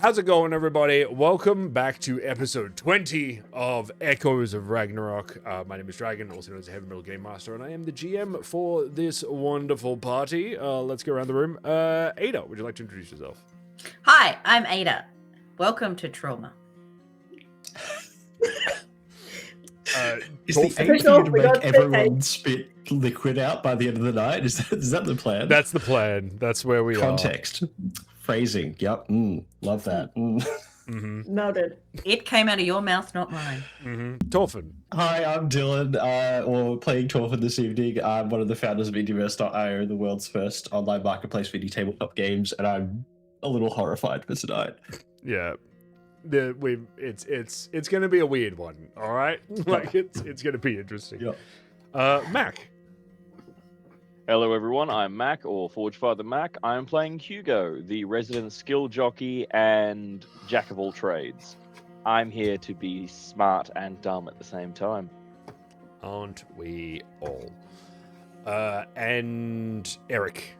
How's it going, everybody? Welcome back to episode 20 of Echoes of Ragnarok. My name is Dragyn, also known as the Heavy Metal Gamemaster, and I am the GM for this wonderful party. Let's go around the room. Ada, would you like to introduce yourself? Hi, I'm Ada. Welcome to Trauma. Is the aim for you to make everyone spit liquid out by the end of the night? Is that the plan? That's the plan. That's where we Context. Phrasing. Yep. Love that. Noted. It came out of your mouth, not mine. Torfin. Hi, I'm Dylan, or playing Torfin this evening. I'm one of the founders of Indieverse.io, the world's first online marketplace for indie tabletop games, and I'm a little horrified for tonight. Yeah. It's going to be a weird one, all right? Like, it's going to be interesting. Yep. Mac. Hello everyone, I'm Mac, or Forge Father Mac. I'm playing Hugo, the resident skill jockey and jack of all trades. I'm here to be smart and dumb at the same time. Aren't we all? And Eric.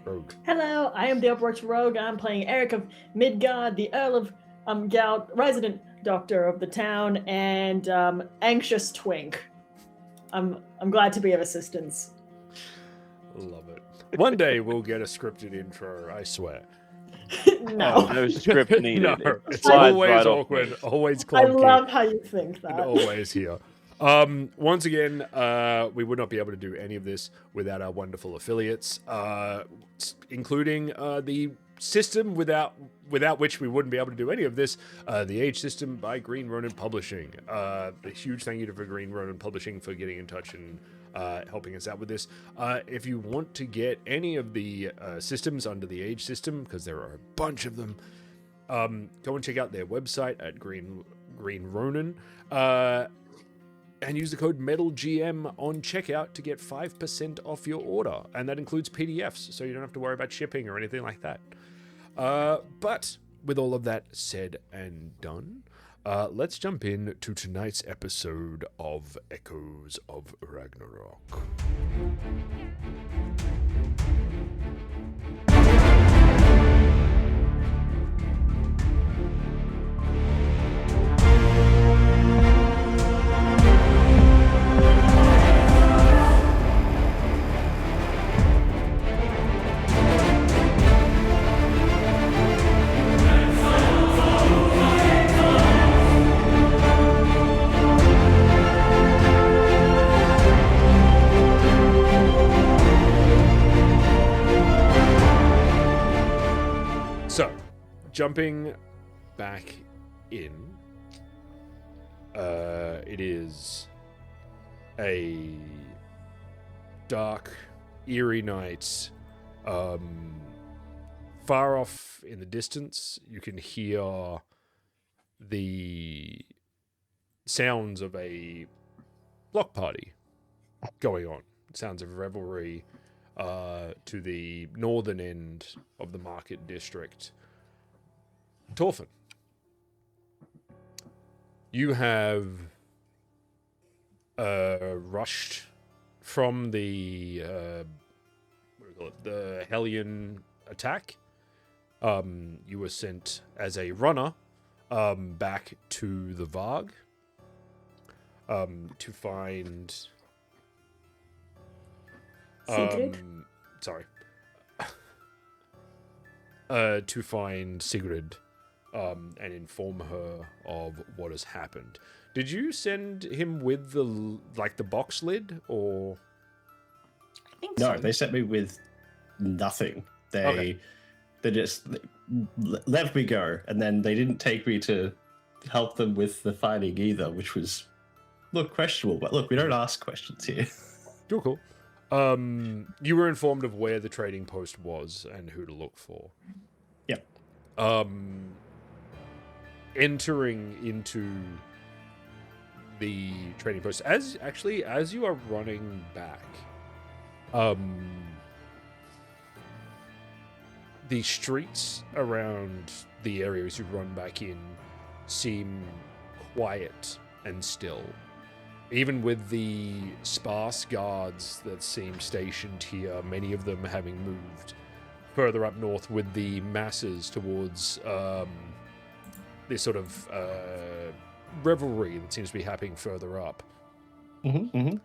Rogue. Hello, I am the Upwards Rogue. I'm playing Eric of Midgard, the Earl of Gout, resident doctor of the town, and anxious twink. I'm glad to be of assistance. Love it. One day we'll get a scripted intro, I swear. No. No script needed. No, It it's slides always right off awkward, me. always I clunky, love how you think and that. always here. Once again, we would not be able to do any of this without our wonderful affiliates, including the system without which we wouldn't be able to do any of this, the Age System by Green Ronin Publishing. A huge thank you to Green Ronin Publishing for getting in touch and helping us out with this. If you want to get any of the systems under the Age System, because there are a bunch of them, go and check out their website at Green Ronin, and use the code METALGM on checkout to get 5% off your order, and that includes PDFs, so you don't have to worry about shipping or anything like that. But with all of that said and done, let's jump in to tonight's episode of Echoes of Ragnarok. So, jumping back in, it is a dark, eerie night. Far off in the distance, you can hear the sounds of a block party going on. Sounds of revelry to the northern end of the market district. Torfin, you have rushed from the the Hellion attack. You were sent as a runner back to the Varg to find Sigrid? to find Sigrid and inform her of what has happened. Did you send him with the box lid, or? I think No, so. they sent me with nothing. They just let me go, and then they didn't take me to help them with the fighting either, which was, questionable. But look, we don't ask questions here. Cool. You were informed of where the trading post was and who to look for. Yep. Entering into the trading post, as you are running back, the streets around the areas you run back in seem quiet and still. Even with the sparse guards that seem stationed here, many of them having moved further up north with the masses towards this sort of revelry that seems to be happening further up. Mm-hmm.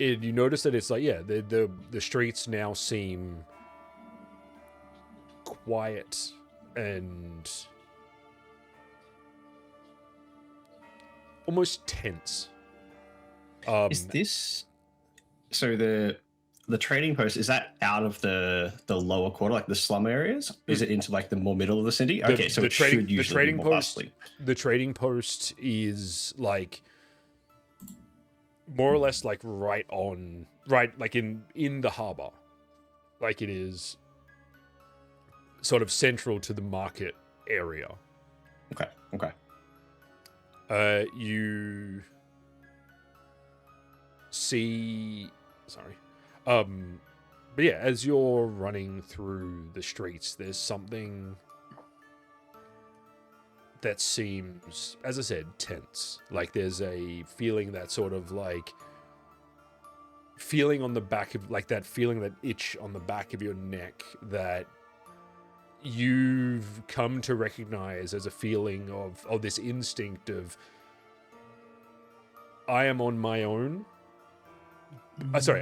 You notice that it's like, yeah, the streets now seem quiet and almost tense. Is this so the trading post, is that out of the lower quarter, like the slum areas? Is it into like the more middle of the city? Okay, so it should usually be more bustling. The trading post is like more or less like right like in the harbor. Like it is sort of central to the market area. Okay. You see, but yeah, as you're running through the streets, there's something that seems, as I said, tense. Like there's a feeling that sort of like feeling on the back of, like that feeling, that itch on the back of your neck that you've come to recognize as a feeling of this instinct of, I am on my own.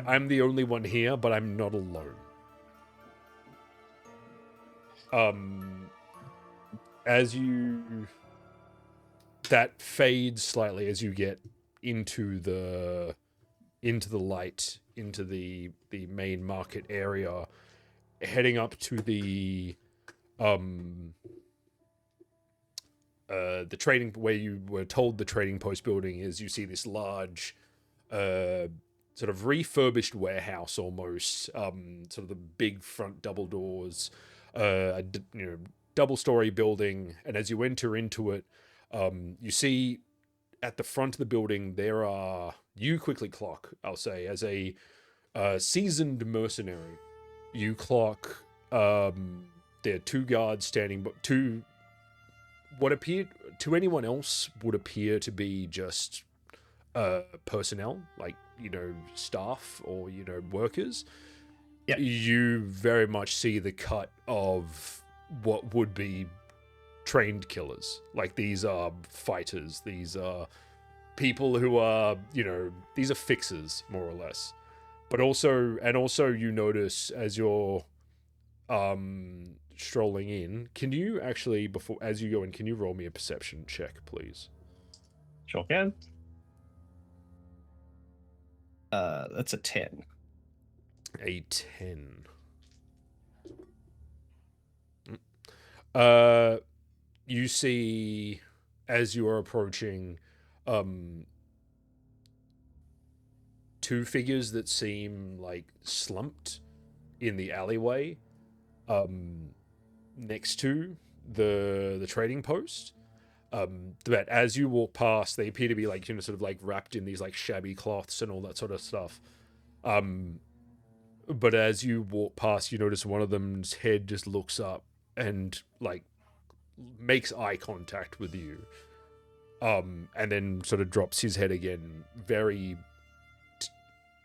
I'm the only one here, but I'm not alone. That fades slightly as you get into the light, into the main market area, heading up to the trading, where you were told the trading post building is. You see this large sort of refurbished warehouse almost, sort of the big front double doors, double-story building, and as you enter into it, you see at the front of the building you quickly clock, I'll say, as a seasoned mercenary, you clock there are two guards standing, but what appeared to anyone else would appear to be just personnel, like, staff or, workers. Yep. You very much see the cut of what would be trained killers. Like, these are fighters. These are people who are, these are fixers, more or less. But also you notice as you're strolling in, can you actually, as you go in, can you roll me a perception check, please? Sure can. That's a 10. A 10. You see, as you are approaching, two figures that seem like slumped in the alleyway, next to the trading post. But as you walk past, they appear to be like, sort of like wrapped in these like shabby cloths and all that sort of stuff. But as you walk past, you notice one of them's head just looks up and like makes eye contact with you. And then sort of drops his head again, very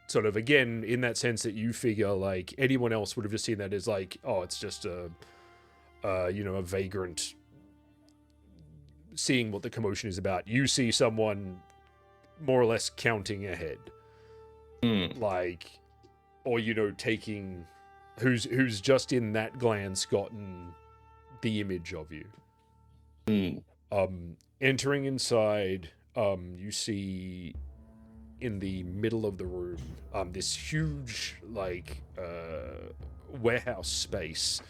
sort of, again, in that sense that you figure like anyone else would have just seen that as like, oh, it's just a vagrant seeing what the commotion is about. You see someone more or less counting ahead, like, or taking, who's just in that glance gotten the image of you. Entering inside, you see in the middle of the room this huge like warehouse space,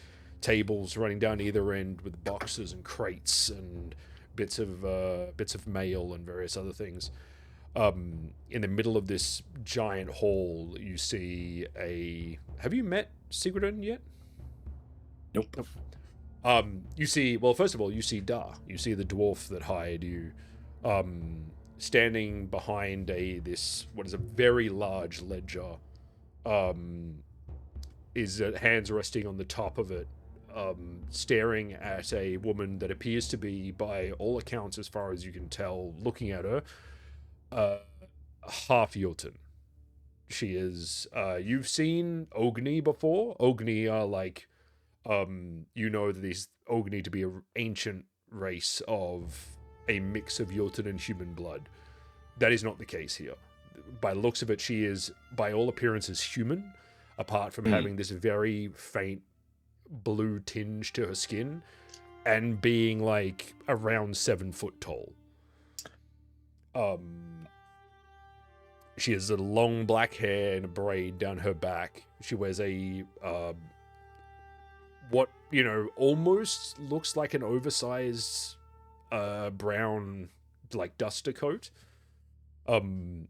tables running down either end with boxes and crates and bits of mail and various other things. In the middle of this giant hall, you see have you met Sigurdin yet? Nope. You see, well, first of all, you see Da. You see the dwarf that hired you, standing behind what is a very large ledger. His hands resting on the top of it, staring at a woman that appears to be, by all accounts, as far as you can tell, looking at her, half Jotun. she is. You've seen Ogni before. Ogni are like, you know these Ogni to be an ancient race of a mix of Jotun and human blood. That is not the case here. By the looks of it, she is, by all appearances, human, apart from having this very faint blue tinge to her skin and being like around 7 foot tall. She has a long black hair and a braid down her back. She wears a what, you know, almost looks like an oversized brown like duster coat. And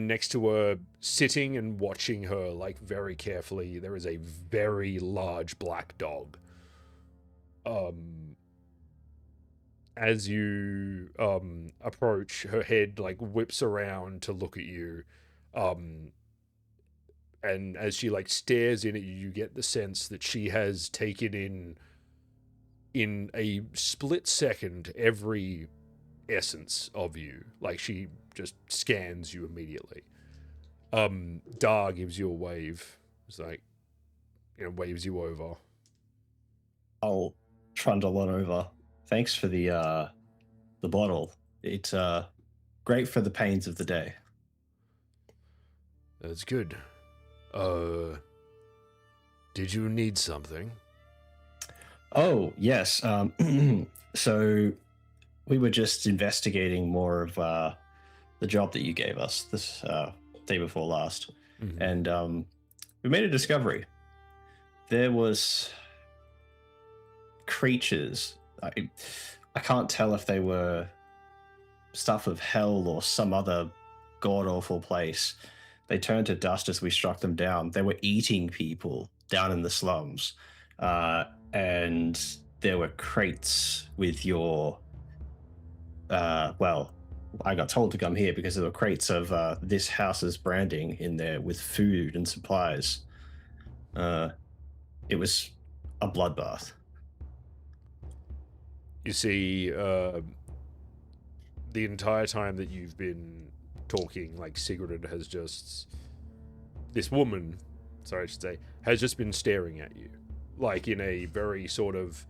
next to her, sitting and watching her like very carefully, there is a very large black dog. As you approach, her head like whips around to look at you, and as she like stares in at you, you get the sense that she has taken in a split second every essence of you. Like she just scans you immediately. Dar gives you a wave. It's like, you know, waves you over. I'll trundle on over. Thanks for the bottle. It's great for the pains of the day. That's good. Did you need something? Oh, yes. So we were just investigating more of the job that you gave us this day before last. Mm-hmm. And we made a discovery. There was creatures. I can't tell if they were stuff of hell or some other god-awful place. They turned to dust as we struck them down. They were eating people down in the slums. And there were crates with your... well, I got told to come here because there were crates of this house's branding in there with food and supplies. It was a bloodbath. You see, the entire time that you've been talking, like Sigrid has just... This woman, sorry I should say, has just been staring at you. Like in a very sort of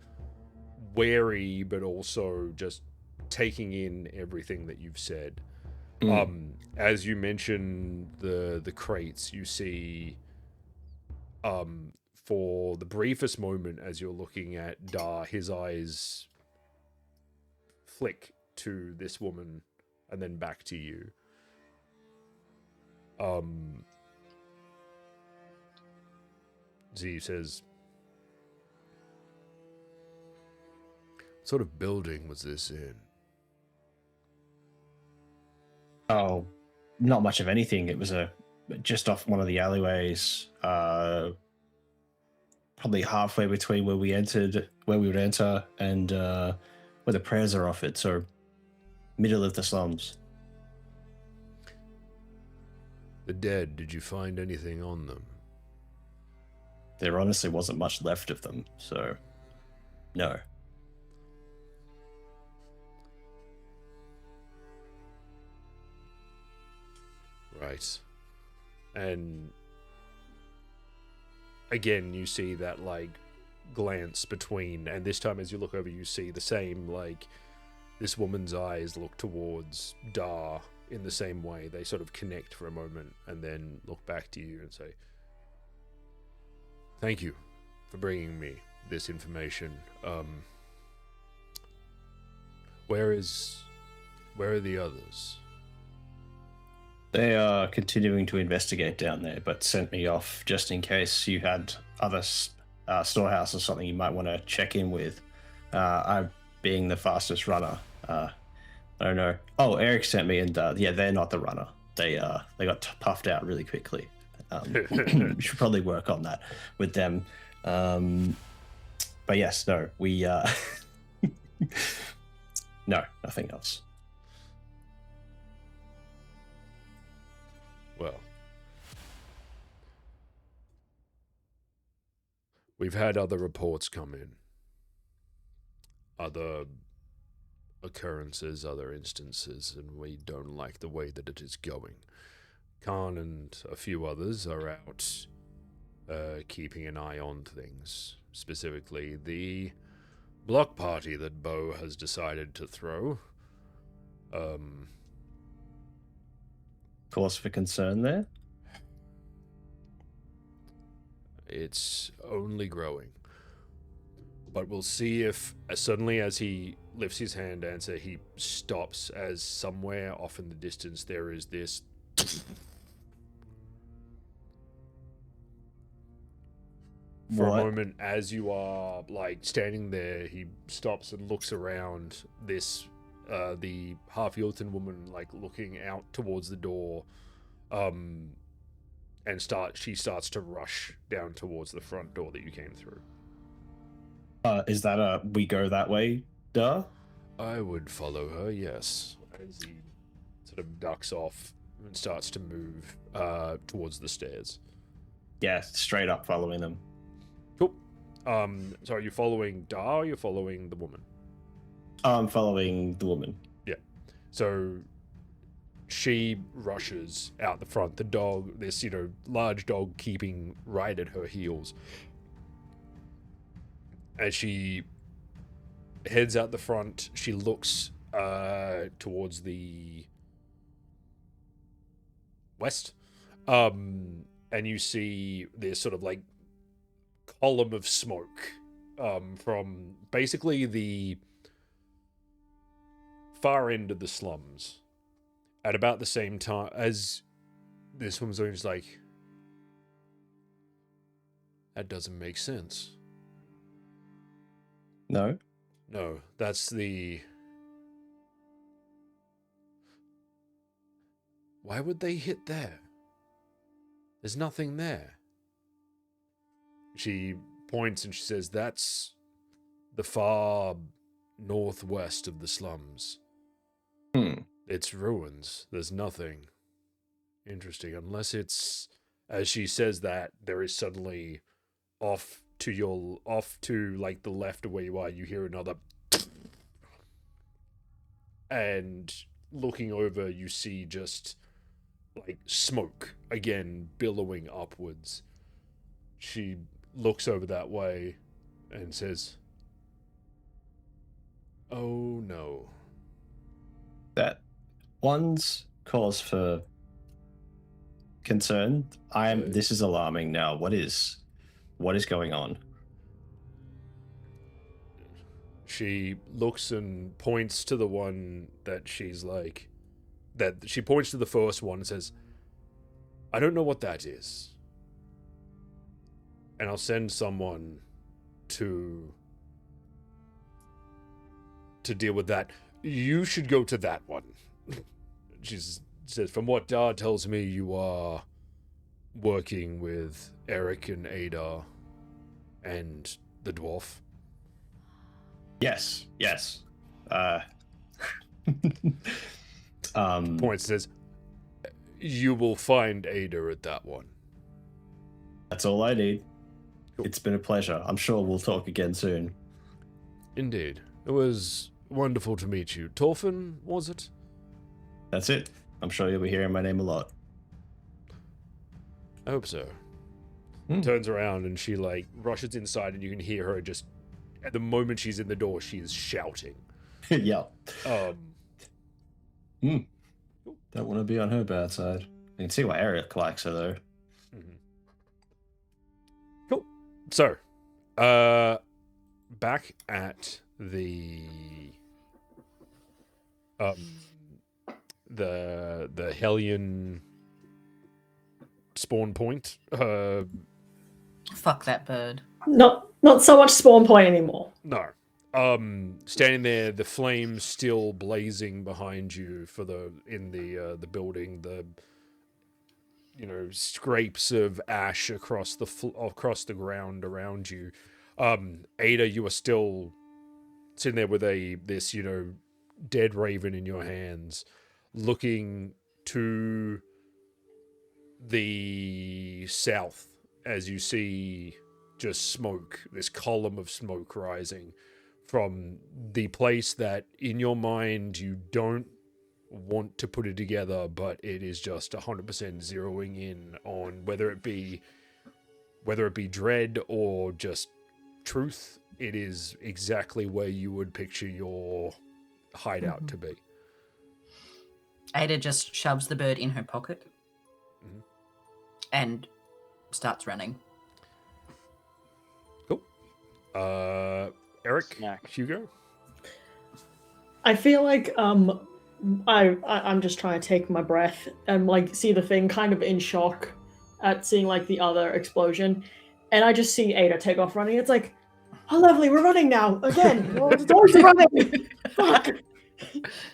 wary, but also just taking in everything that you've said. As you mention the crates, you see for the briefest moment as you're looking at Dar, his eyes flick to this woman and then back to you. Z says, what sort of building was this in? Oh, not much of anything. It was just off one of the alleyways, probably halfway between where we would enter, and where the prayers are offered. So, middle of the slums. The dead, did you find anything on them? There honestly wasn't much left of them, so no. Right. And again, you see that, like, glance between, and this time as you look over, you see the same, like, this woman's eyes look towards Dar in the same way. They sort of connect for a moment and then look back to you and say, thank you for bringing me this information. Where are the others? They are continuing to investigate down there, but sent me off just in case you had other storehouse or something you might want to check in with. I, being the fastest runner, I don't know. Oh, Eric sent me, and yeah, they're not the runner. They got puffed out really quickly. We should probably work on that with them. But yes, no, we no, nothing else. Well, we've had other reports come in. Other occurrences, other instances, and we don't like the way that it is going. Khan and a few others are out keeping an eye on things. Specifically, the block party that Bo has decided to throw. Cause for concern there? It's only growing. But we'll see if suddenly as he lifts his hand to answer, he stops as somewhere off in the distance there is this for a moment as you are like standing there, he stops and looks around this the half-Yulton woman like looking out towards the door and she starts to rush down towards the front door that you came through. Is that a we go that way, duh? I would follow her, yes. As he sort of ducks off and starts to move towards the stairs. Yeah, straight up following them. Cool. So are you following Da or are you following the woman? I'm following the woman. Yeah. So she rushes out the front. The dog, this, large dog keeping right at her heels. As she heads out the front, she looks towards the west. And you see this sort of like column of smoke from basically the far end of the slums. At about the same time as this woman's just like, that doesn't make sense. No? No, that's the... Why would they hit there? There's nothing there. She points and she says, that's the far northwest of the slums. It's ruins. There's nothing interesting. Unless it's, as she says that, there is suddenly off to like the left of where you are, you hear another and looking over you see just like smoke again billowing upwards. She looks over that way and says, oh no. That one's cause for concern. This is alarming now. What is going on? She looks and points to the one that she's like, that she points to the first one and says, I don't know what that is. And I'll send someone to deal with that. You should go to that one. She says, from what Dar tells me, you are working with Eric and Ada and the dwarf. Yes. Point says, you will find Ada at that one. That's all I need. Cool. It's been a pleasure. I'm sure we'll talk again soon. Indeed. It was wonderful to meet you. Torfin, was it? That's it. I'm sure you'll be hearing my name a lot. I hope so. Turns around and she like rushes inside and you can hear her just at the moment she's in the door, she is shouting. Yeah. Cool. Don't want to be on her bad side. I can see why Eric likes her though. Cool. So, back at the Hellion spawn point. Fuck that bird. Not so much spawn point anymore. No. Standing there, the flames still blazing behind you in the building, the scrapes of ash across the ground around you. Ada, you are still sitting there with this dead raven in your hands, looking to the south as you see just smoke, this column of smoke rising from the place that in your mind you don't want to put it together, but it is just 100% zeroing in on whether it be dread or just truth. It is exactly where you would picture your hideout to be. Ada just shoves the bird in her pocket and starts running. Cool. Eric, Snack. Hugo. I feel like I'm just trying to take my breath and like see the thing kind of in shock at seeing like the other explosion, and I just see Ada take off running. It's like, oh lovely, we're running now again. Oh, the dogs are running. Fuck.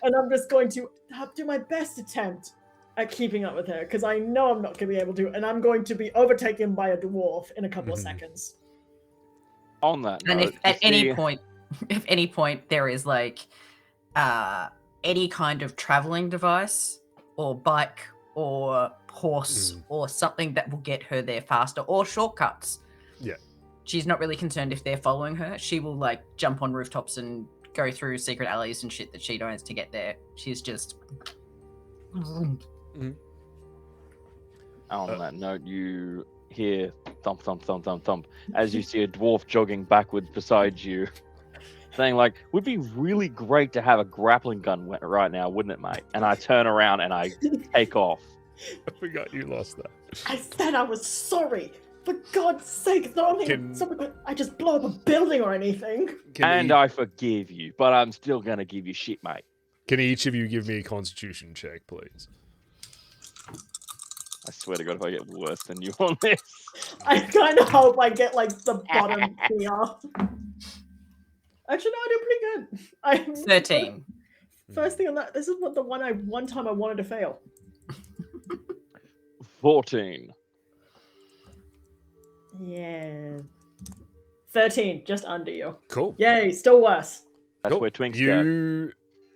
And I'm just going to do my best attempt at keeping up with her because I know I'm not going to be able to, and I'm going to be overtaken by a dwarf in a couple of seconds. On that And note, if at any point there is like any kind of traveling device or bike or horse or something that will get her there faster or shortcuts. Yeah. She's not really concerned if they're following her. She will like jump on rooftops and go through secret alleys and shit that she knows to get there. She's just on that note, you hear thump, thump, thump, thump, thump as you see a dwarf jogging backwards beside you, saying like, would be really great to have a grappling gun right now, wouldn't it, mate? And I turn around and I take off. I forgot you lost that. I said I was sorry. For God's sake, I just blow up a building or anything. I forgive you, but I'm still going to give you shit, mate. Can each of you give me a constitution check, please? I swear to God, if I get worse than you on this. I kind of hope I get like the bottom tier. Actually, no, I do pretty good. 13. First thing on that, this is what the one time I wanted to fail. 14. Yeah. 13, just under you. Cool. Yay, still worse. That's Cool. where Twinks go.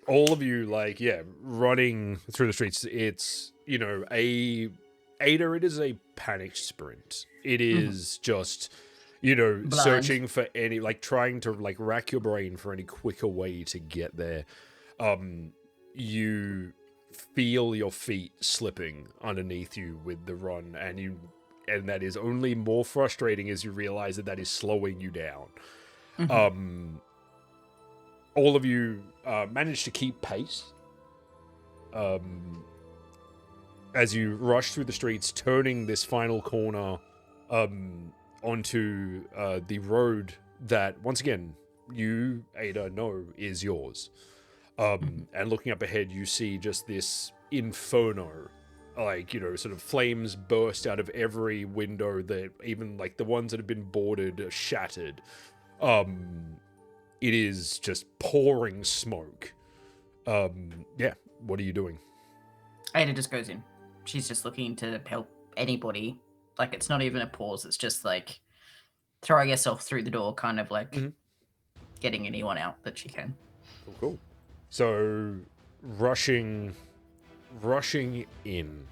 All of you, like, running through the streets. It's, Ada, it is a panicked sprint. It is just, Blind. searching for any, like, trying to, like, rack your brain for any quicker way to get there. You feel your feet slipping underneath you with the run, and that is only more frustrating as you realize that is slowing you down. All of you manage to keep pace as you rush through the streets, turning this final corner onto the road that, once again, you, Ada, know is yours. And looking up ahead, you see just this inferno. Like, sort of flames burst out of every window, that even like the ones that have been boarded are shattered. It is just pouring smoke. What are you doing? Ada just goes in. She's just looking to help anybody. Like, it's not even a pause. It's just like throwing herself through the door, kind of like getting anyone out that she can. Cool. So, rushing in.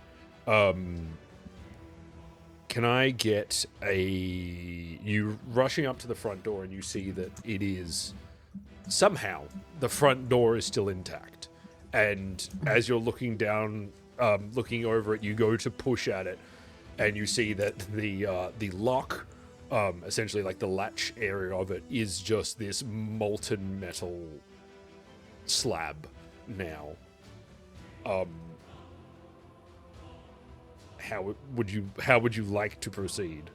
Can I get you rushing up to the front door, and you see that it is somehow the front door is still intact, and as you're looking down, looking over it, you go to push at it, and you see that the lock, essentially like the latch area of it, is just this molten metal slab now. How would you like to proceed?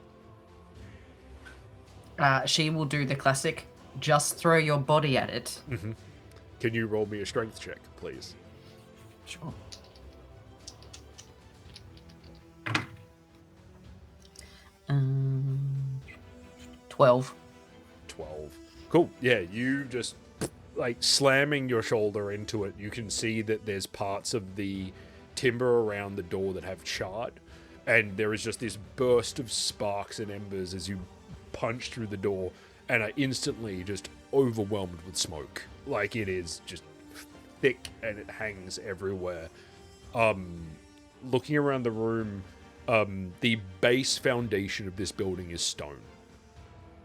She will do the classic, just throw your body at it. Can you roll me a strength check, please? Sure. Um, 12. 12. Cool. Yeah, you just like slamming your shoulder into it. You can see that there's parts of the timber around the door that have charred, and there is just this burst of sparks and embers as you punch through the door and are instantly just overwhelmed with smoke. Like, it is just thick and it hangs everywhere. Looking around the room, the base foundation of this building is stone.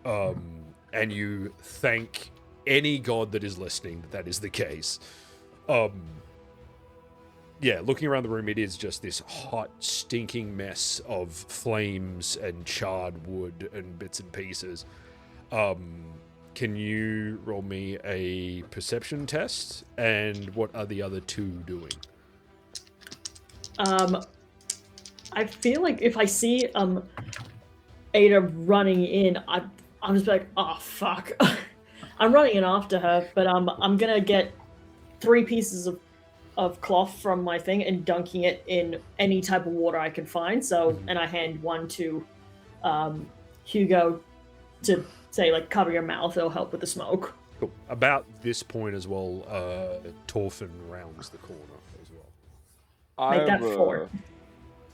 And you thank any god that is listening that is the case. yeah, looking around the room, it is just this hot, stinking mess of flames and charred wood and bits and pieces. Can you roll me a perception test? And what are the other two doing? I feel like if I see Ada running in, I'm just like, oh fuck. I'm running in after her, but I'm gonna get 3 pieces of cloth from my thing and dunking it in any type of water I can find. So, and I hand one to Hugo to say, like, cover your mouth, it'll help with the smoke. Cool. About this point as well, Torfin rounds the corner as well. Make that 4.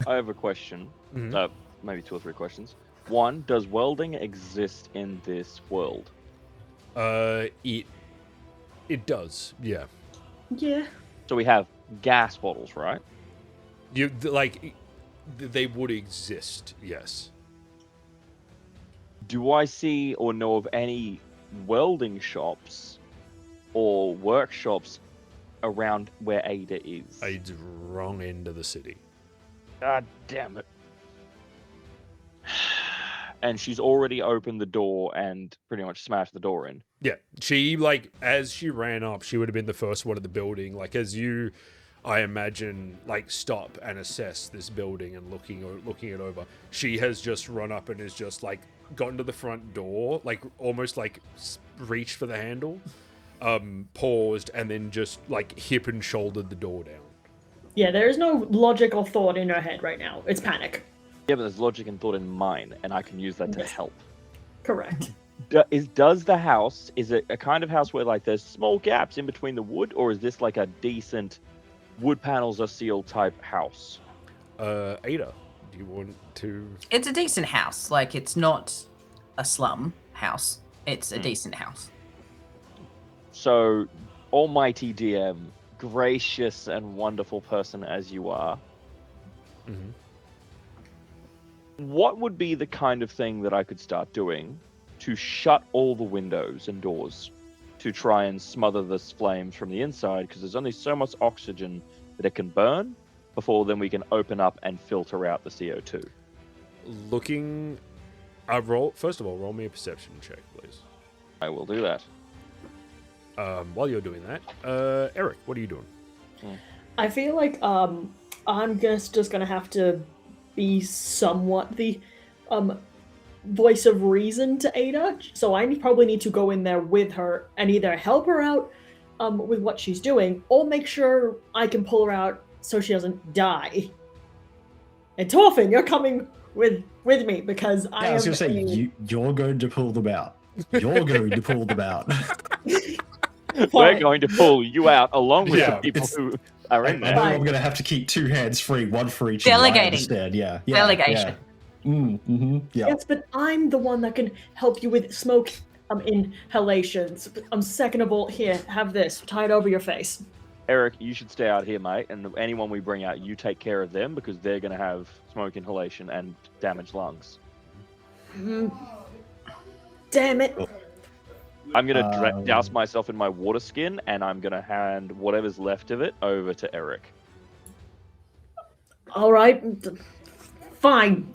I have a question. Mhm. Maybe 2 or 3 questions. One, does welding exist in this world? It does, yeah. Yeah. So we have gas bottles, right? They would exist, yes. Do I see or know of any welding shops or workshops around where Ada is? It's wrong end of the city. God damn it. And she's already opened the door and pretty much smashed the door in. Yeah, she, as she ran up, she would have been the first one at the building. Like, as you, I imagine, stop and assess this building and looking it over, she has just run up and is just, gotten to the front door, almost, reached for the handle, paused, and then just, hip and shouldered the door down. Yeah, there is no logical thought in her head right now. It's panic. Yeah, but there's logic and thought in mine, and I can use that to help. Correct. Does the house, is it a kind of house where there's small gaps in between the wood, or is this a decent wood panels are sealed type house? Ada, do you want to? It's a decent house. It's not a slum house. It's a decent house. So, almighty DM, gracious and wonderful person as you are, Mm-hmm. what would be the kind of thing that I could start doing to shut all the windows and doors to try and smother this flames from the inside? Because there's only so much oxygen that it can burn before then we can open up and filter out the CO2. Looking, first of all, roll me a perception check, please. I will do that. While you're doing that, Eric, what are you doing? I feel like I'm just gonna have to be somewhat the voice of reason to Ada, so I probably need to go in there with her and either help her out with what she's doing, or make sure I can pull her out so she doesn't die. And Torfin, you're coming with me because I was going to say, you're going to pull them out. You're going to pull them out. We're going to pull you out along with the people who are in I there. know I'm going to have to keep 2 hands free, one for each. Delegating. Yeah. Delegation. Yeah. Yes, but I'm the one that can help you with smoke inhalations. Second of all, here, have this. Tie it over your face. Eric, you should stay out here, mate, and anyone we bring out, you take care of them because they're going to have smoke inhalation and damaged lungs. Damn it. I'm going to douse myself in my water skin, and I'm going to hand whatever's left of it over to Eric. All right. Fine.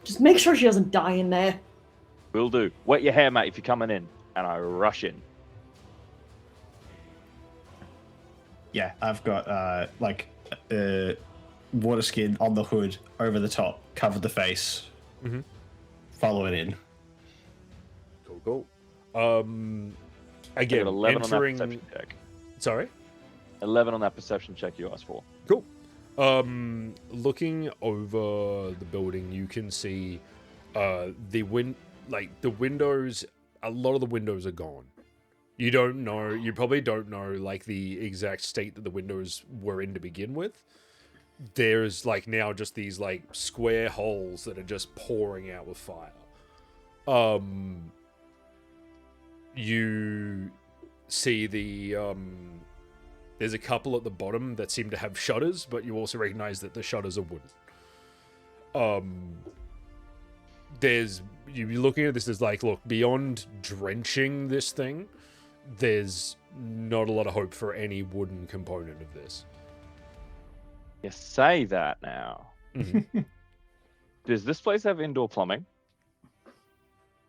Just make sure she doesn't die in there. Will do. Wet your hair, mate, if you're coming in. And I rush in. Yeah, I've got water skin on the hood, over the top, cover the face, follow it in. Cool. I Again, got 11 on that entering. perception check. Sorry. 11 on that perception check you asked for. Cool. Looking over the building, you can see the windows. A lot of the windows are gone. You probably don't know the exact state that the windows were in to begin with. There's now just these square holes that are just pouring out with fire. You see there's a couple at the bottom that seem to have shutters, but you also recognize that the shutters are wooden. You're looking at this as look, beyond drenching this thing, there's not a lot of hope for any wooden component of this. You say that now. Mhm. Does this place have indoor plumbing?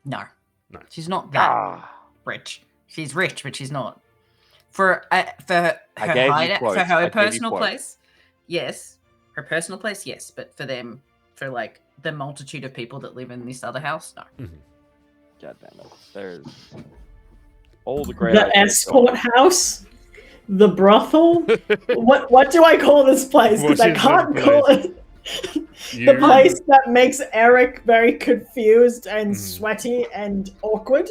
No. No. She's not that Ah, rich. She's rich, but she's not. For her I gave you hideout, quotes. for I her gave you personal quotes. place, yes. Her personal place, yes. But for them, for like the multitude of people that live in this other house, no. God damn it. There's all the great The ideas escort house, the brothel. What do I call this place? Because What I is can't this call place? it the place that makes Eric very confused and Mhm. sweaty and awkward.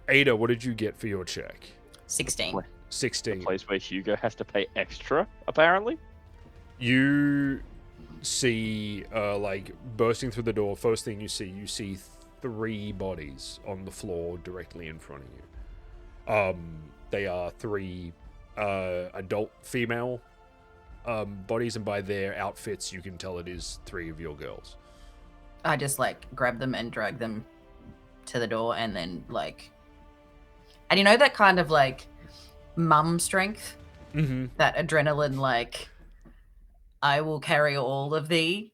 Ada, what did you get for your check? 16. 16. place where Hugo has to pay extra, apparently. You see, like, bursting through the door, first thing you see 3 bodies on the floor directly in front of you. They are 3 adult female bodies, and by their outfits, you can tell it is 3 of your girls. I just like grab them and drag them to the door, and then like, and you know that kind of like mum strength, Mm-hmm. that adrenaline, like I will carry all of thee.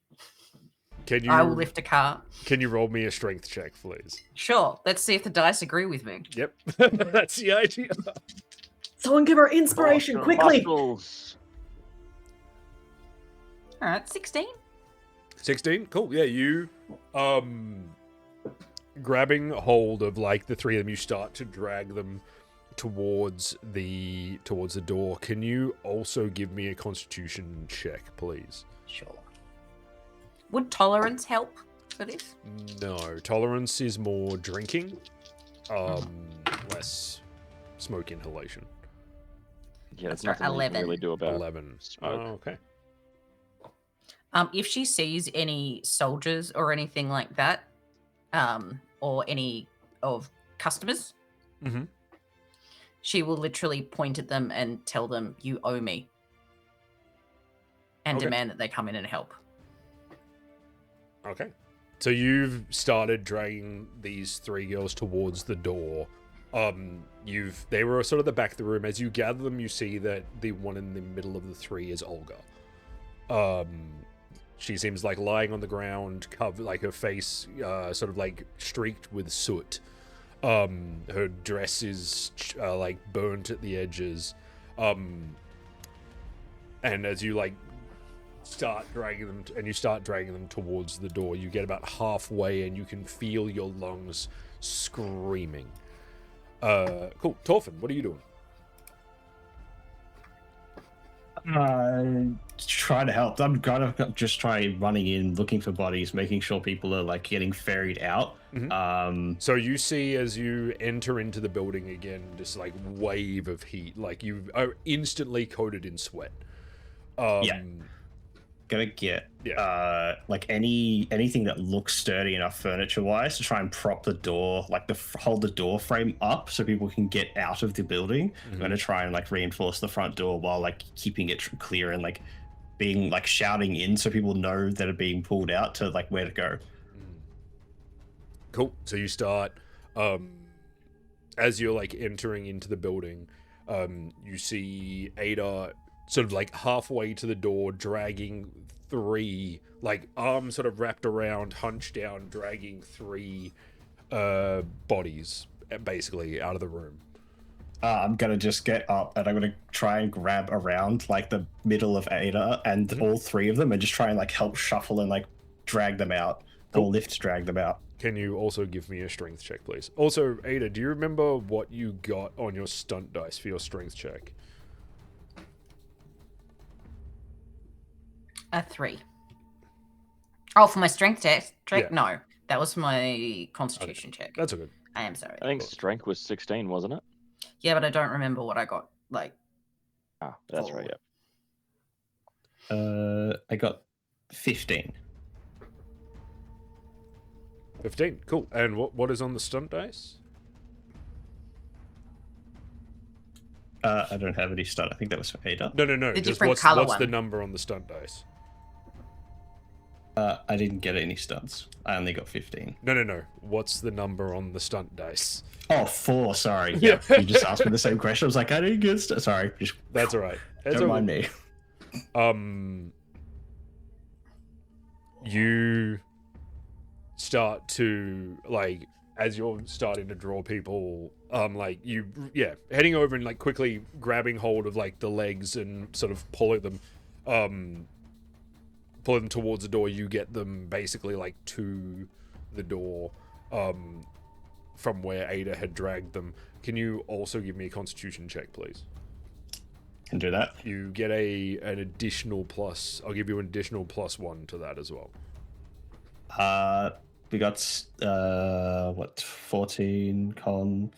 Can you I will lift a car. Can you roll me a strength check, please? Sure. Let's see if the dice agree with me. Yep, that's the idea. Someone give her inspiration Muscle- quickly. muscles. All right, 16. 16. Cool. Yeah, you grabbing hold of like the 3 of them, you start to drag them towards the door. Can you also give me a constitution check, please? Sure. Would tolerance help for this? No, tolerance is more drinking, less smoke inhalation. Yeah, That's there's right, nothing you can 11. really do about 11. smoke. Okay. If she sees any soldiers or anything like that, or any of customers, Mhm. she will literally point at them and tell them, "You owe me," and Okay. demand that they come in and help. Okay. So you've started dragging these 3 girls towards the door. They were sort of the back of the room. As you gather them, you see that the one in the middle of the 3 is Olga. She seems like lying on the ground, covered, like her face sort of like streaked with soot. Her dress is like burnt at the edges. And as you like start dragging them towards the door, you get about halfway and you can feel your lungs screaming. Cool. Torfin, what are you doing? Trying to help. I'm kind of just trying running in, looking for bodies, making sure people are like getting ferried out. So you see as you enter into the building again, this like wave of heat, like you are instantly coated in sweat. Yeah. Gonna get like anything that looks sturdy enough furniture wise to try and prop the door, like hold the door frame up so people can get out of the building. I'm gonna try and like reinforce the front door while like keeping it clear and like being like shouting in so people know that are being pulled out to like where to go. Cool. So you start as you're like entering into the building, you see Ada sort of like halfway to the door, dragging 3, like arms sort of wrapped around, hunched down, dragging 3 bodies basically out of the room. I'm gonna just get up and I'm gonna try and grab around like the middle of Ada and all 3 of them and just try and like help shuffle and like drag them out or drag them out. Can you also give me a strength check, please? Also, Ada, do you remember what you got on your stunt dice for your strength check? A 3. Oh, for my strength test? Yeah. No, that was for my constitution check. That's okay. I am sorry. I think strength was 16, wasn't it? Yeah, but I don't remember what I got. Like, Ah, that's right, Four. yeah. I got 15. 15. Cool. And what is on the stunt dice? I don't have any stunt. I think that was for Ada. No. The Just different what's colour the one. number on the stunt dice? I didn't get any stunts. I only got 15. No. What's the number on the stunt dice? Oh, 4. Sorry. Yeah. You just asked me the same question. I was like, I didn't get stunt. Sorry. Just That's all right. That's don't all mind good. me. you start to like, as you're starting to draw people, heading over and like quickly grabbing hold of like the legs and sort of pulling them towards the door. You get them basically like to the door from where Ada had dragged them. Can you also give me a Constitution check, please? Can do that. You get an additional plus. I'll give you an additional +1 to that as well. We got 14 con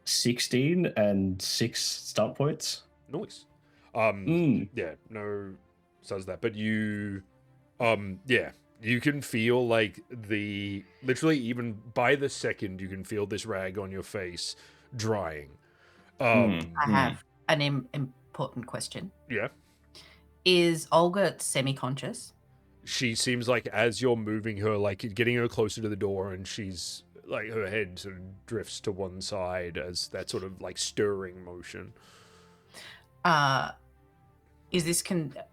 16 and 6 start points. Nice. Yeah, no says that, but you you can feel like literally even by the second you can feel this rag on your face drying. I have an important question. Yeah. Is Olga semi-conscious? She seems like as you're moving her, like getting her closer to the door, and she's like her head sort of drifts to one side as that sort of like stirring motion. Is this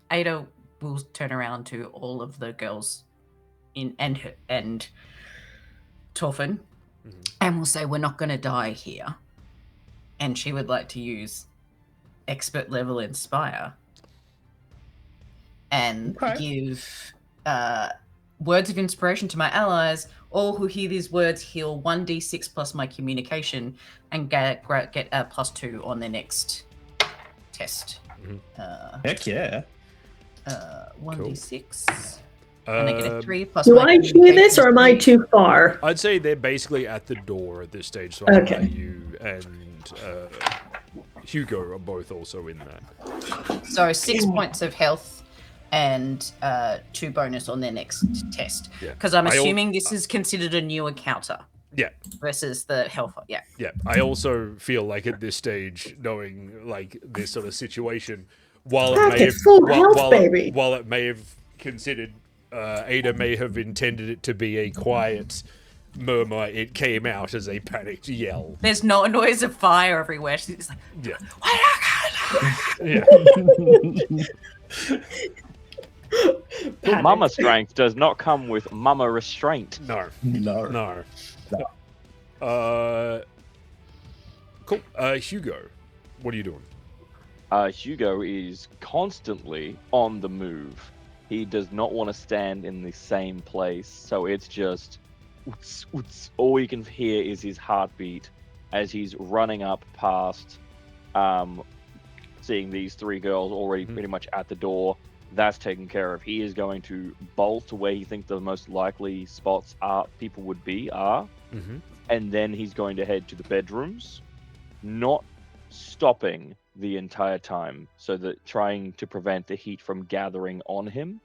Ada will turn around to all of the girls and Torfin, and will say, "We're not going to die here," and she would like to use expert level Inspire and give words of inspiration to my allies. All who hear these words heal 1d6 plus my communication and get a +2 on their next test. Heck yeah. 1d6. And I get a 3 plus Do my I hear this, or am I communication. too far? I'd say they're basically at the door at this stage, so I'll Okay. let you and Hugo are both also in that. So 6 points of health and 2 bonus on their next test. Yeah. Because I'm assuming this is considered a new encounter. Yeah. Versus the health. Yeah. Yeah. I also feel like at this stage, knowing like this sort of situation, while it may have, full health, baby. while it may have considered, Ada may have intended it to be a quiet murmur, it came out as a panicked yell. There's no noise of fire everywhere. She's like, Yeah. Good mama strength does not come with mama restraint. No. No. Cool. Hugo, what are you doing? Hugo is constantly on the move. He does not want to stand in the same place, so it's just oots, oots. All you can hear is his heartbeat as he's running up past, seeing these 3 girls already pretty much at the door. That's taken care of. He is going to bolt to where he thinks the most likely spots people would be, and then he's going to head to the bedrooms, not stopping the entire time, so that trying to prevent the heat from gathering on him,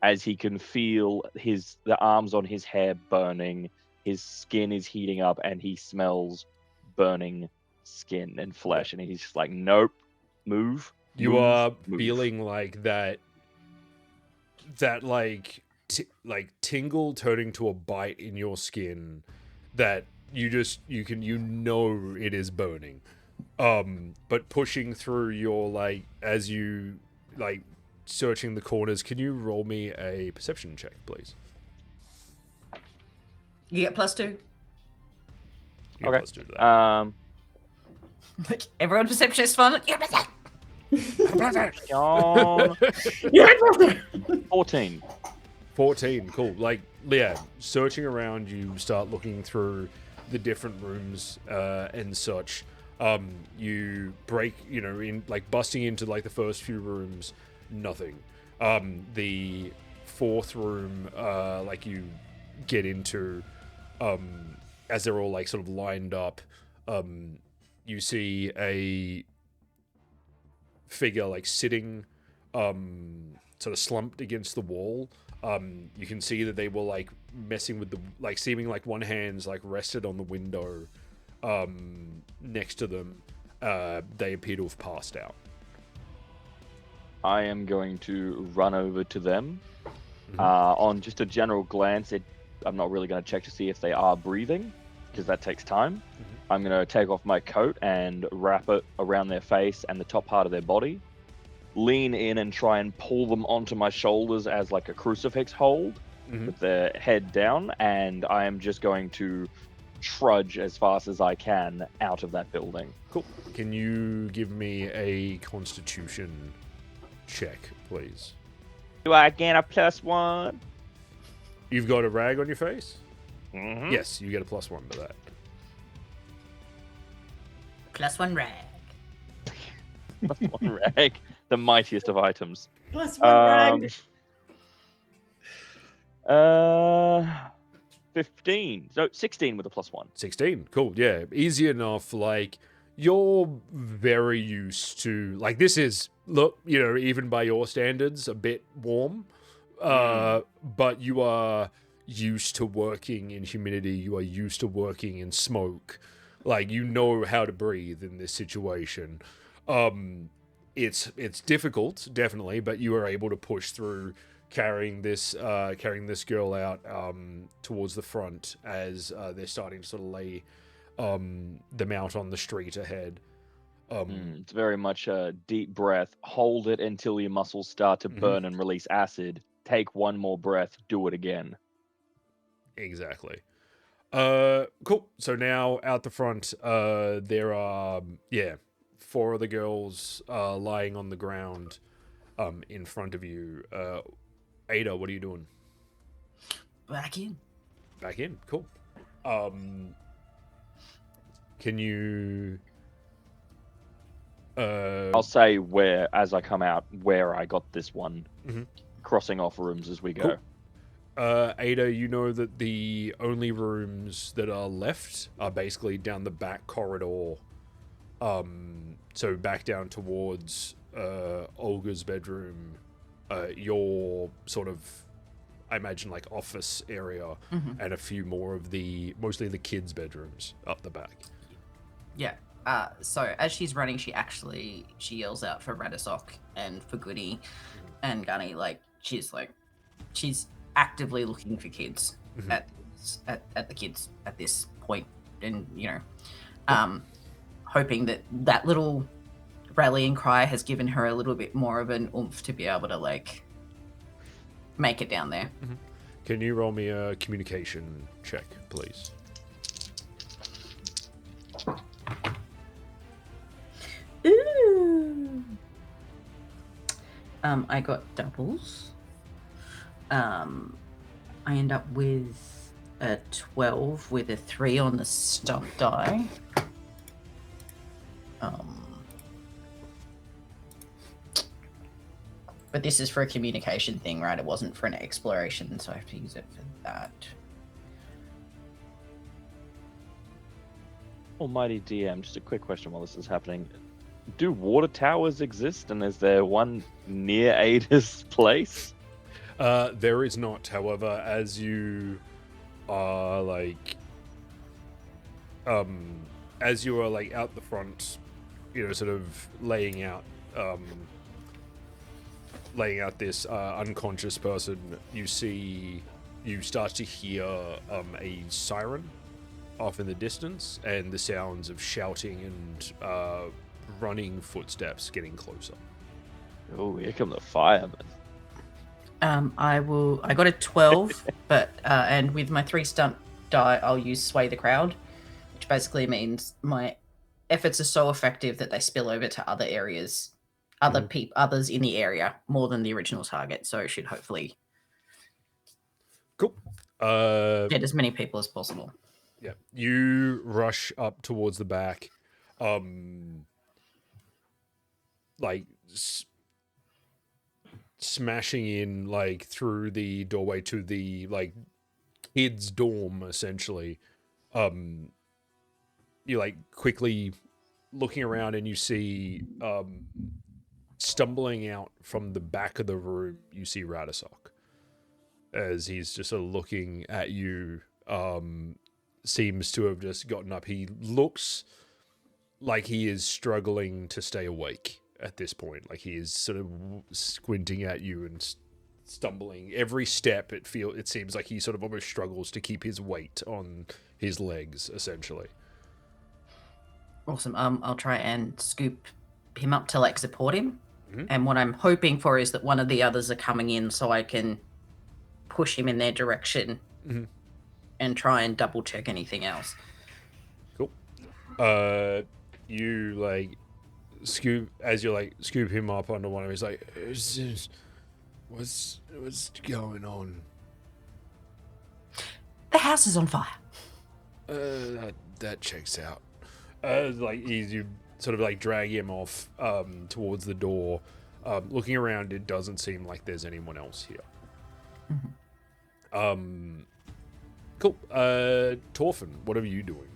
as he can feel the arms on his hair burning, his skin is heating up, and he smells burning skin and flesh, and he's just like, nope, move. You move, are move. feeling like that like tingle turning to a bite in your skin that you know it is burning. But pushing through your like as you like searching the corners, can you roll me a perception check, please? you get +2. You get Okay. +2 to that. Like, everyone's perception is fun. Yeah, but- Yawn. 14. 14, cool. Like, yeah, searching around, you start looking through the different rooms and such. You break, in like busting into like the first few rooms, nothing. The 4th room, like you get into, as they're all like sort of lined up, you see a figure like sitting sort of slumped against the wall. You can see that they were like messing with seeming like one hand's like rested on the window next to them. They appear to have passed out. I am going to run over to them. On just a general glance, I'm not really going to check to see if they are breathing, because that takes time. I'm going to take off my coat and wrap it around their face and the top part of their body. lean in and try and pull them onto my shoulders as like a crucifix hold with their head down, and I am just going to trudge as fast as I can out of that building. Cool. Can you give me a Constitution check, please? Do I gain a +1? You've got a rag on your face? Mm-hmm. Yes, you get a +1 to that. +1 rag. +1 rag, the mightiest of items. Plus one rag. 15. So 16 with a +1. 16. Cool. Yeah. Easy enough. Like, you're very used to, like, this is, look, you know, even by your standards, a bit warm. But you are used to working in humidity. You are used to working in smoke. Like, you know how to breathe in this situation. It's difficult, definitely, but you are able to push through, carrying this girl out towards the front as they're starting to sort of lay them out on the street ahead. It's very much a deep breath. Hold it until your muscles start to burn and release acid. Take one more breath. Do it again. Exactly. Cool. So now out the front, there are 4 of the girls lying on the ground in front of you. Ada, what are you doing? Back in. Back in. Cool. Can you? I'll say where, as I come out, where I got this one. Crossing off rooms as we go. Cool. Ada, you know that the only rooms that are left are basically down the back corridor. So back down towards Olga's bedroom, your sort of, I imagine, like office area, and a few more of mostly the kids' bedrooms up the back. Yeah. So as she's running, she yells out for Radisok and for Goody and Gunny. Like she's actively looking for kids at the kids at this point, and hoping that little rallying cry has given her a little bit more of an oomph to be able to like make it down there. Can you roll me a communication check, please? Ooh. I got doubles. I end up with a 12 with a 3 on the stump die. But this is for a communication thing, right? It wasn't for an exploration, so I have to use it for that. Almighty DM, just a quick question while this is happening. Do water towers exist, and is there one near Ada's place? There is not. However, as you are out the front, sort of laying out this unconscious person, you start to hear a siren off in the distance, and the sounds of shouting and running footsteps getting closer. Oh, here come the firemen. I got a 12, but and with my 3 stunt die, I'll use Sway the Crowd, which basically means my efforts are so effective that they spill over to other areas, others in the area more than the original target. So it should hopefully cool get as many people as possible. Yeah, you rush up towards the back, smashing in through the doorway to the kids' dorm, essentially. You quickly looking around, and you see stumbling out from the back of the room, you see Radisok as he's just sort of looking at you. Seems to have just gotten up. He looks like he is struggling to stay awake at this point. Like he is sort of squinting at you and stumbling every step. It seems like he sort of almost struggles to keep his weight on his legs, essentially. Awesome. I'll try and scoop him up to support him, And what I'm hoping for is that one of the others are coming in so I can push him in their direction and try and double check anything else. Cool. You like scoop him up onto one of his like, what's going on? The house is on fire. That checks out. You sort of like drag him off towards the door. Looking around, it doesn't seem like there's anyone else here. Cool. Torfin, what are you doing?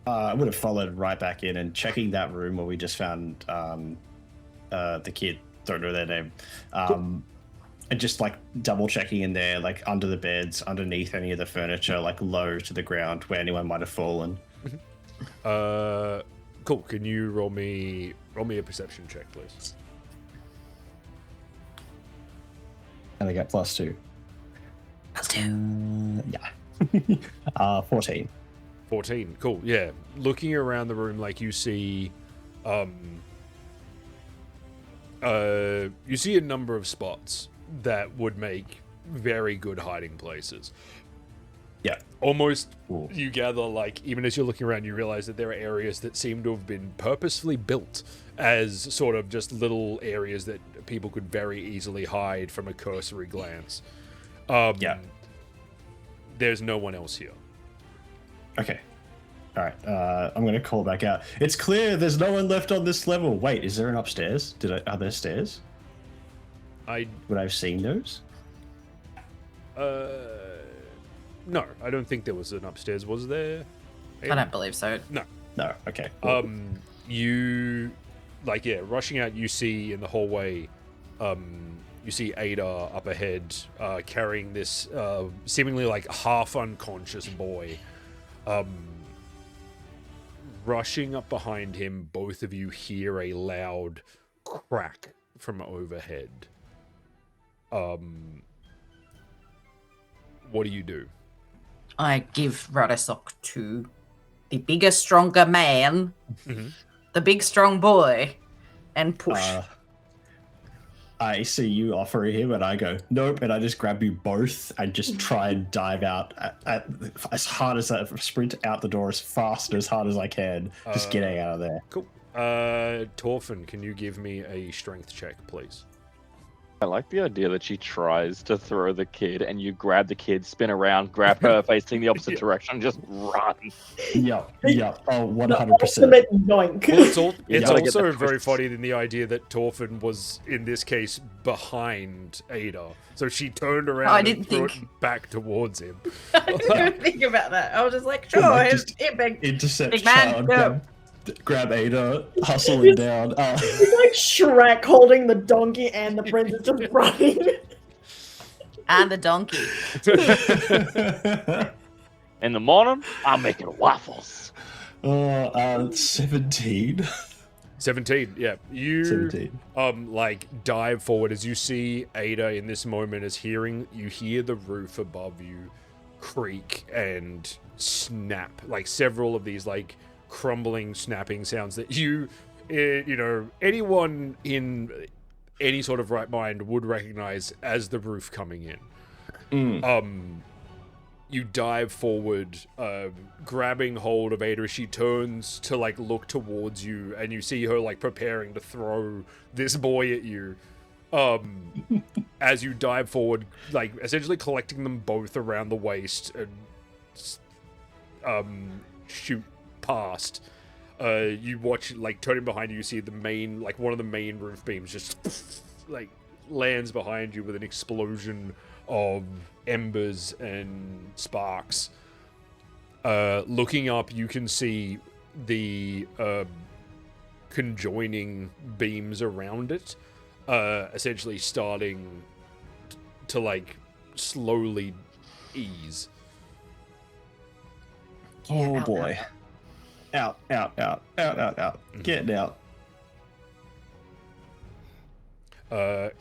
I would have followed right back in and checking that room where we just found the kid. Don't know their name. And just like double checking in there, like under the beds, underneath any of the furniture, like low to the ground where anyone might have fallen. Cool. Can you roll me a perception check, please? And I get +2. +2. Yeah. 14. 14. Cool. Yeah. Looking around the room, like you see a number of spots that would make very good hiding places. Yeah. Almost, Ooh. you gather, like, even as you're looking around, you realize that there are areas that seem to have been purposefully built as sort of just little areas that people could very easily hide from a cursory glance. Yeah. There's no one else here. Okay. All right. I'm going to call back out. It's clear there's no one left on this level. Wait, is there an upstairs? Are there stairs? Would I have seen those? No, I don't think there was an upstairs. Was there? I don't believe so. No. No. Okay. Cool. You, like, yeah, rushing out, you see in the hallway, you see Ada up ahead, carrying this seemingly like half unconscious boy. Rushing up behind him, both of you hear a loud crack from overhead. What do you do? I give Radisok to the bigger, stronger man, the big, strong boy, and push. I see you offering him, and I go, nope, and I just grab you both and just try and dive out as hard as I sprint out the door as fast and as hard as I can, just getting out of there. Cool. Torfin, can you give me a strength check, please? I like the idea that she tries to throw the kid and you grab the kid, spin around, grab her facing the opposite direction, and just run. Yeah. Oh, 100%. Ultimate yoink. Well, it's gotta get also the very twists. funny in the idea that Torfin was, in this case, behind Ada. So she turned around I and didn't threw think- it back towards him. I didn't even think about that. I was just like, sure, like, here's just big. Intercept Big man, child, go. grab Ada, hustle him down. It's like Shrek holding the donkey and the princess just running. And the donkey. In the morning, I'm making waffles. 17. 17, yeah. You 17. like dive forward as you see Ada in this moment you hear the roof above you creak and snap, like several of these like crumbling, snapping sounds that anyone in any sort of right mind would recognize as the roof coming in. You dive forward, grabbing hold of Ada as she turns to like look towards you, and you see her like preparing to throw this boy at you. As you dive forward, like essentially collecting them both around the waist and shoot past. You watch, like, turning behind you, you see the main, like, one of the main roof beams just, like, lands behind you with an explosion of embers and sparks. Looking up, you can see the conjoining beams around it, essentially starting to, like, slowly ease. Oh boy. Out. Getting out.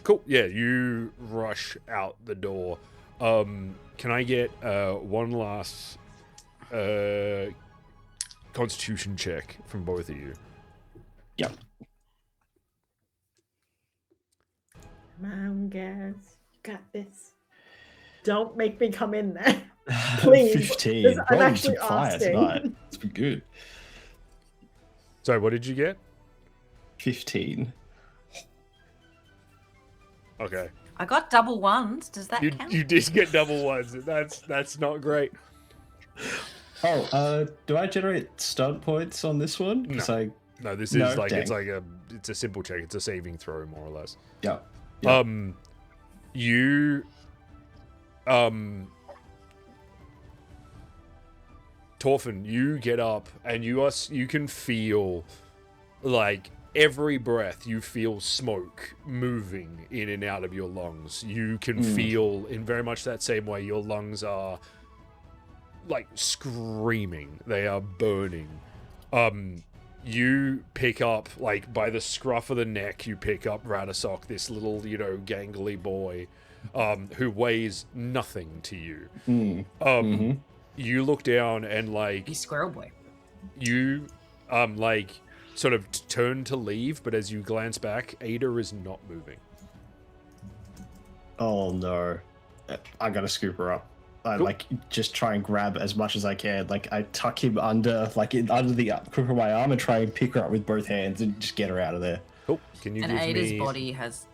Cool. Yeah, you rush out the door. Can I get one last Constitution check from both of you? Yep. Come on, guys. You got this. Don't make me come in there. Please. 15. I'm Rolled actually some fire asking. tonight. It's been good. Sorry, what did you get? 15. Okay. I got double ones. Does that count? You did get double ones. That's not great. Oh, do I generate stunt points on this one? No. No, this No, is like dang. it's a simple check. It's a saving throw, more or less. Yeah. You Torfin, you get up and you can feel like every breath you feel smoke moving in and out of your lungs. You can feel in very much that same way your lungs are like screaming. They are burning. You pick up, like, by the scruff of the neck, you pick up Radisok, this little, gangly boy, who weighs nothing to you. You look down and, like... He's Squirrel Boy. You, sort of turn to leave, but as you glance back, Ada is not moving. Oh, no. I gotta scoop her up. I Cool. just try and grab as much as I can. Like, I tuck him under the crook of my arm and try and pick her up with both hands and just get her out of there. Cool. Can you And give Ada's me... body has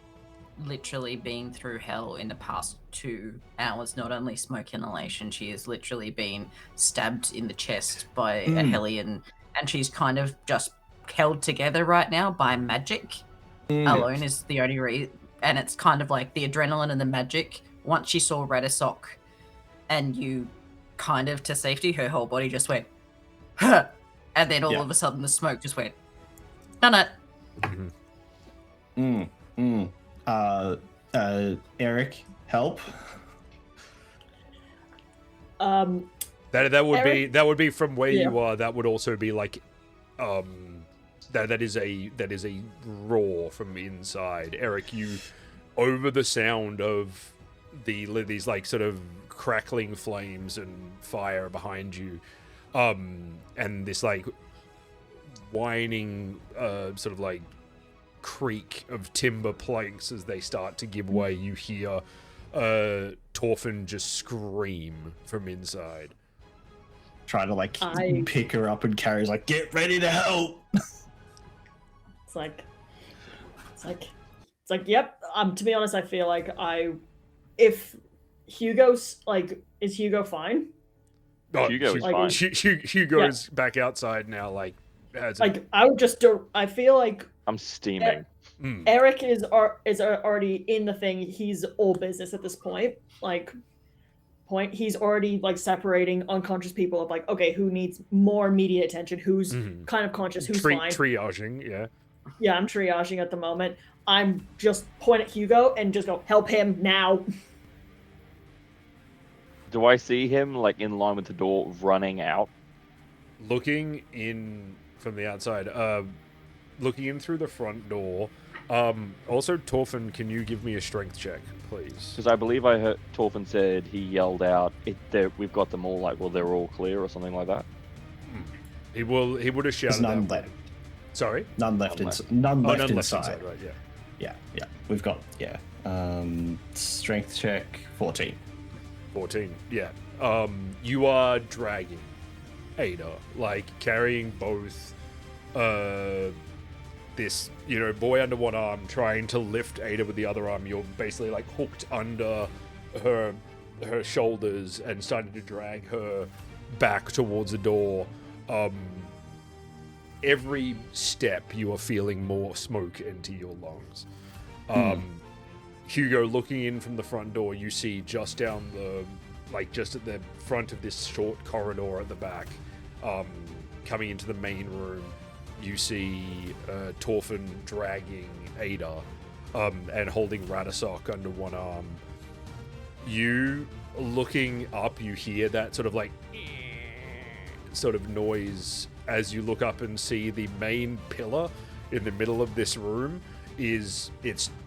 literally been through hell in the past 2 hours. Not only smoke inhalation, she has literally been stabbed in the chest by a Hellion, and she's kind of just held together right now by magic alone is the only reason. And it's kind of like the adrenaline and the magic. Once she saw Radisok and you kind of to safety, her whole body just went, huh, and then all of a sudden the smoke just went, done it. Eric, help. That would be from where Yeah. you are. That would also be like, that is a roar from inside. Eric, you over the sound of these like sort of crackling flames and fire behind you, and this like whining sort of like creak of timber planks as they start to give way. You hear Torfin just scream from inside. Try to pick her up and carry her, like, get ready to help. It's like, yep. To be honest, I feel like if Hugo's like, is Hugo fine? Hugo is fine. Hugo's back outside now, like, I would just do. I feel like I'm steaming. Eric is already in the thing. He's all business at this point. He's already like separating unconscious people of like, okay, who needs more immediate attention? Who's kind of conscious? Who's fine? Triaging, yeah. Yeah, I'm triaging at the moment. I'm just point at Hugo and just go, help him now. Do I see him like in line with the door running out? Looking in from the outside, looking in through the front door. Also, Torfin, can you give me a strength check, please? Because I believe I heard Torfin said he yelled out, "We've got them all!" Like, well, they're all clear or something like that. He would have shouted. There's none that. left. Sorry. None left inside. None left inside. Right? Yeah. Yeah. We've got strength check 14. 14. Yeah. You are dragging Ada, like carrying both. This, boy under one arm, trying to lift Ada with the other arm. You're basically like hooked under her shoulders and starting to drag her back towards the door. Every step you are feeling more smoke into your lungs. Hugo, looking in from the front door, you see just down just at the front of this short corridor at the back, coming into the main room, you see Torfin dragging Ada and holding Radisok under one arm. You looking up, you hear that sort of like sort of noise as you look up and see the main pillar in the middle of this room it's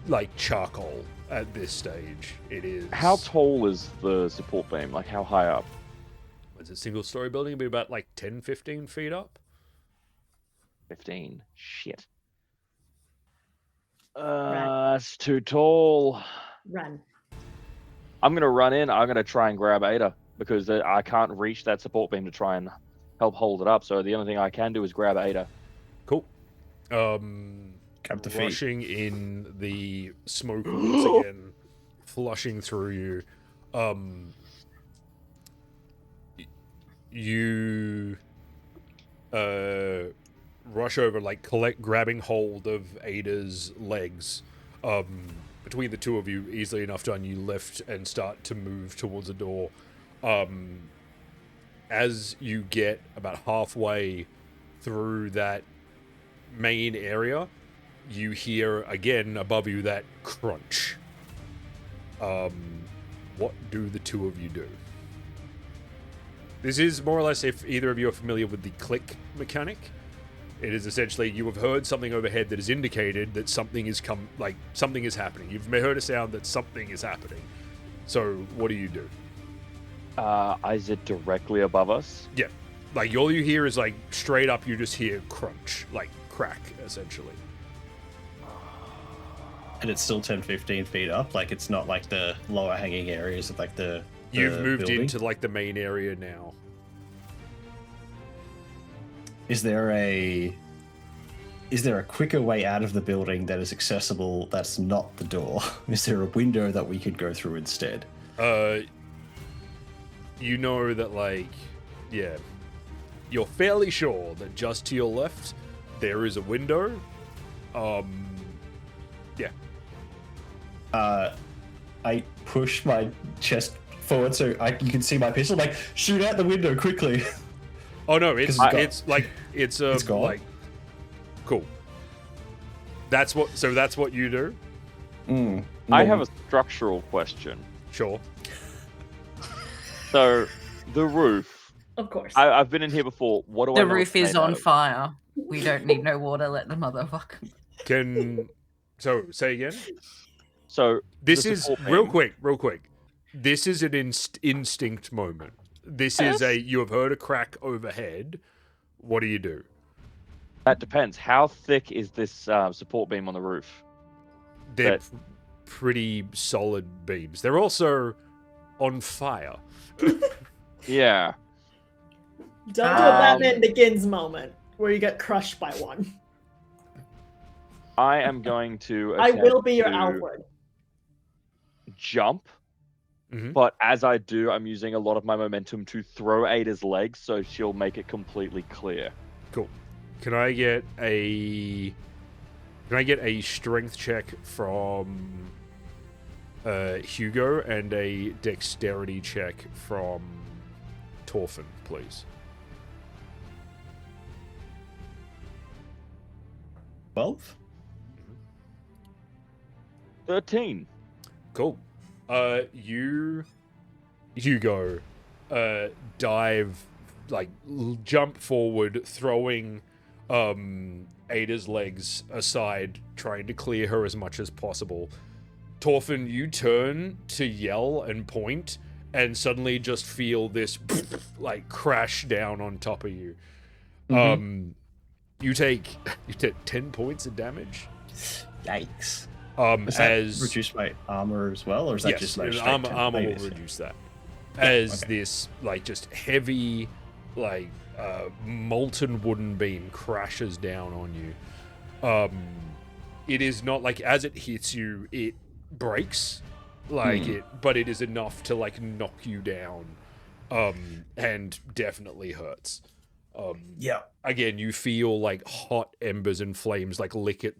like charcoal at this stage. It is. How tall is the support beam? Like, how high up? It's a single story building. It'll be about like 10-15 feet up. 15. Shit. That's too tall. Run. I'm gonna run in. I'm gonna try and grab Ada because I can't reach that support beam to try and help hold it up. So the only thing I can do is grab Ada. Cool. Grab the feet. Rushing in the smoke once again, flushing through you. You rush over, like grabbing hold of Ada's legs. Between the two of you, easily enough done, you lift and start to move towards the door. As you get about halfway through that main area, you hear again above you that crunch. What do the two of you do? This is more or less, if either of you are familiar with the click mechanic, it is essentially you have heard something overhead that has indicated that something is something is happening. You've heard a sound that something is happening. So what do you do? Is it directly above us? Yeah, like all you hear is like straight up. You just hear crunch, like crack, essentially. And it's still 10, 15 feet up. Like it's not like the lower hanging areas of like the. You've moved building. into like the main area now. Is there a quicker way out of the building that is accessible that's not the door? Is there a window that we could go through instead? You know that, like, yeah, you're fairly sure that just to your left there is a window. Yeah. I push my chest forward so you can see my pistol. Like, shoot out the window quickly. Oh no, it's gone. Cool. That's what you do. I have a structural question. Sure. So, the roof. Of course. I've been in here before. What do I The know roof it's is made on out of? fire. We don't need no water. Let the motherfucker. So say again. So This the is support real beam- quick. This is an instinct moment. This is you have heard a crack overhead. What do you do? That depends. How thick is this support beam on the roof? They're pretty solid beams. They're also on fire. Yeah. Don't do a Batman Begins moment where you get crushed by one. I am going to. I will be your attempt to Alfred. Jump. Mhm. But as I do, I'm using a lot of my momentum to throw Ada's legs, so she'll make it completely clear. Cool. Can I get a strength check from Hugo and a dexterity check from Torfin, please? 12? 13. Cool. You go, dive, like jump forward, throwing Ada's legs aside, trying to clear her as much as possible. Torfin, you turn to yell and point, and suddenly just feel this like crash down on top of you. You take 10 points of damage. Yikes. Does that reduce my armor as well, or is that just like armor will reduce that? As this like just heavy, like molten wooden beam crashes down on you. It is not like as it hits you, it breaks, but it is enough to like knock you down, and definitely hurts. Again, you feel like hot embers and flames like lick at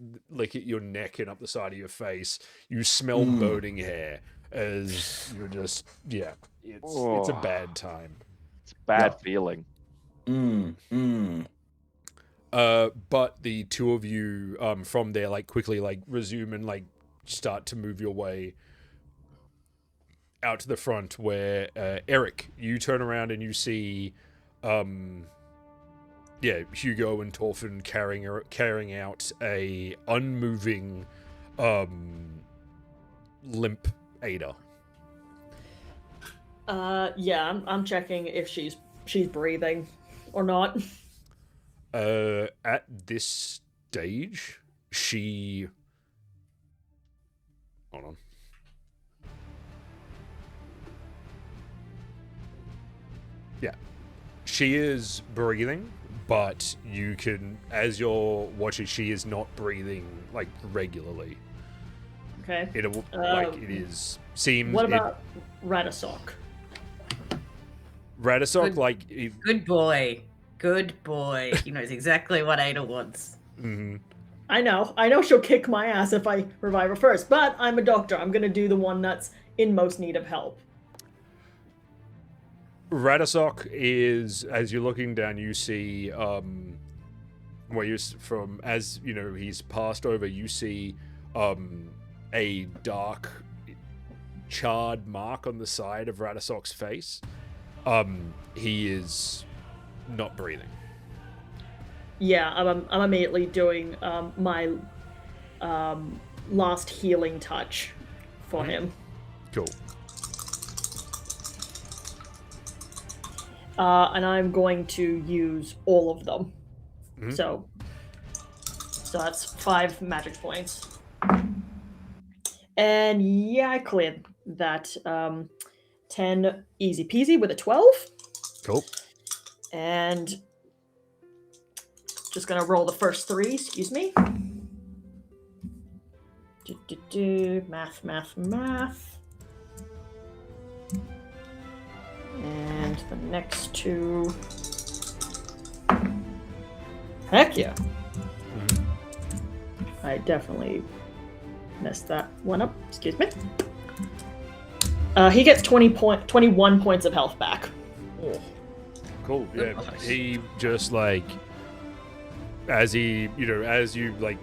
your neck and up the side of your face. You smell burning hair as you're just it's a bad time. It's a bad feeling. But the two of you from there like quickly like resume and like start to move your way out to the front where Eric, you turn around and you see Hugo and Torfin carrying out a unmoving, limp Ada. I'm checking if she's breathing or not. At this stage, she Hold on. Yeah. She is breathing, but you can, as you're watching, she is not breathing like regularly. Okay. It like it is seems. What about Radisok? Radisok? Good. Like Good boy. Good boy. He knows exactly what Ada wants. mhm. I know she'll kick my ass if I revive her first, but I'm a doctor. I'm gonna do the one that's in most need of help. Radisok is, as you're looking down, you see where you from, as you know, he's passed over. You see a dark, charred mark on the side of Radisok's face. He is not breathing. Yeah, I'm immediately doing my last healing touch for him. Cool. And I'm going to use all of them. Mhm. So that's 5 magic points. And yeah, I cleared that 10 easy peasy with a 12. Cool. And just gonna roll the first 3, excuse me. Math. And the next 2. Heck yeah. I definitely messed that one up. Excuse me. He gets 21 points of health back. Oh. Cool. Yeah. Nice. He just like, as you like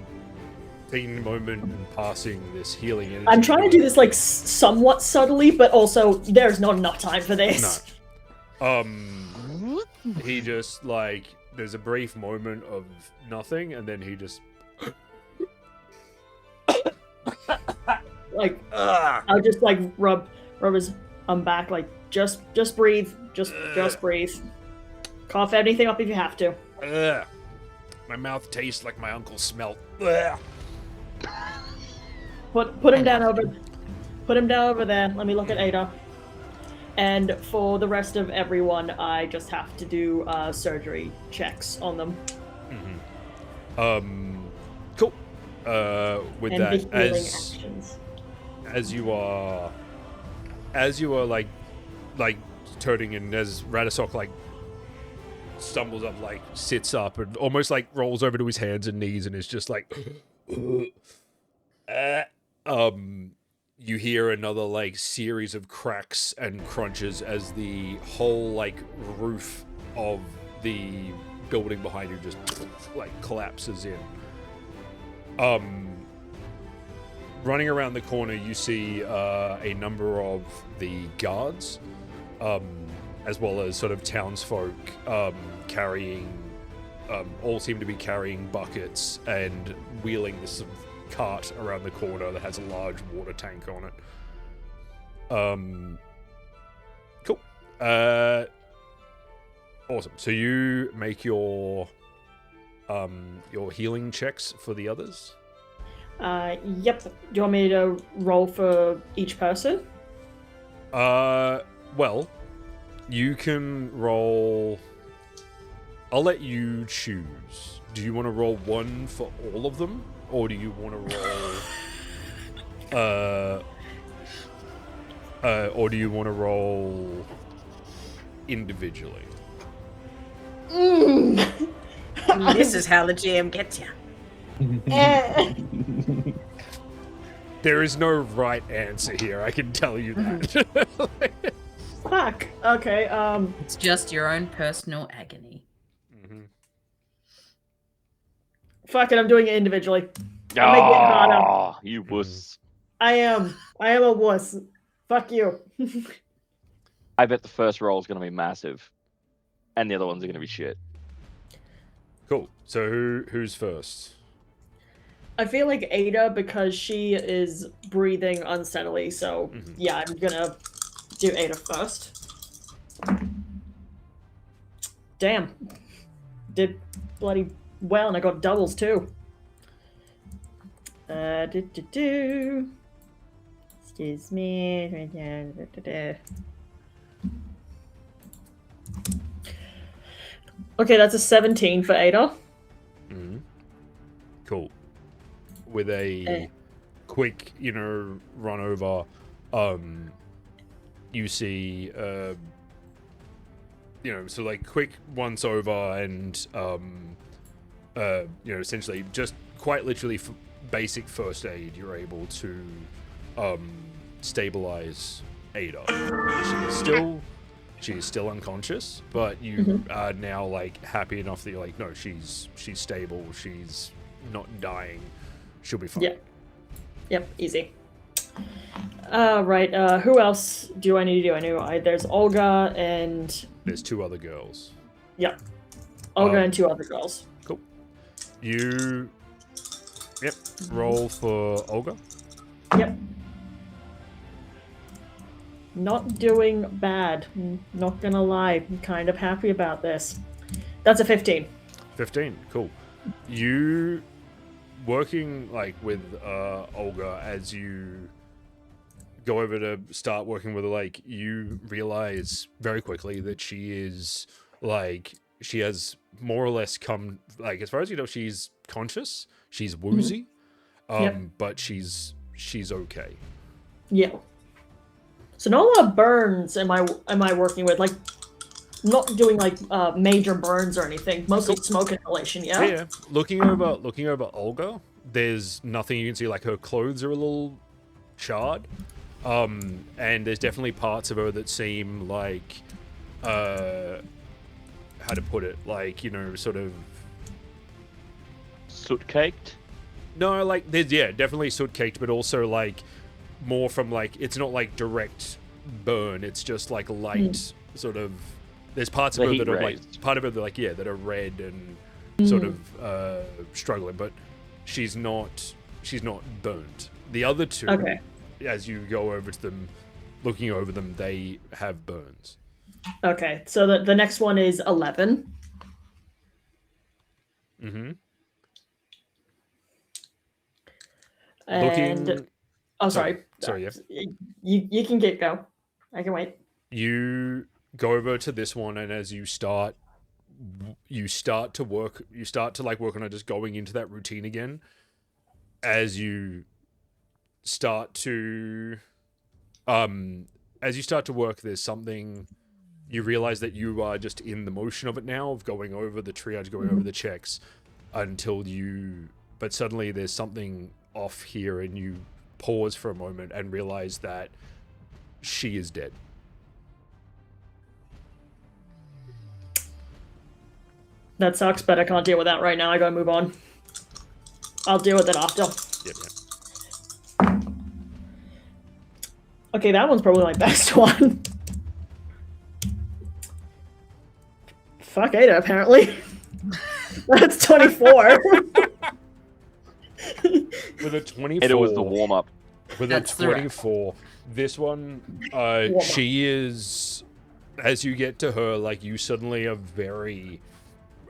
taking a moment and passing this healing energy. I'm trying to do this like somewhat subtly, but also there's not enough time for this. No. He just like, there's a brief moment of nothing, and then he just Like, I'll just like rub his back, like just breathe, just breathe. Cough anything up if you have to. Ugh. My mouth tastes like my uncle's smell. Ugh. Put him down over. Put him down over there. Let me look at Ada. And for the rest of everyone, I just have to do surgery checks on them. Cool. With And that, the healing as actions. as you are like turning, and as Radisok like stumbles up, like sits up and almost like rolls over to his hands and knees and is just like you hear another like series of cracks and crunches as the whole like roof of the building behind you just like collapses in. Running around the corner, you see a number of the guards, as well as sort of townsfolk carrying, all seem to be carrying buckets and wheeling this cart around the corner that has a large water tank on it. Cool. Awesome. So you make your healing checks for the others. Yep. Do you want me to roll for each person? Well, you can roll. I'll let you choose. Do you want to roll one for all of them, or do you want to roll? Or do you want to roll individually? This is how the GM gets you. There is no right answer here. I can tell you that. Fuck. Okay. It's just your own personal agony. Fuck it. I'm doing it individually. I'll make it harder. You wuss. I am a wuss. Fuck you. I bet the first roll is going to be massive, and the other ones are going to be shit. Cool. So who's first? I feel like Ada, because she is breathing unsteadily, so yeah, I'm gonna do Ada first. Damn. Did bloody well, and I got doubles too. Excuse me. Okay, that's a 17 for Ada. Mm-hmm. Cool. With a quick, run over, you see, so like quick once over and, essentially just quite literally basic first aid, you're able to, stabilize Ada. She is still unconscious, but you are now like happy enough that you're like, no, she's stable, she's not dying, she'll be fine. Yep, easy. Right, who else do I need to do? I know there's Olga and... There's 2 other girls. Yeah, Olga and 2 other girls. Cool. Roll for Olga. Yep. Not doing bad. Not gonna lie. I'm kind of happy about this. That's a 15. 15, cool. You working like with Olga as you go over to start working with her, like you realize very quickly that she is like she has more or less come like as far as you know she's conscious, she's woozy, but she's okay. Yeah. So not a lot of burns am I working with, like not doing like major burns or anything, mostly smoke inhalation, Yeah. Looking over Olga, there's nothing you can see, like her clothes are a little charred. And there's definitely parts of her that seem like how to put it, like, sort of Soot caked? no, like there's definitely soot caked, but also like more from like it's not like direct burn, it's just like light sort of there's parts of her that are like that are red and sort of struggling, but she's not burnt. The other 2, as you go over to them, looking over them, they have burns. Okay, so the next one is 11. Mm-hmm. And sorry. Sorry, yeah. You can go. I can wait. You go over to this one, and as you start to work on it, just going into that routine again. As you start to work, there's something you realize that you are just in the motion of it now, of going over the triage, going over the checks but suddenly there's something off here, and you pause for a moment and realize that she is dead. That sucks, but I can't deal with that right now. I gotta move on. I'll deal with it after. Yep. Okay, that one's probably my best one. Fuck Ada, apparently. That's 24. With a 24. It was the warm up. With a 24, this one, she is, as you get to her, like, you suddenly are very,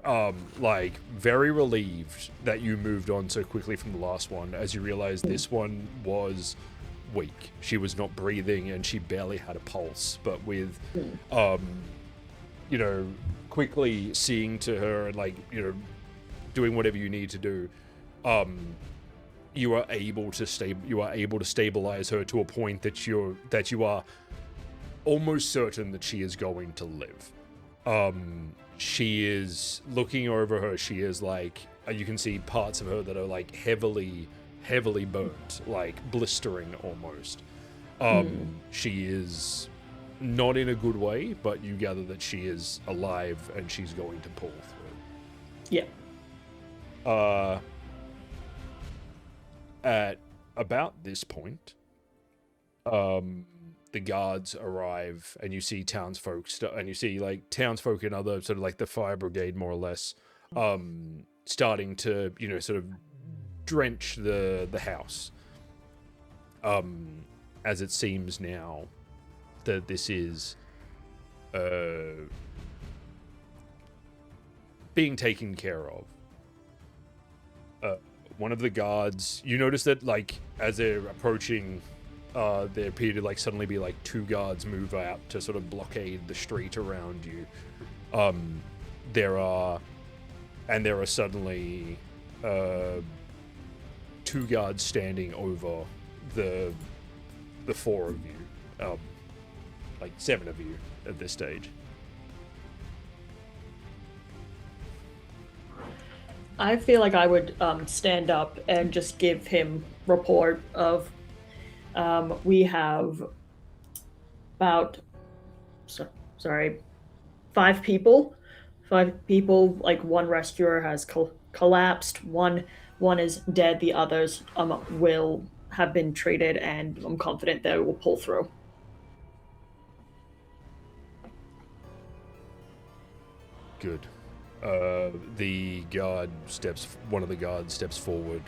very relieved that you moved on so quickly from the last one, as you realize this one was weak. She was not breathing, and she barely had a pulse, but with, quickly seeing to her and, like, doing whatever you need to do, you are able to stabilize her to a point that you are almost certain that she is going to live. She is looking over her. She is like, you can see parts of her that are like heavily burnt, like blistering almost. She is not in a good way, but you gather that she is alive and she's going to pull through. Yeah. At about this point, the guards arrive, and you see townsfolk, and you see like townsfolk and other sort of like the fire brigade, more or less, starting to sort of drench the house. As it seems now that this is being taken care of. One of the guards, you notice that, like, as they're approaching there appear to like suddenly be like 2 guards move out to sort of blockade the street around you. There are suddenly 2 guards standing over the 4 of you, like 7 of you at this stage. I feel like I would stand up and just give him report of we have about 5 people. 5 people. Like 1 rescuer has collapsed. One is dead. The others will have been treated, and I'm confident they will pull through. Good. One of the guards steps forward,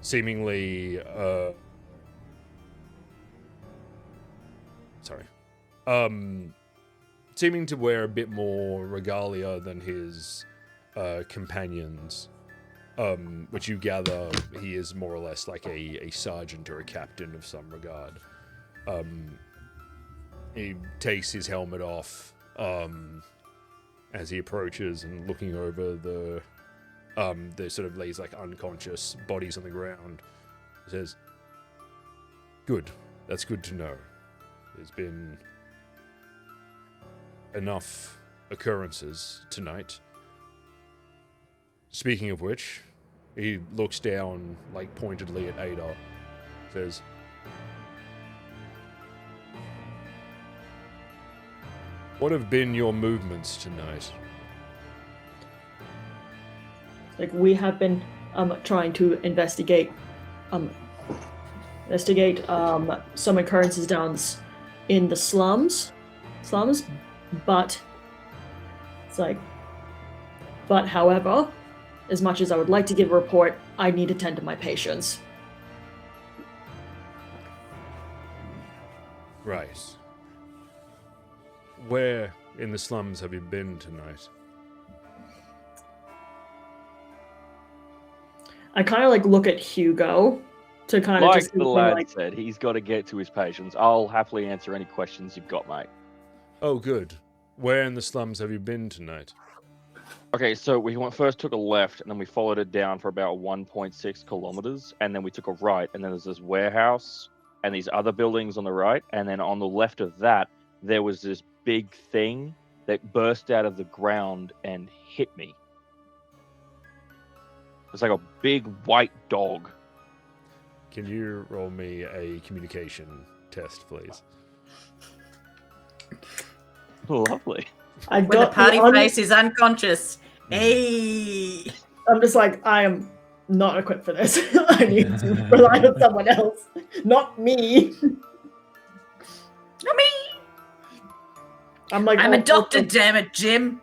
seemingly, seeming to wear a bit more regalia than his companions, which you gather he is more or less like a sergeant or a captain of some regard. He takes his helmet off, as he approaches and looking over the sort of lays like unconscious bodies on the ground, says, "Good. That's good to know. There's been enough occurrences tonight. Speaking of which," he looks down like pointedly at Ada, says, "What have been your movements tonight?" Like we have been trying to investigate some occurrences down in the slums, but it's like, but however, as much as I would like to give a report, I need to tend to my patients. Right. Where in the slums have you been tonight? I kind of like look at Hugo to kind of Like just the lad said, he's got to get to his patients. I'll happily answer any questions you've got, mate. Oh, good. Where in the slums have you been tonight? Okay, so we first took a left, and then we followed it down for about 1.6 kilometers, and then we took a right, and then there's this warehouse and these other buildings on the right, and then on the left of that, there was this big thing that burst out of the ground and hit me. It's like a big white dog. Can you roll me a communication test, please? Lovely. When the party face is unconscious. Hey! I'm just like, I am not equipped for this. I need to rely on someone else, not me. Not me! I'm like, I'm a doctor, damn it, Jim.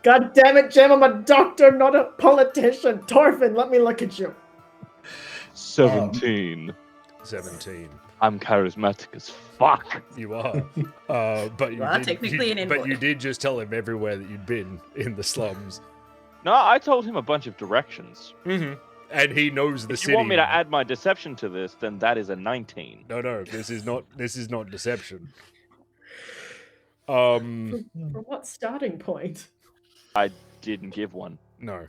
God damn it, Jim, I'm a doctor, not a politician. Torfin, let me look at you. 17. 17. I'm charismatic as fuck. You are. But you Well, did, technically an invoice. But you did just tell him everywhere that you'd been in the slums. No, I told him a bunch of directions. Mm-hmm. And he knows the If city. you want me to add my deception to this, then that is a 19. No, this is not deception. From what starting point? I didn't give one. No.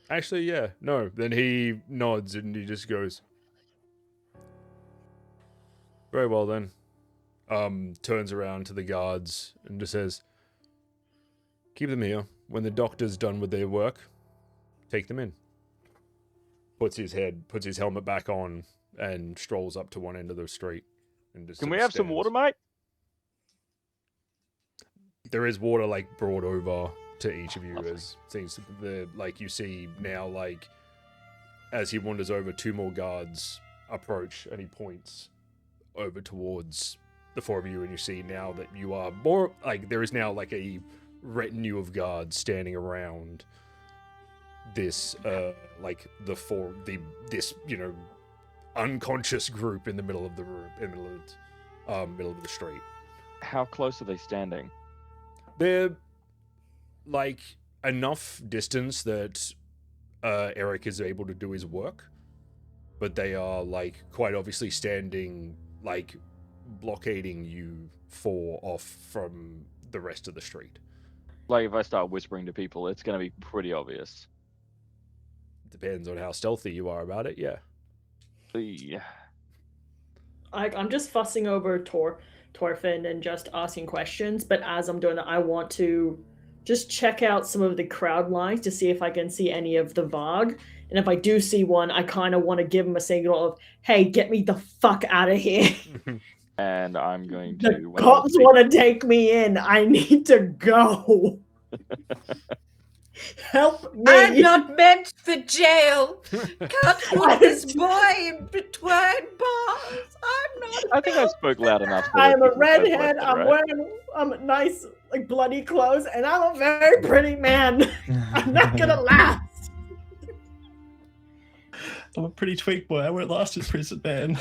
Actually, yeah, no. Then he nods and he just goes, "Very well then." Turns around to the guards and just says, "Keep them here. When the doctor's done with their work, take them in." Puts his helmet back on and strolls up to one end of the street. And just Can sort we of have some stands. water, mate? There is water like brought over to each of you as things like you see now, like as he wanders over, 2 more guards approach and he points over towards the 4 of you, and you see now that you are more like there is now like a retinue of guards standing around this like this unconscious group in the middle of the room, in the middle of the street. How close are they standing? They're like enough distance that Eric is able to do his work. but they are like quite obviously standing, like blockading you 4 off from the rest of the street. Like if I start whispering to people, it's going to be pretty obvious. Depends on how stealthy you are about it, yeah. Yeah. I'm just fussing over Torfin and just asking questions, but as I'm doing that, I want to just check out some of the crowd lines to see if I can see any of the Varg. And if I do see one, I kind of want to give him a signal of, hey, get me the fuck out of here. And I'm going The to... cops want to take me in. I need to go. Help me. I'm not meant for jail. Can't put this boy in between bars. I'm not. I think I spoke loud enough. So I'm that a people heard what I redhead. said, I'm right? wearing nice, like bloody clothes, and I'm a very pretty man. I'm not gonna last. I'm a pretty twink boy. I won't last in prison, man.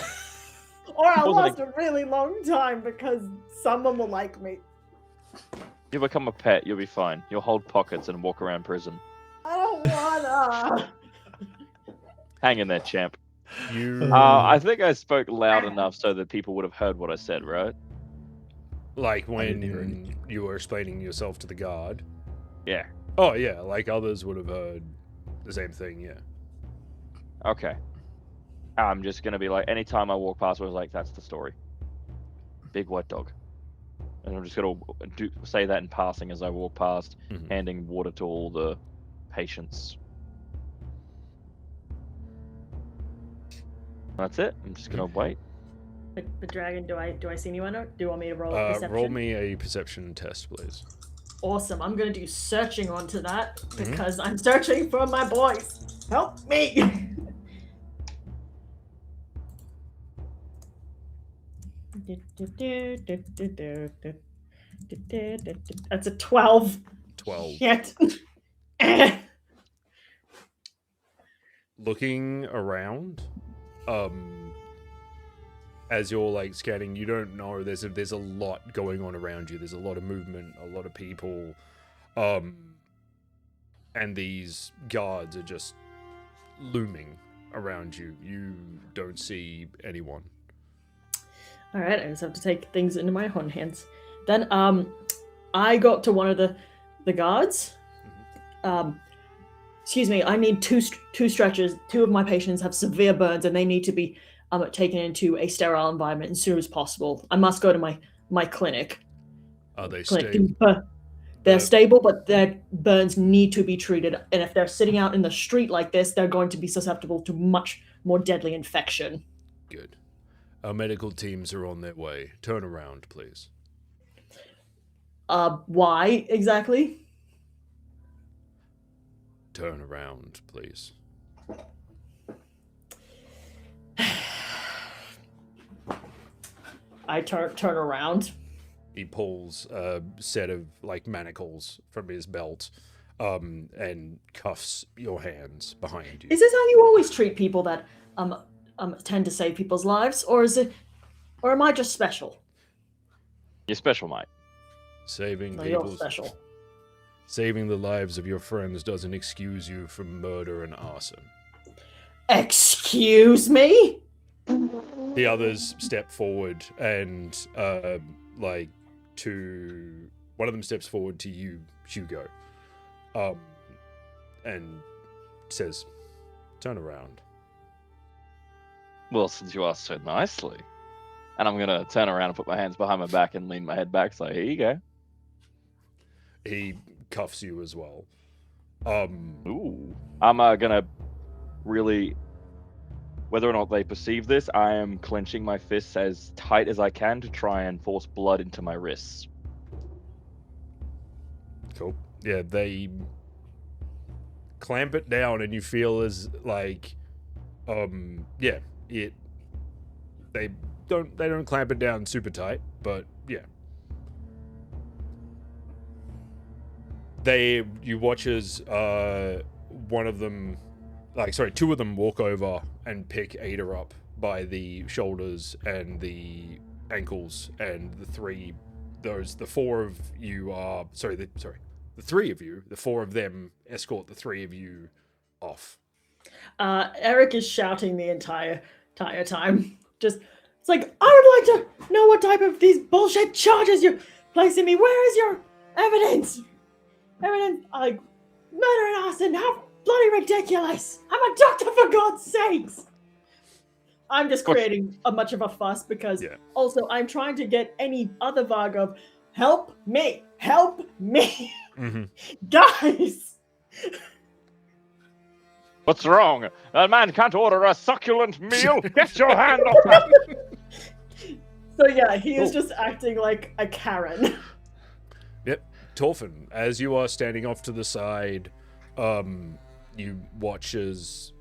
Or I'll Wasn't last a really long time because someone will like me. You become a pet, you'll be fine. You'll hold pockets and walk around prison. I don't wanna. Hang in there, champ. You I think I spoke loud enough so that people would have heard what I said, right? like didn't hear when anything. you were explaining yourself to the guard. Yeah. Oh yeah, like others would have heard the same thing, yeah. Okay. I'm just gonna be like, anytime I walk past, I was like, that's the story. Big white dog. And I'm just gonna say that in passing as I walk past, Mhm. handing water to all the patients. That's it. I'm just gonna wait. But Dragon, do I see anyone? Or do you want me to roll a perception? Roll me a perception test, please. Awesome. I'm gonna do searching onto that Mhm. because I'm searching for my boys. Help me. That's a 12. 12. Shit. Looking around, as you're like scanning, you don't know there's a lot going on around you. There's a lot of movement, a lot of people, and these guards are just looming around you. You don't see anyone. All right, I just have to take things into my own hands. Then, I got to one of the guards. Excuse me, I need two stretchers. 2 of my patients have severe burns, and they need to be taken into a sterile environment as soon as possible. I must go to my clinic. Are they Clinic. stable? They're stable, but their burns need to be treated. And if they're sitting out in the street like this, they're going to be susceptible to much more deadly infection. Good. Our medical teams are on their way. Turn around, please. Why exactly? Turn around, please. I turn around. He pulls a set of like manacles from his belt, and cuffs your hands behind you. Is this how you always treat people that tend to save people's lives, or am I just special? You're special, mate. Saving No, you're people's special. Saving the lives of your friends doesn't excuse you from murder and arson. Excuse me? The others step forward and one of them steps forward to you, Hugo, and says, "Turn around." Well, since you asked so nicely. And I'm gonna turn around and put my hands behind my back and lean my head back, so here you go. He cuffs you as well. Ooh. I'm gonna really, whether or not they perceive this, I am clenching my fists as tight as I can to try and force blood into my wrists. Cool. Yeah, they clamp it down, and you feel as like, they don't clamp it down super tight, but yeah. You watch as two of them walk over and pick Ada up by the shoulders and the ankles, and the three of them escort the 3 of you off. Eric is shouting the entire time. Just, it's like, I would like to know what type of these bullshit charges you're placing me. Where is your evidence? Evidence, like, murder and arson. How bloody ridiculous. I'm a doctor, for God's sakes. I'm just creating a much of a fuss because also I'm trying to get any other vibe of help me. Mm-hmm. Guys. What's wrong? A man can't order a succulent meal. Get your hand off that. So yeah, he is just acting like a Karen. Yep. Torfin, as you are standing off to the side, you watch as,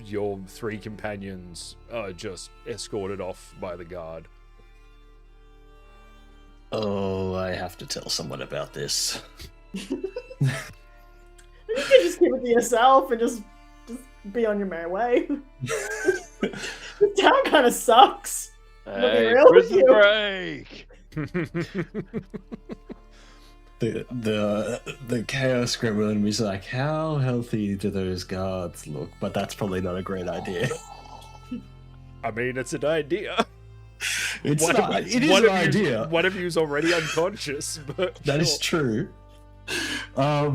your 3 companions are just escorted off by the guard. Oh, I have to tell someone about this. You can just keep it to yourself and just be on your merry way. This town kind of sucks. Hey, real with prison you. break. The chaos gremlin was like, how healthy do those guards look? But that's probably not a great idea. I mean, it's an idea. It is One an of idea. One of you's already unconscious, but That is true. I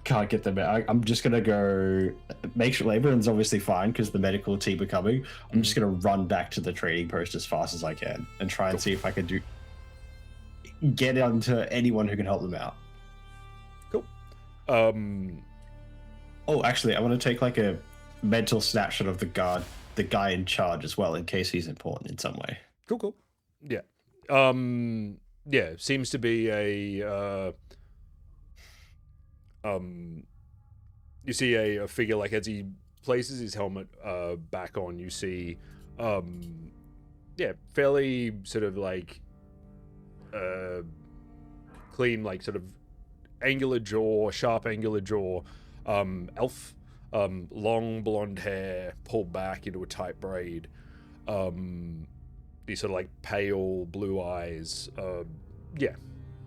can't get them out. I'm just gonna go make sure everyone's obviously fine because the medical team are coming. I'm just gonna run back to the trading post as fast as I can and try and see if I can get onto anyone who can help them out. Cool. Oh, actually, I want to take like a mental snapshot of the guy in charge as well, in case he's important in some way. Cool. Yeah. Seems to be a you see a figure, like, as he places his helmet back on, you see fairly sort of like clean, like, sort of angular jaw, sharp angular jaw, elf, long blonde hair pulled back into a tight braid, these sort of like pale blue eyes.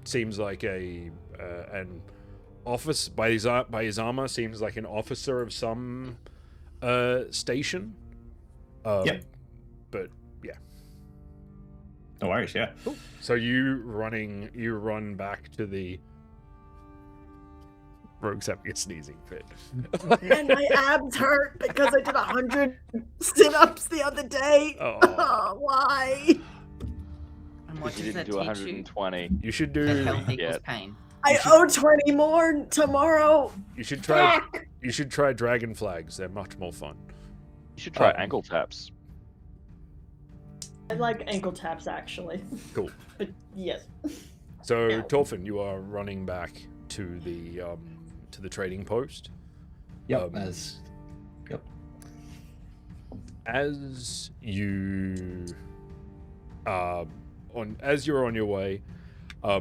Seems like an office by his armor, seems like an officer of some station. But yeah, no worries. Yeah. cool. So you run back to the Rogue's having a sneezing fit. And my abs hurt because I did 100 sit-ups the other day. Oh. Why? And what You does that didn't do teach you? 120. You should That do. health equals Yeah. pain. I owe 20 more tomorrow. You should try. Fuck. You should try dragon flags. They're much more fun. You should try ankle taps. I like ankle taps, actually. Cool. But yes. So Yeah. Torfin, you are running back to the trading post. Yep. As you as you're on your way, so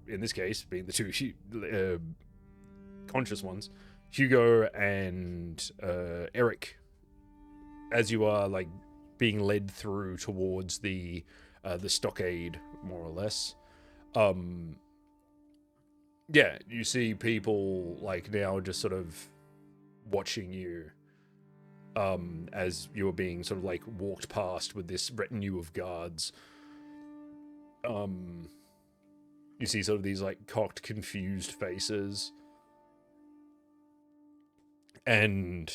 in this case, being the two conscious ones, Hugo and Eric, as you are like being led through towards the stockade, more or less, you see people like now just sort of watching you as you are being sort of like walked past with this retinue of guards. You see sort of these like cocked, confused faces, and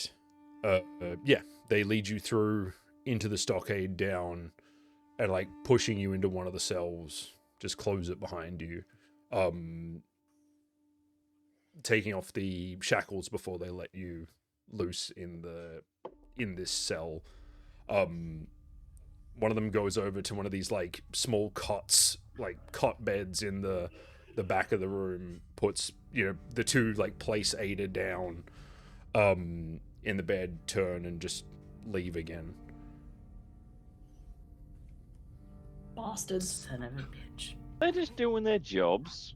they lead you through into the stockade, down, and like pushing you into one of the cells, just close it behind you, taking off the shackles before they let you loose in this cell. One of them goes over to one of these like small cots, like cot beds in the back of the room, puts the two like place Ada down in the bed, turn and just leave again. Bastards. Son of a bitch. They're just doing their jobs.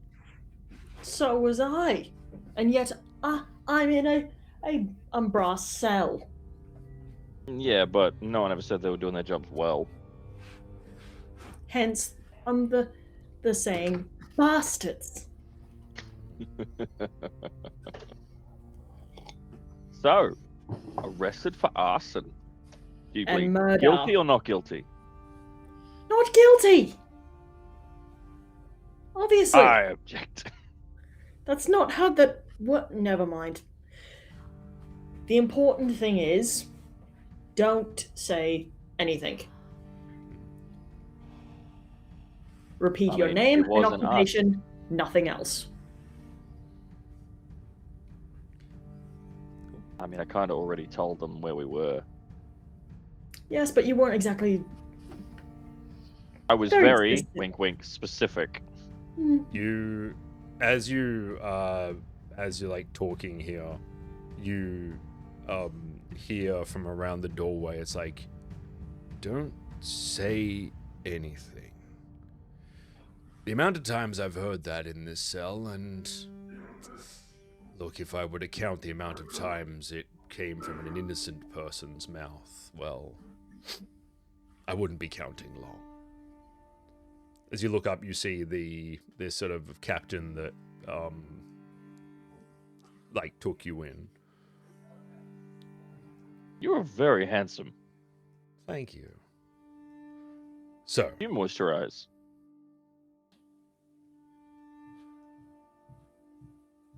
So was I. And yet, I'm in a brass cell. Yeah, but no one ever said they were doing their jobs well. Hence, the saying, bastards. So, arrested for arson. Do you And plead murder. guilty or not guilty? Not guilty! Obviously. I object. That's not how that... What? Never mind. The important thing is, don't say anything. Repeat I your mean, name it and wasn't us. occupation, nothing else. I mean, I kind of already told them where we were. Yes, but you weren't exactly... I was Very very, specific. wink wink, specific. You, as you're like talking here, you hear from around the doorway. It's like, don't say anything. The amount of times I've heard that in this cell, and look, if I were to count the amount of times it came from an innocent person's mouth, well, I wouldn't be counting long. As you look up, you see this sort of captain that like took you in. You're very handsome. Thank you. So, You moisturize.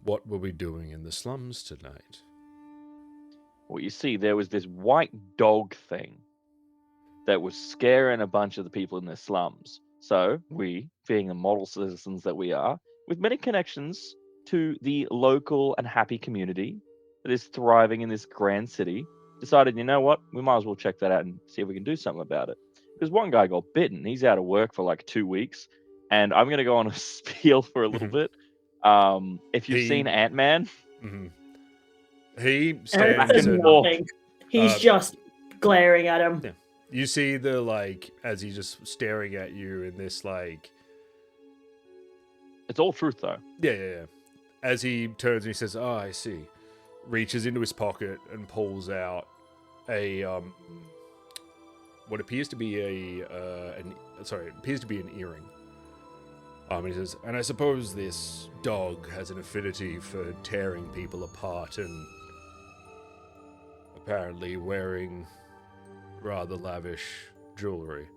what were we doing in the slums tonight? Well, you see, there was this white dog thing that was scaring a bunch of the people in the slums. So we, being the model citizens that we are, with many connections to the local and happy community that is thriving in this grand city, decided, you know what, we might as well check that out and see if we can do something about it. Because one guy got bitten. He's out of work for like 2 weeks. And I'm going to go on a spiel for a little bit. If you've seen Ant-Man... Mm-hmm. He And stands that's and nothing. He's just glaring at him. yeah. You see the, like, as he's just staring at you in this, like... It's all truth, though. Yeah. As he turns and he says, "Oh, I see," reaches into his pocket and pulls out a what appears to be an earring. And he says, "And I suppose this dog has an affinity for tearing people apart and apparently wearing rather lavish jewelry."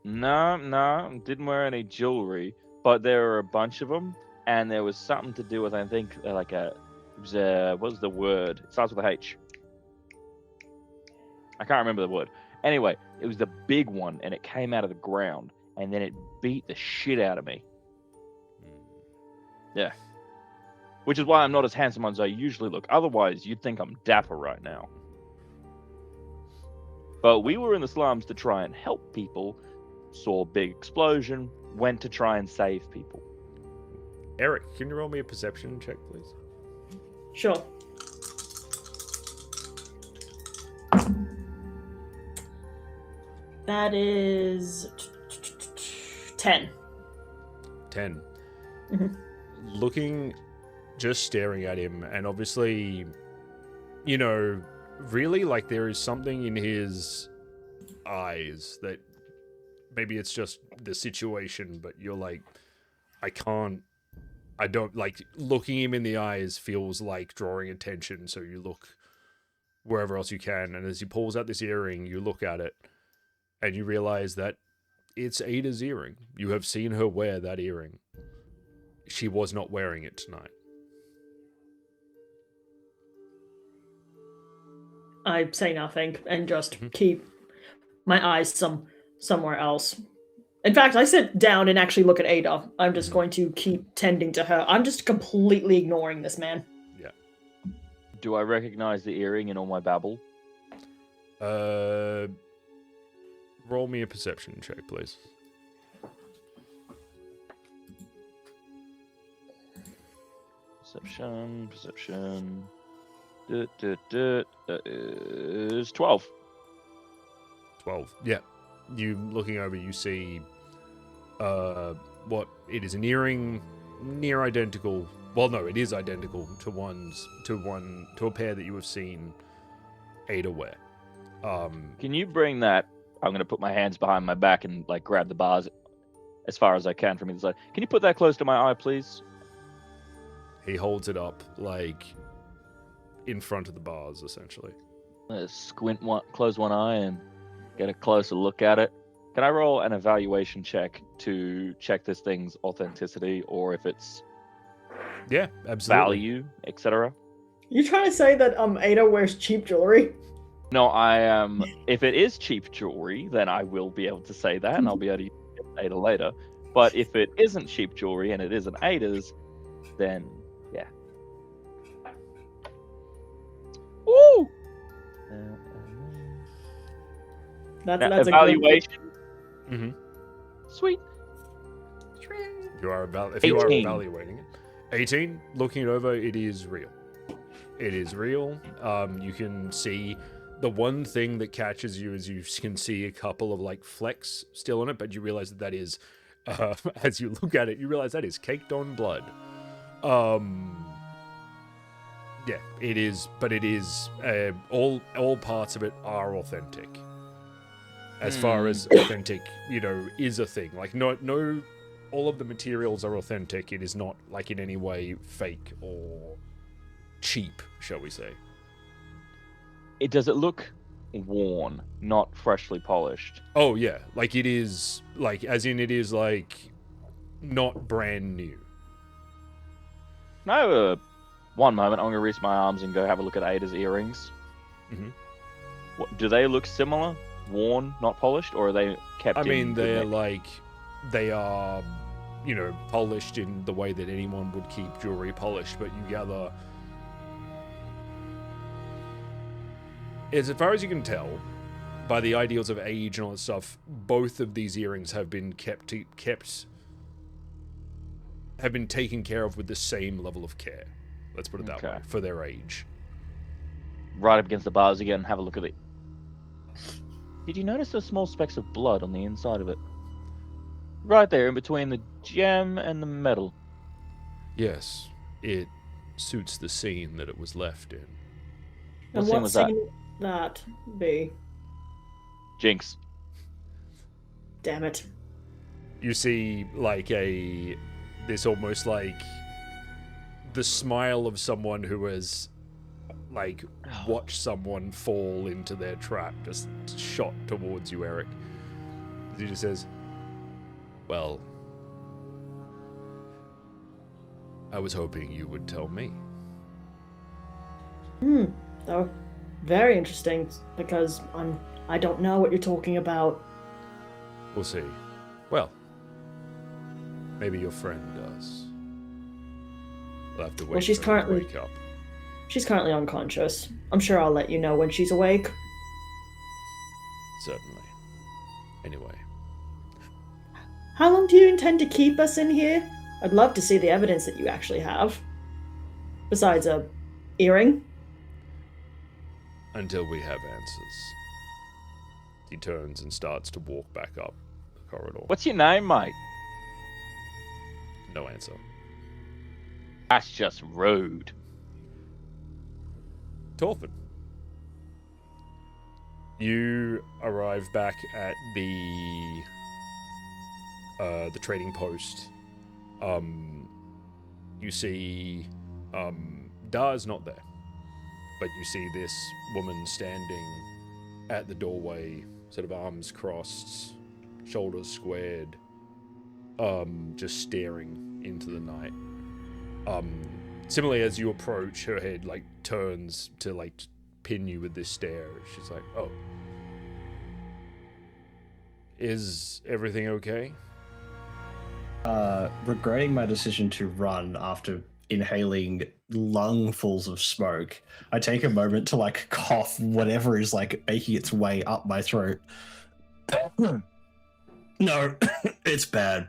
No, didn't wear any jewelry, but there were a bunch of them, and there was something to do with, I think, what was the word? It starts with a H. I can't remember the word. Anyway, it was the big one, and it came out of the ground, and then it beat the shit out of me. Yeah. Which is why I'm not as handsome as I usually look. Otherwise, you'd think I'm dapper right now. But we were in the slums to try and help people, saw a big explosion, went to try and save people. Eric, can you roll me a perception check, please? Sure. That is 10. 10. Mhm. Looking, just staring at him, and obviously, you know, really, like, there is something in his eyes that maybe it's just the situation, but you're like, I don't, like, looking him in the eyes feels like drawing attention, so you look wherever else you can, and as he pulls out this earring, you look at it, and you realize that it's Ada's earring. You have seen her wear that earring. She was not wearing it tonight. I say nothing and just keep my eyes somewhere else. In fact, I sit down and actually look at Ada. I'm just going to keep tending to her. I'm just completely ignoring this man. Yeah. Do I recognize the earring in all my babble? Roll me a perception check, please. Perception. That is 12. 12. Yeah. You looking over, you see what it is, an earring near identical. Well, no, it is identical to a pair that you have seen Ada wear. Can you bring that? I'm gonna put my hands behind my back and like grab the bars as far as I can from inside. Can you put that close to my eye, please? He holds it up, like, in front of the bars, essentially. Close one eye and get a closer look at it. Can I roll an evaluation check to check this thing's authenticity or if it's Yeah, absolutely. value, etc.? You trying to say that Ada wears cheap jewelry? No, I am. If it is cheap jewelry, then I will be able to say that, and I'll be able to use Ada later. But if it isn't cheap jewelry and it isn't Ada's, then yeah. Woo! That's Now, a good evaluation. Mm-hmm. Sweet. You are if you are 18. evaluating it. 18, looking it over, it is real. It is real. You can see the one thing that catches you is you can see a couple of like flecks still on it, but you realize that is, as you look at it, you realize that is caked on blood. Yeah, it is, but it is all parts of it are authentic. As far as authentic, is a thing. Like no, all of the materials are authentic. It is not like in any way fake or cheap, shall we say? Does it look worn, not freshly polished? Oh yeah, like it is, like as in it is like not brand new. No, one moment. I'm gonna reach my arms and go have a look at Ada's earrings. Mm-hmm. Do they look similar? Worn, not polished, or are they kept? I mean, good they're nick? like, they are, polished in the way that anyone would keep jewelry polished, but you gather, as far as you can tell, by the ideals of age and all that stuff, both of these earrings have been have been taken care of with the same level of care. Let's put it that way, for their age. Right up against the bars again. Have a look at it. Did you notice those small specks of blood on the inside of it? Right there, in between the gem and the metal. Yes, it suits the scene that it was left in. What And scene what was that? scene would that be? Jinx. Damn it. You see, like, this almost like the smile of someone who has, like, watched someone fall into their trap, just shot towards you, Eric. He just says, well, I was hoping you would tell me. So very interesting because I don't know what you're talking about. We'll see. Well, maybe your friend does. We'll have to wait she's for her to currently- wake up. She's currently unconscious. I'm sure I'll let you know when she's awake. Certainly. Anyway, How long do you intend to keep us in here? I'd love to see the evidence that you actually have. Besides a earring. until we have answers. He turns and starts to walk back up the corridor. What's your name, mate? No answer. That's just rude. Torfin. You arrive back at the trading post. You see Dar's not there, but you see this woman standing at the doorway, sort of arms crossed, shoulders squared, just staring into the night. Similarly, as you approach, her head like turns to like pin you with this stare. She's like, "Oh, is everything okay?" Regretting my decision to run after inhaling lungfuls of smoke, I take a moment to like cough whatever is like making its way up my throat. No, it's bad.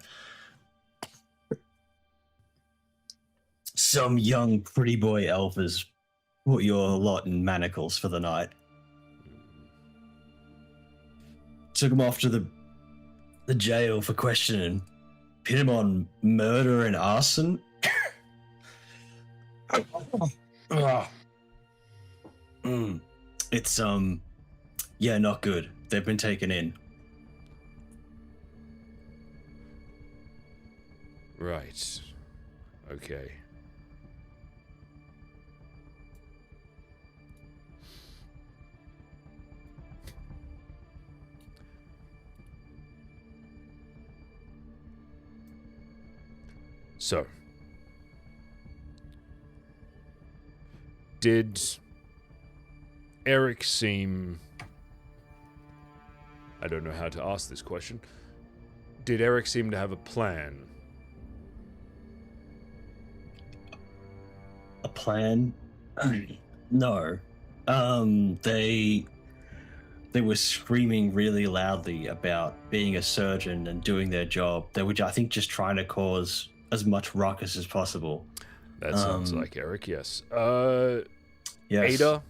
Some young pretty boy elf has put your lot in manacles for the night. Took him off to the jail for questioning. Pin him on murder and arson. It's yeah, not good. They've been taken in. Right. Okay. So, did Eric seem... I don't know how to ask this question. Did Eric seem to have a plan? A plan? No. They were screaming really loudly about being a surgeon and doing their job. They were, I think, just trying to cause as much ruckus as possible. That sounds like Eric, yes. Yes. Ada?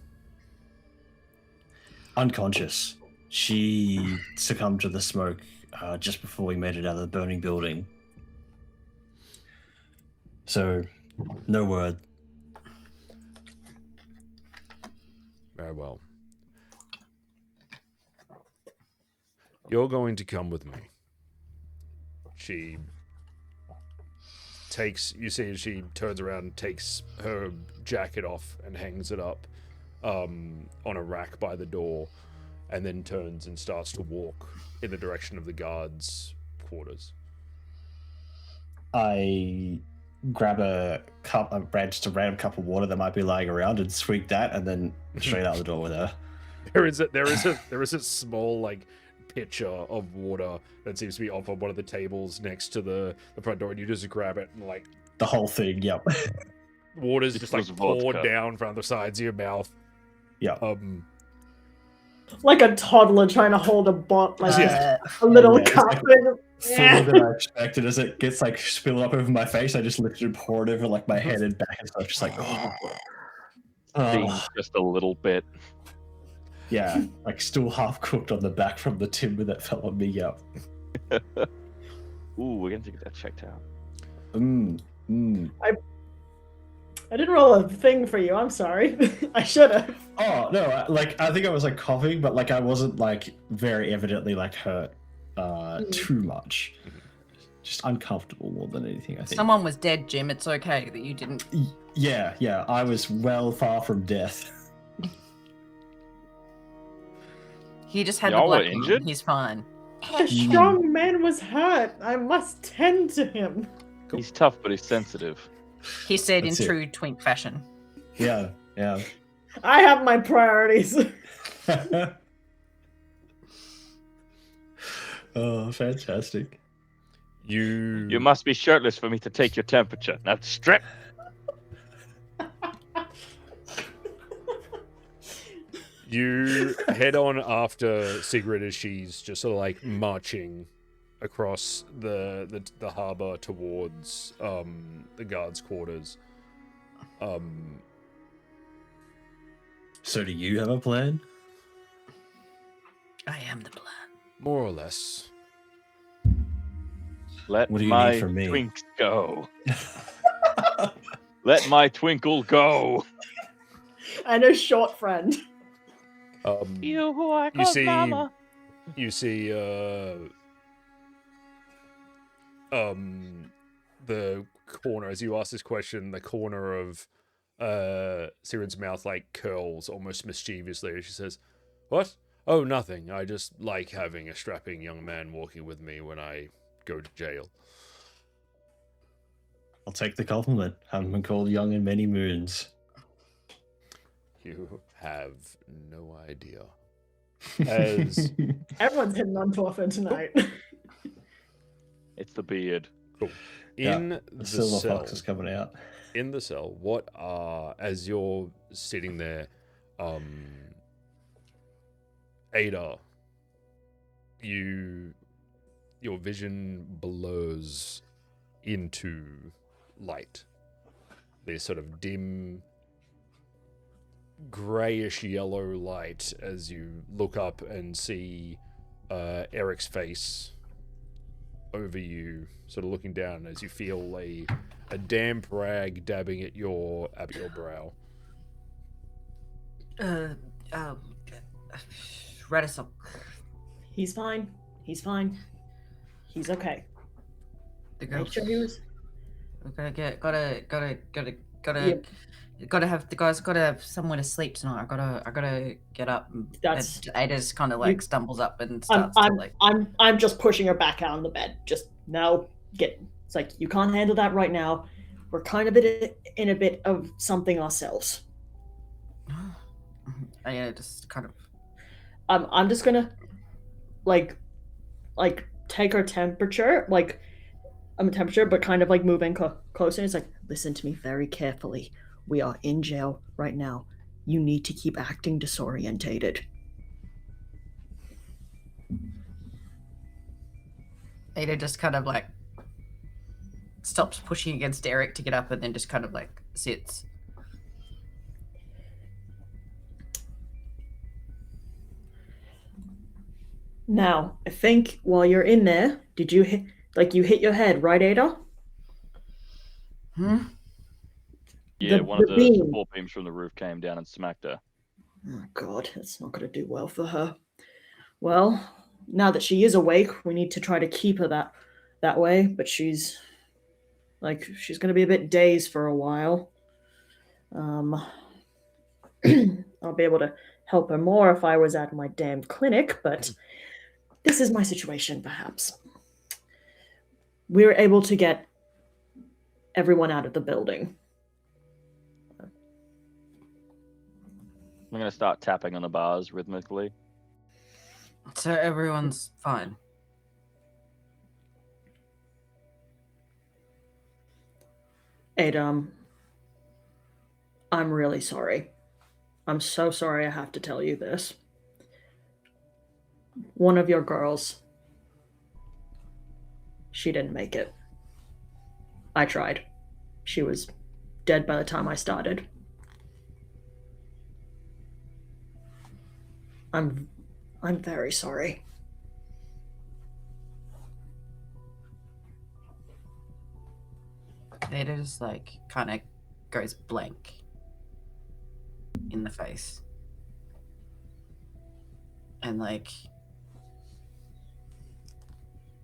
Unconscious. She succumbed to the smoke just before we made it out of the burning building. So, no word. Very well. You're going to come with me. She takes... You see, she turns around, takes her jacket off and hangs it up on a rack by the door, and then turns and starts to walk in the direction of the guards' quarters. I grab a just a random cup of water that might be lying around and swig that, and then straight out the door with her. There is a small like pitcher of water that seems to be off on one of the tables next to the front door, and you just grab it and like The whole thing, yep. water's It just like was vodka. poured down from the sides of your mouth. Yeah. Like a toddler trying to hold a Yeah. a little Yeah, it's cup. like- Fuller than I expected. As it gets like spilled up over my face, I just lifted and poured over like my head and back and stuff. Just like, Stings just a little bit. yeah, like still half cooked on the back from the timber that fell on me. Yep. Ooh, we're gonna get that checked out. I didn't roll a thing for you. I'm sorry. I should have. Oh no! I think I was like coughing, but like I wasn't like very evidently like hurt too much. Just uncomfortable more than anything. I think. Someone was dead, Jim. It's okay that you didn't. Yeah. I was well far from death. He just had Y'all the were black injured? He's fine. A strong man was hurt. I must tend to him. He's tough, but he's sensitive. He said That's in it. true twink fashion. Yeah. I have my priorities. Oh, fantastic. You must be shirtless for me to take your temperature. Now strip. You head on after Sigrid as she's just sort of like marching across the harbor towards the guards' quarters. So, do you have a plan? I am the plan. More or less. Let What do you my need from me? twinks go. Let my twinkle go. And a short friend. You who I You call see, mama. you see, the corner, as you ask this question, the corner of Sigrid's mouth like curls almost mischievously as she says, "What? Oh, nothing. I just like having a strapping young man walking with me when I go to jail." I'll take the compliment. Haven't been called young in many moons. You have no idea. As Everyone's hitting on Torfin tonight. It's the beard. in the the silver cell, fox is coming out. in the cell, what are, as you're sitting there, Ada, your vision blurs into light. This sort of dim, grayish yellow light as you look up and see Eric's face over you, sort of looking down as you feel a damp rag dabbing at your brow. Radisson. He's fine. He's fine. He's okay. The girl. Make sure he was Gotta have the guys. Gotta have somewhere to sleep tonight. I gotta get up. That's- Ada's kind of you- like stumbles up and I'm starts to like. I'm just pushing her back out on the bed. Just no, it's like you can't handle that right now. We're kind of in a bit of something ourselves. Yeah, just kind of. I'm just gonna like take her temperature, temperature, but kind of like moving closer. It's like, listen to me very carefully. We are in jail right now. You need to keep acting disorientated. Ada just kind of like stops pushing against Eric to get up and then just kind of like sits. Now, I think while you're in there, did you hit your head, right, Ada? Yeah, one of the beam. support beams from the roof came down and smacked her. Oh God, that's not going to do well for her. Well, now that she is awake, we need to try to keep her that way. But she's going to be a bit dazed for a while. I'll be able to help her more if I was at my damn clinic, but this is my situation, perhaps. We were able to get everyone out of the building. I'm going to start tapping on the bars rhythmically. So everyone's fine. Ada, I'm really sorry. I'm so sorry I have to tell you this. One of your girls, she didn't make it. I tried. She was dead by the time I started. I'm very sorry. Ada just like kind of goes blank in the face. And like,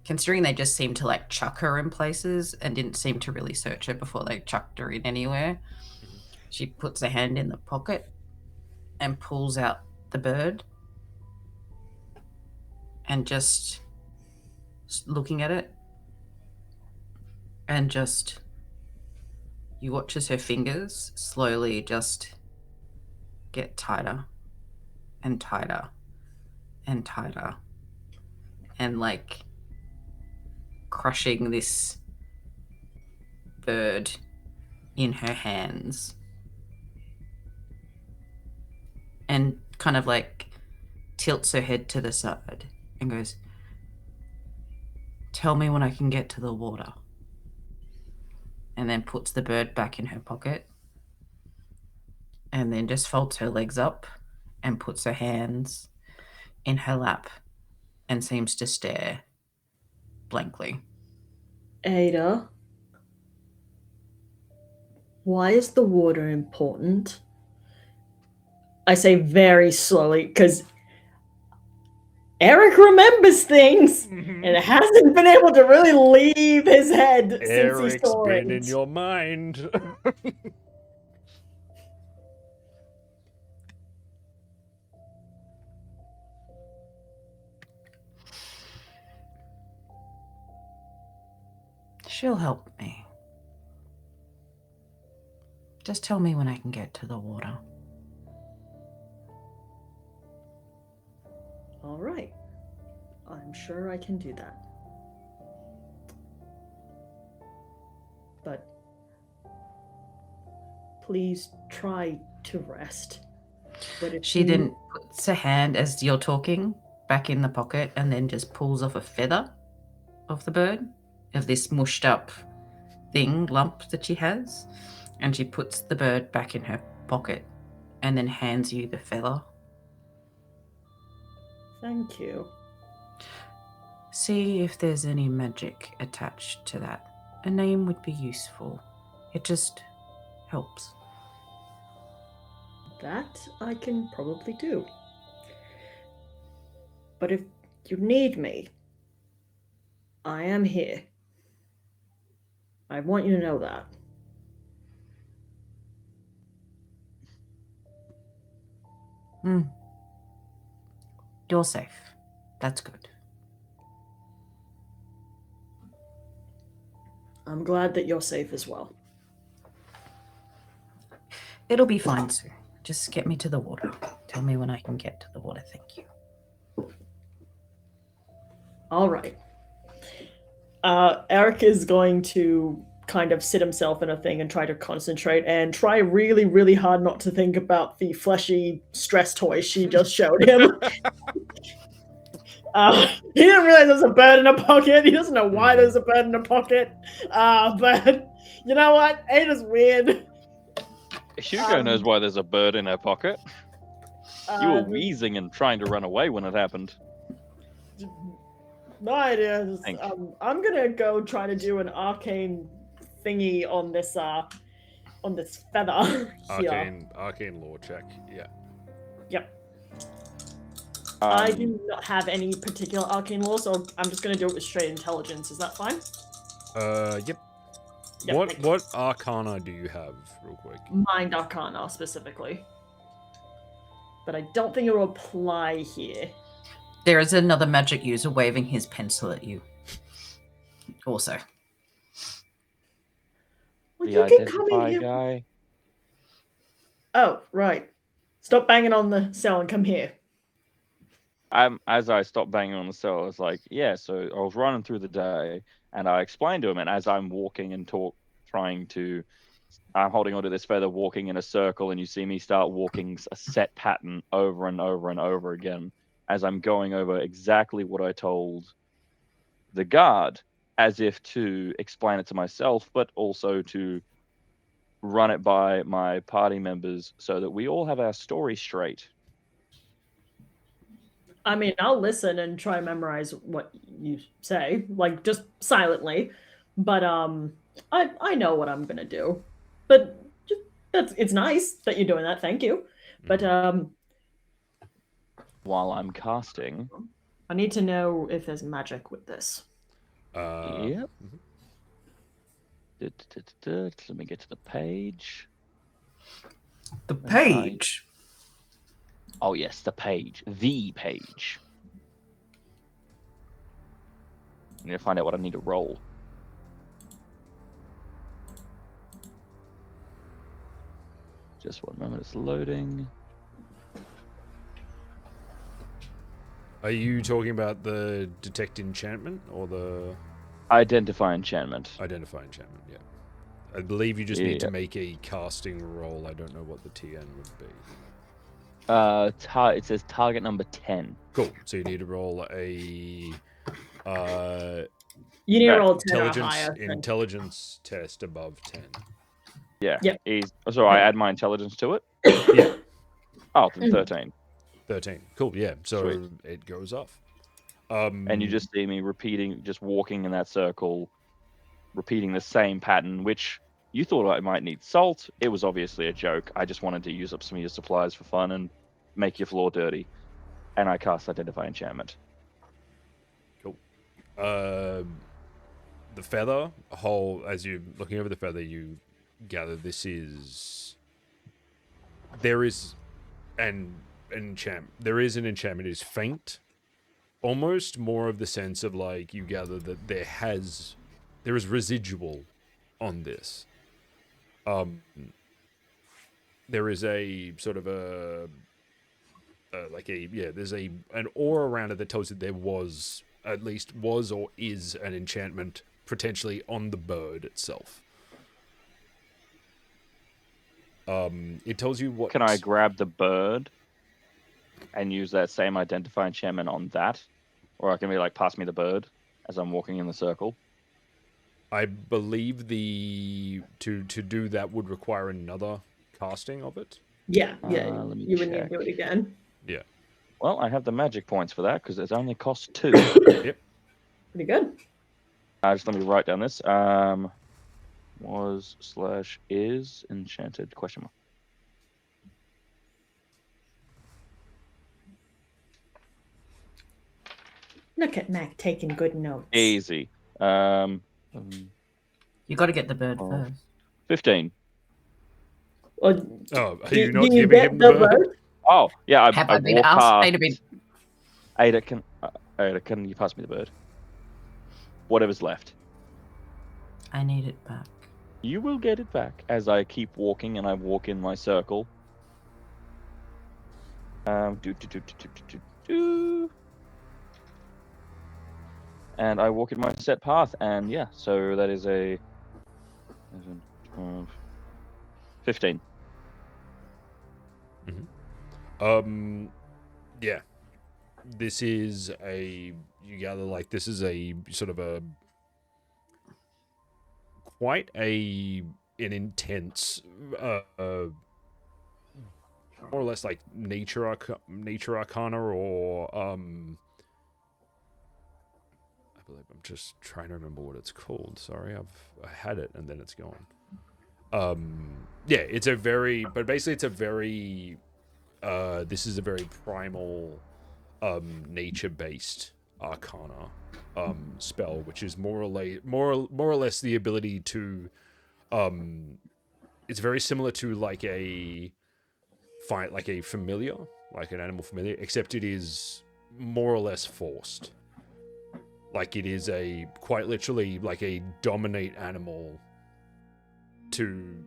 considering they just seemed to like chuck her in places and didn't seem to really search her before they chucked her in anywhere, she puts her hand in the pocket and pulls out the bird and just looking at it, and just you watch as her fingers slowly just get tighter and tighter and tighter, and like crushing this bird in her hands, and kind of like tilts her head to the side and goes, "Tell me when I can get to the water." And then puts the bird back in her pocket, and then just folds her legs up and puts her hands in her lap and seems to stare blankly. Ada, why is the water important? I say very slowly because Eric remembers things and hasn't been able to really leave his head since he Eric's saw been it. in your mind. She'll help me. Just tell me when I can get to the water. All right. I'm sure I can do that. But please try to rest. But if She then puts her hand, as you're talking, back in the pocket and then just pulls off a feather of the bird, of this mushed up lump that she has, and she puts the bird back in her pocket and then hands you the feather. Thank you. See if there's any magic attached to that. A name would be useful. It just helps. That I can probably do. But if you need me, I am here. I want you to know that. You're safe. That's good. I'm glad that you're safe as well. It'll be fine, sir. Just get me to the water. Tell me when I can get to the water. Thank you. All right. Eric is going to kind of sit himself in a thing and try to concentrate and try really, really hard not to think about the fleshy stress toy she just showed him. He didn't realize there's a bird in a pocket. He doesn't know why there's a bird in a pocket. But you know what? Ada's weird. Hugo knows why there's a bird in her pocket. You were wheezing and trying to run away when it happened. No idea. Just, I'm gonna go try to do an arcane thingy on this feather here. Arcane lore check. Yeah. Yep. I do not have any particular arcane lore, so I'm just gonna do it with straight intelligence. Is that fine? Yep. Yep, What arcana do you have, real quick? Mind arcana specifically, but I don't think it will apply here. There is another magic user waving his pencil at you. Also. Well, The you can come in identify here. guy. Oh, right. Stop banging on the cell and come here. As I stopped banging on the cell, I was like, yeah, so I was running through the day, and I explained to him, and as I'm walking and I'm holding onto this feather, walking in a circle, and you see me start walking a set pattern over and over and over again, as I'm going over exactly what I told the guard, as if to explain it to myself, but also to run it by my party members so that we all have our story straight. I mean, I'll listen and try to memorize what you say, like just silently. But I know what I'm gonna do. But it's nice that you're doing that. Thank you. But While I'm casting, I need to know if there's magic with this. yep. Let me get to the page. The page? Oh, yes, the page. The page. I need to find out what I need to roll. Just one moment, it's loading. Are you talking about the detect enchantment or the Identify enchantment. identify enchantment? Yeah. I believe you just need to make a casting roll. I don't know what the TN would be. It says target number 10. Cool. So you need to roll a You need to roll 10 or higher. intelligence test above 10. Yeah. Yep. So I add my intelligence to it? Yeah. Oh, then 13. 13. Cool. Yeah. So Sweet. it goes off. And you just see me just walking in that circle, repeating the same pattern, which you thought I might need salt. It was obviously a joke. I just wanted to use up some of your supplies for fun and make your floor dirty. And I cast Identify Enchantment. Cool. The feather, as you're looking over the feather, you gather there is an enchantment. There is an enchantment. It is faint. Almost more of the sense of like you gather that there is residual on this. There is a sort of there's an aura around it that tells you there was or is an enchantment potentially on the bird itself. It tells you what. Can I grab the bird and use that same Identify Enchantment on that? Or I can be like, pass me the bird as I'm walking in the circle? I believe to do that would require another casting of it. Yeah. Let me You would need to check. do it again. Yeah. Well, I have the magic points for that because it only costs 2. Yep. Pretty good. Just let me write down this. Was/is enchanted ? Look at Mac taking good notes. Easy. You got to get the bird Oh. first. 15. Or Oh, are do, you not do you giving get him the the bird? bird? Oh, yeah, Have I I been walk asked? past. Ada, Ada, can you pass me the bird? Whatever's left. I need it back. You will get it back as I keep walking and I walk in my circle. Do. And I walk in my set path, and yeah, so that is a 12, 15. Yeah. This is you gather, like, this is a sort of quite an intense, more or less like nature arcana, or I believe, I'm just trying to remember what it's called. Sorry, I had it and then it's gone. Yeah, it's a very, but basically it's a very, this is a very primal, nature-based arcana spell, which is more or less the ability to, it's very similar to like a familiar, like an animal familiar, except it is more or less forced. Like, it is quite literally like a dominate animal to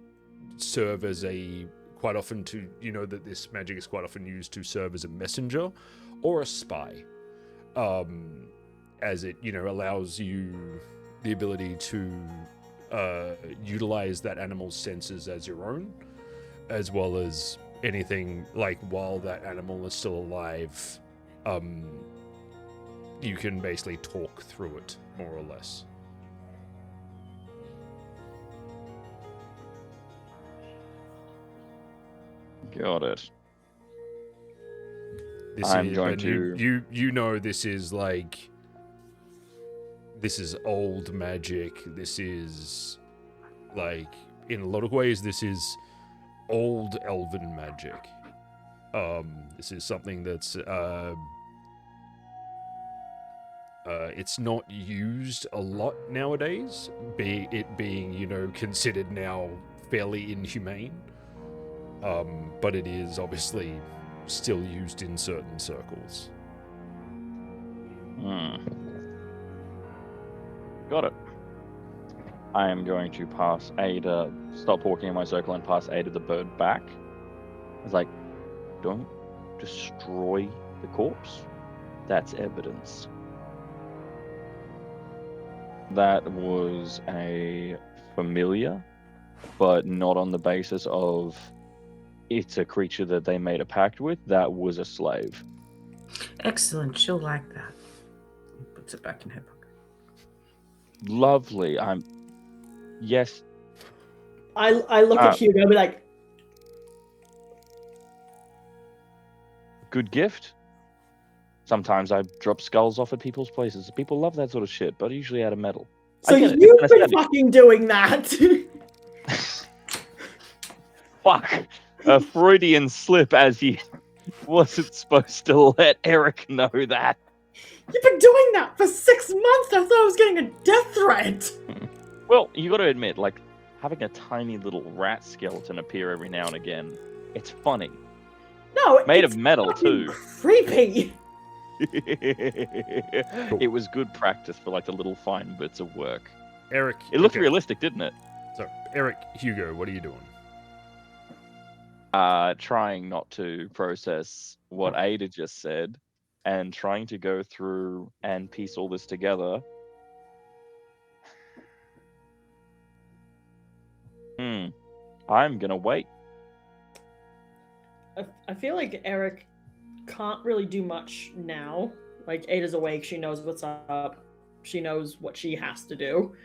serve as quite often to, that this magic is quite often used to serve as a messenger or a spy, as it, allows you the ability to utilize that animal's senses as your own, as well as anything, like, while that animal is still alive, you can basically talk through it, more or less. Got it. This I'm going to. This is like. This is old magic. This is, like, in a lot of ways, this is old elven magic. This is something that's it's not used a lot nowadays, being considered now fairly inhumane. But it is obviously still used in certain circles. Got it. I am going to pass Ada, stop walking in my circle and pass Ada the bird back. It's like, don't destroy the corpse. That's evidence. That was a familiar, but not on the basis of it's a creature that they made a pact with. That was a slave. Excellent. She'll like that. Puts it back in her pocket. Lovely. Yes. I look at Hugo and be like, good gift. Sometimes I drop skulls off at people's places. People love that sort of shit, but usually out of metal. so you've been fucking doing that. Fuck. A Freudian slip, as he wasn't supposed to let Eric know that. You've been doing that for 6 months. I thought I was getting a death threat. Well, you got to admit, like, having a tiny little rat skeleton appear every now and again, it's funny. No, Made it's of metal, fucking too. Creepy. It was good practice for, like, the little fine bits of work. Eric, It looked okay. realistic, didn't it? So, Eric, Hugo, what are you doing? Trying not to process what Ada just said, and trying to go through and piece all this together. I'm gonna wait. I feel like Eric can't really do much now. Like, Ada's awake. She knows what's up. She knows what she has to do.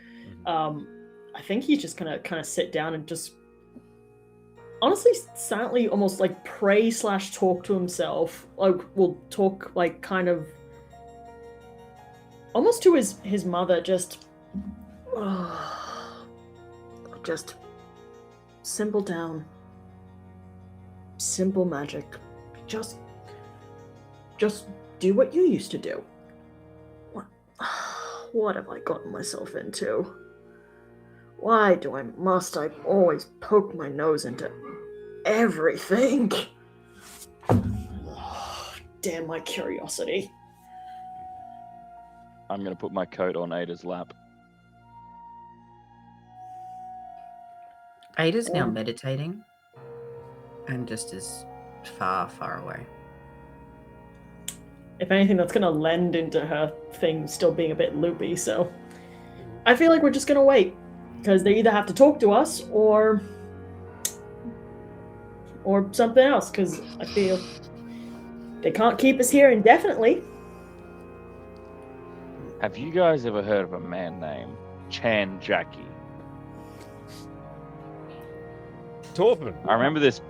I think he's just gonna kind of sit down and just honestly silently almost like pray / talk to himself. Like, we'll talk like kind of almost to his mother, just simple down. Simple magic. Just do what you used to do. What have I gotten myself into? Why must I always poke my nose into everything? Damn my curiosity. I'm going to put my coat on Ada's lap. Ada's now meditating and just is far, far away. If anything, that's going to lend into her thing still being a bit loopy, so I feel like we're just going to wait. Because they either have to talk to us or something else, because I feel they can't keep us here indefinitely. Have you guys ever heard of a man named Chan Jackie? Torfman. I remember this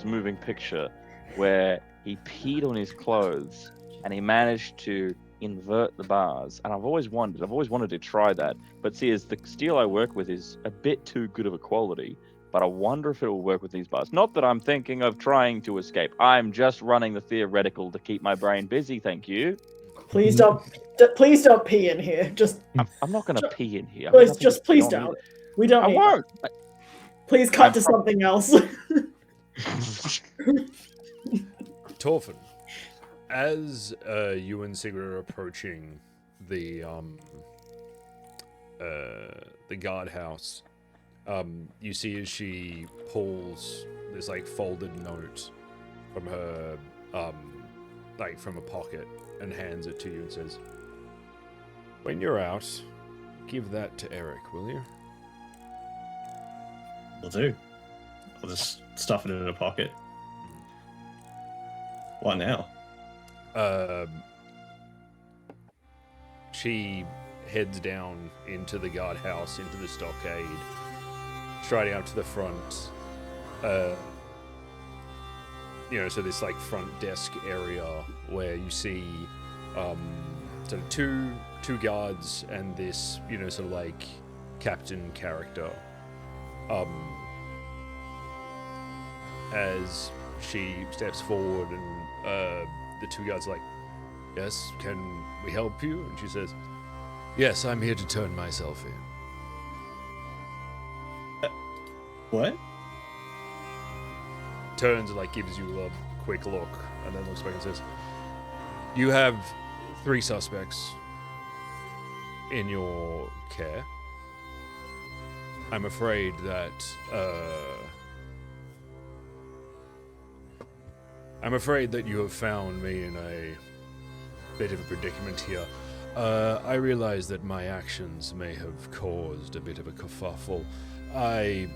moving picture, where he peed on his clothes and he managed to invert the bars. And I've always wanted to try that. But see, as the steel I work with is a bit too good of a quality, but I wonder if it will work with these bars. Not that I'm thinking of trying to escape. I'm just running the theoretical to keep my brain busy, thank you. Please don't pee in here. Just I'm not going to pee in here. Please don't. We don't I need won't. that. Please cut to something else. Torfin, as you and Sigrid are approaching the guardhouse, you see as she pulls this like folded note from her like from a pocket and hands it to you and says, "When you're out, give that to Eric, will you?" Will do. I'll just stuff it in a pocket. What now? She heads down into the guardhouse, into the stockade, striding up to the front. So this like front desk area where you see sort of two guards and this sort of like captain character. As she steps forward and the two guards are like, "Yes, can we help you?" And she says, "Yes, I'm here to turn myself in." What? Turns and like gives you a quick look and then looks back and says, "You have 3 suspects in your care. I'm afraid that you have found me in a bit of a predicament here. I realize that my actions may have caused a bit of a kerfuffle. And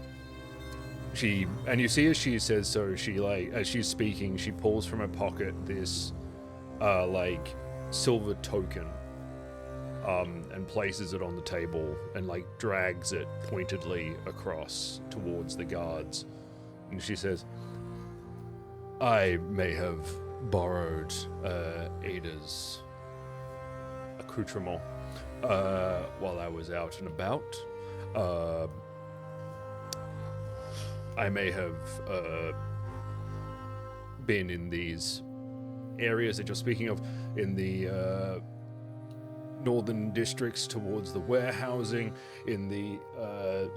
you see as she says so, as she's speaking, she pulls from her pocket this like silver token and places it on the table and like drags it pointedly across towards the guards. And she says, "I may have borrowed Ada's accoutrement while I was out and about. I may have been in these areas that you're speaking of, in the northern districts towards the warehousing, in the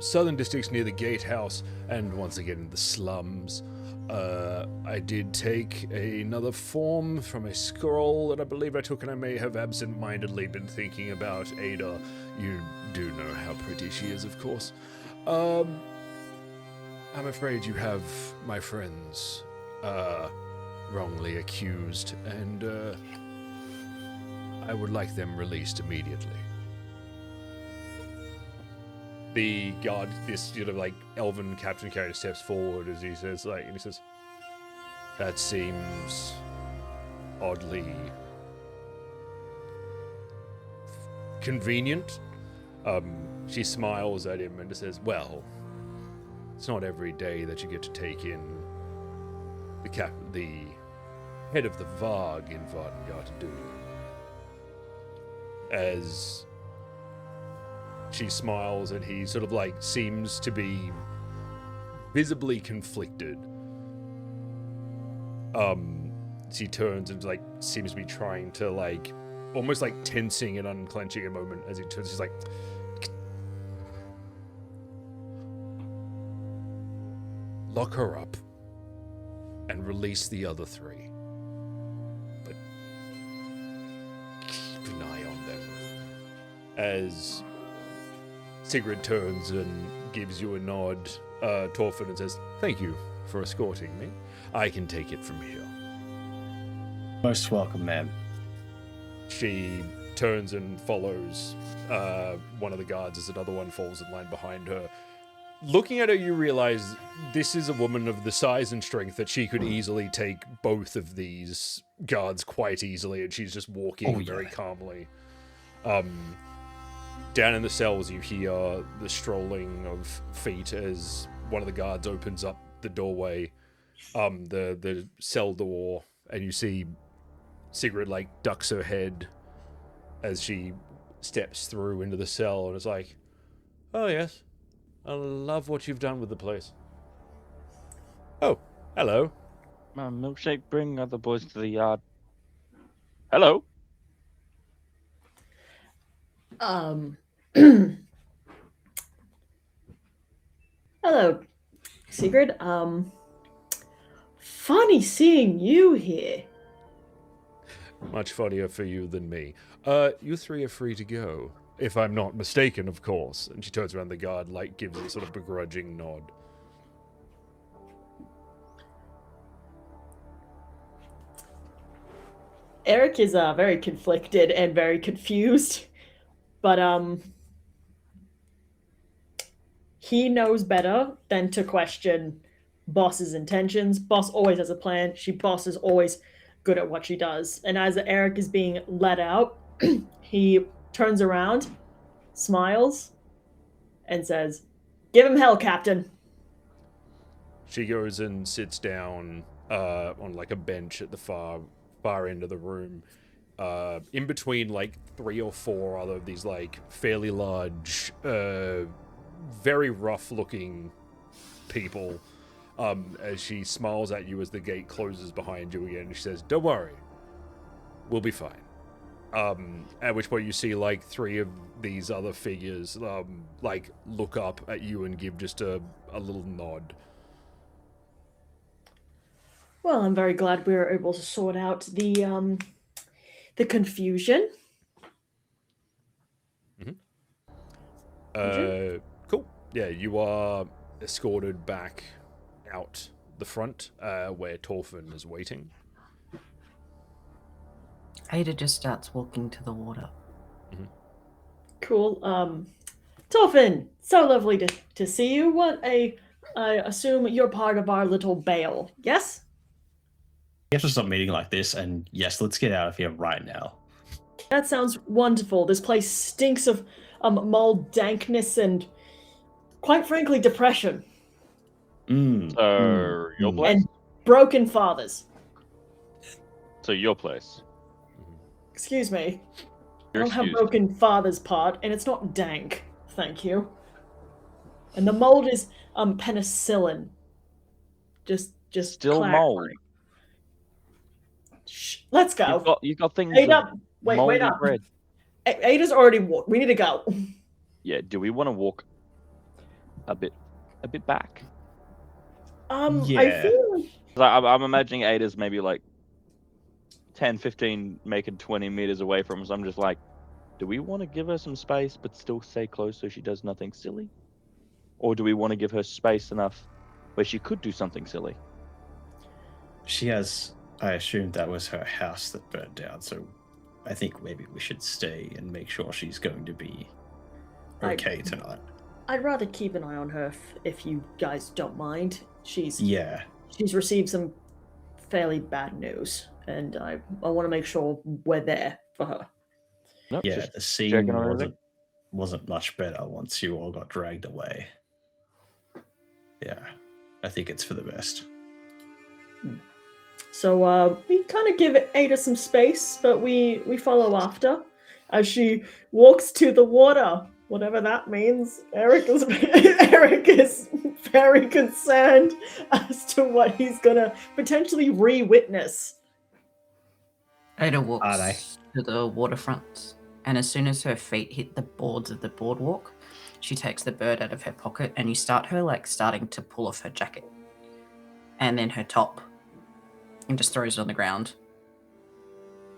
southern districts near the gatehouse, and once again in the slums. I did take another form from a scroll that I believe I took, and I may have absent-mindedly been thinking about Ada. You do know how pretty she is, of course. I'm afraid you have my friends wrongly accused, and I would like them released immediately." The guard, this sort of like elven captain character, steps forward as he says, "That seems oddly convenient." She smiles at him and says, "Well, it's not every day that you get to take in the head of the Varg in Vargard, do you?" As she smiles and he sort of like seems to be visibly conflicted. She turns and like seems to be trying to like almost like tensing and unclenching a moment as he turns. She's like, lock her up and release the other 3. But keep an eye on them. As Sigrid turns and gives you a nod, Torfin, and says, "Thank you for escorting me. I can take it from here." Most welcome, ma'am. She turns and follows one of the guards as another one falls in line behind her. Looking at her, you realize this is a woman of the size and strength that she could easily take both of these guards quite easily, and she's just walking very calmly. Down in the cells, you hear the strolling of feet as one of the guards opens up the doorway, the cell door, and you see Sigrid ducks her head as she steps through into the cell, and is like, "Oh yes, I love what you've done with the place." "Oh, hello." My milkshake, bring other boys to the yard. Hello. Hello, Sigrid. Funny seeing you here. Much funnier for you than me. You 3 are free to go. If I'm not mistaken, of course. And she turns around, the guard, gives a sort of begrudging nod. Eric is very conflicted and very confused, but he knows better than to question Boss's intentions. Boss always has a plan. Boss is always good at what she does. And as Eric is being let out, he turns around, smiles, and says, "Give him hell, Captain." She goes and sits down on a bench at the far end of the room, in between 3 or 4 other of these fairly large, very rough looking people, as she smiles at you as the gate closes behind you again. She says, "Don't worry, we'll be fine." At which point you see 3 of these other figures look up at you and give just a little nod. Well, I'm very glad we were able to sort out the confusion. Cool. Yeah, you are escorted back out the front, where Torfin is waiting. Ada just starts walking to the water. Cool. Torfin, so lovely to see you. I assume you're part of our little bail, yes? You have to stop meeting like this, and yes, let's get out of here right now. That sounds wonderful. This place stinks of mold, dankness, and quite frankly, depression. Your place? And broken fathers. So your place. Excuse me. You're I don't have excused. broken father's part, and it's not dank. Thank you. And the mold is penicillin. Just Still clarifying. mold. Shh, let's go. You've got things. Ada, wait moldy up. bread. Ada's already walked. We need to go. Yeah. Do we want to walk a bit back? I Yeah. feel I'm imagining Ada's maybe 10, 15, making 20 meters away from us. I'm just do we want to give her some space but still stay close so she does nothing silly? Or do we want to give her space enough where she could do something silly? She has, I assume that was her house that burned down, so I think maybe we should stay and make sure she's going to be okay tonight. I'd rather keep an eye on her if you guys don't mind. She's received some fairly bad news, and I want to make sure we're there for her. Nope, Yeah, just the scene checking on everything. wasn't much better once you all got dragged away. Yeah, I think it's for the best. So we kind of give Ada some space, but we follow after as she walks to the water, whatever that means. Eric is very concerned as to what he's gonna potentially re-witness. Ada Are they? walks to the waterfront, and as soon as her feet hit the boards of the boardwalk, she takes the bird out of her pocket, and you start her starting to pull off her jacket. and then her top, and just throws it on the ground.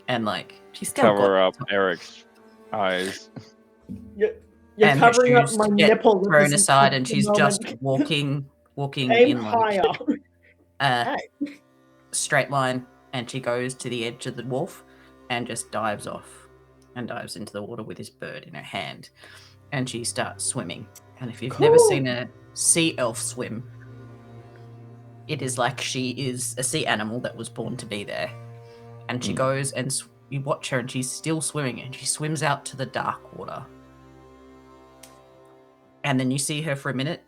And like she's still Cover got up Eric's eyes. You're and her covering up shoes my get nipple. with thrown this aside, and the she's just moment. walking Aim in higher. like a Hey. straight line, and she goes to the edge of the wharf and just dives off and dives into the water with this bird in her hand, and she starts swimming. And if you've never seen a sea elf swim, it is like she is a sea animal that was born to be there. And she goes and you watch her, and she's still swimming, and she swims out to the dark water. And then you see her for a minute,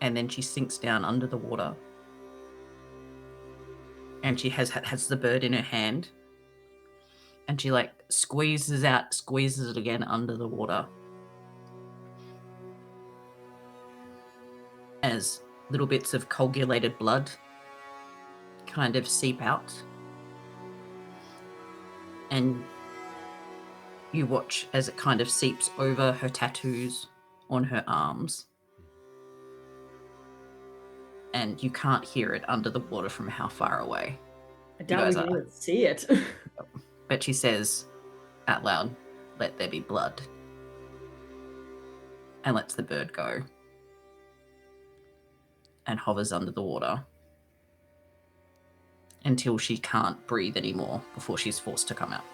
and then she sinks down under the water. And she has the bird in her hand, and she like squeezes it again under the water. As little bits of coagulated blood kind of seep out. And you watch as it kind of seeps over her tattoos on her arms. And you can't hear it under the water from how far away. I doubt we can even see it. But she says out loud, "Let there be blood." And lets the bird go. And hovers under the water until she can't breathe anymore before she's forced to come out.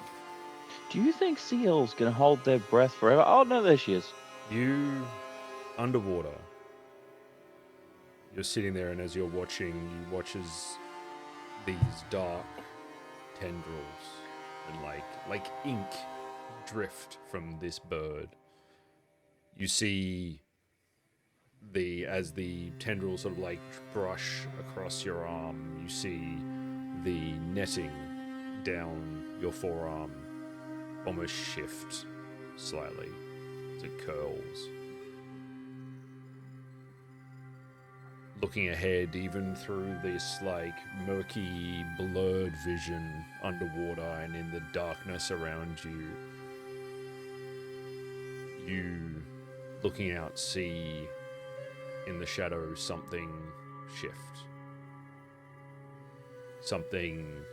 Do you think sea elves can hold their breath forever? Oh no, there she is. You, underwater, you're sitting there, and as you're watching, you watch as these dark tendrils and like ink drift from this bird. You see as the tendrils sort of like brush across your arm, you see the netting down your forearm almost shift slightly as it curls. Looking ahead, even through this like murky, blurred vision underwater and in the darkness around you, you looking out see in the shadows something shift. Something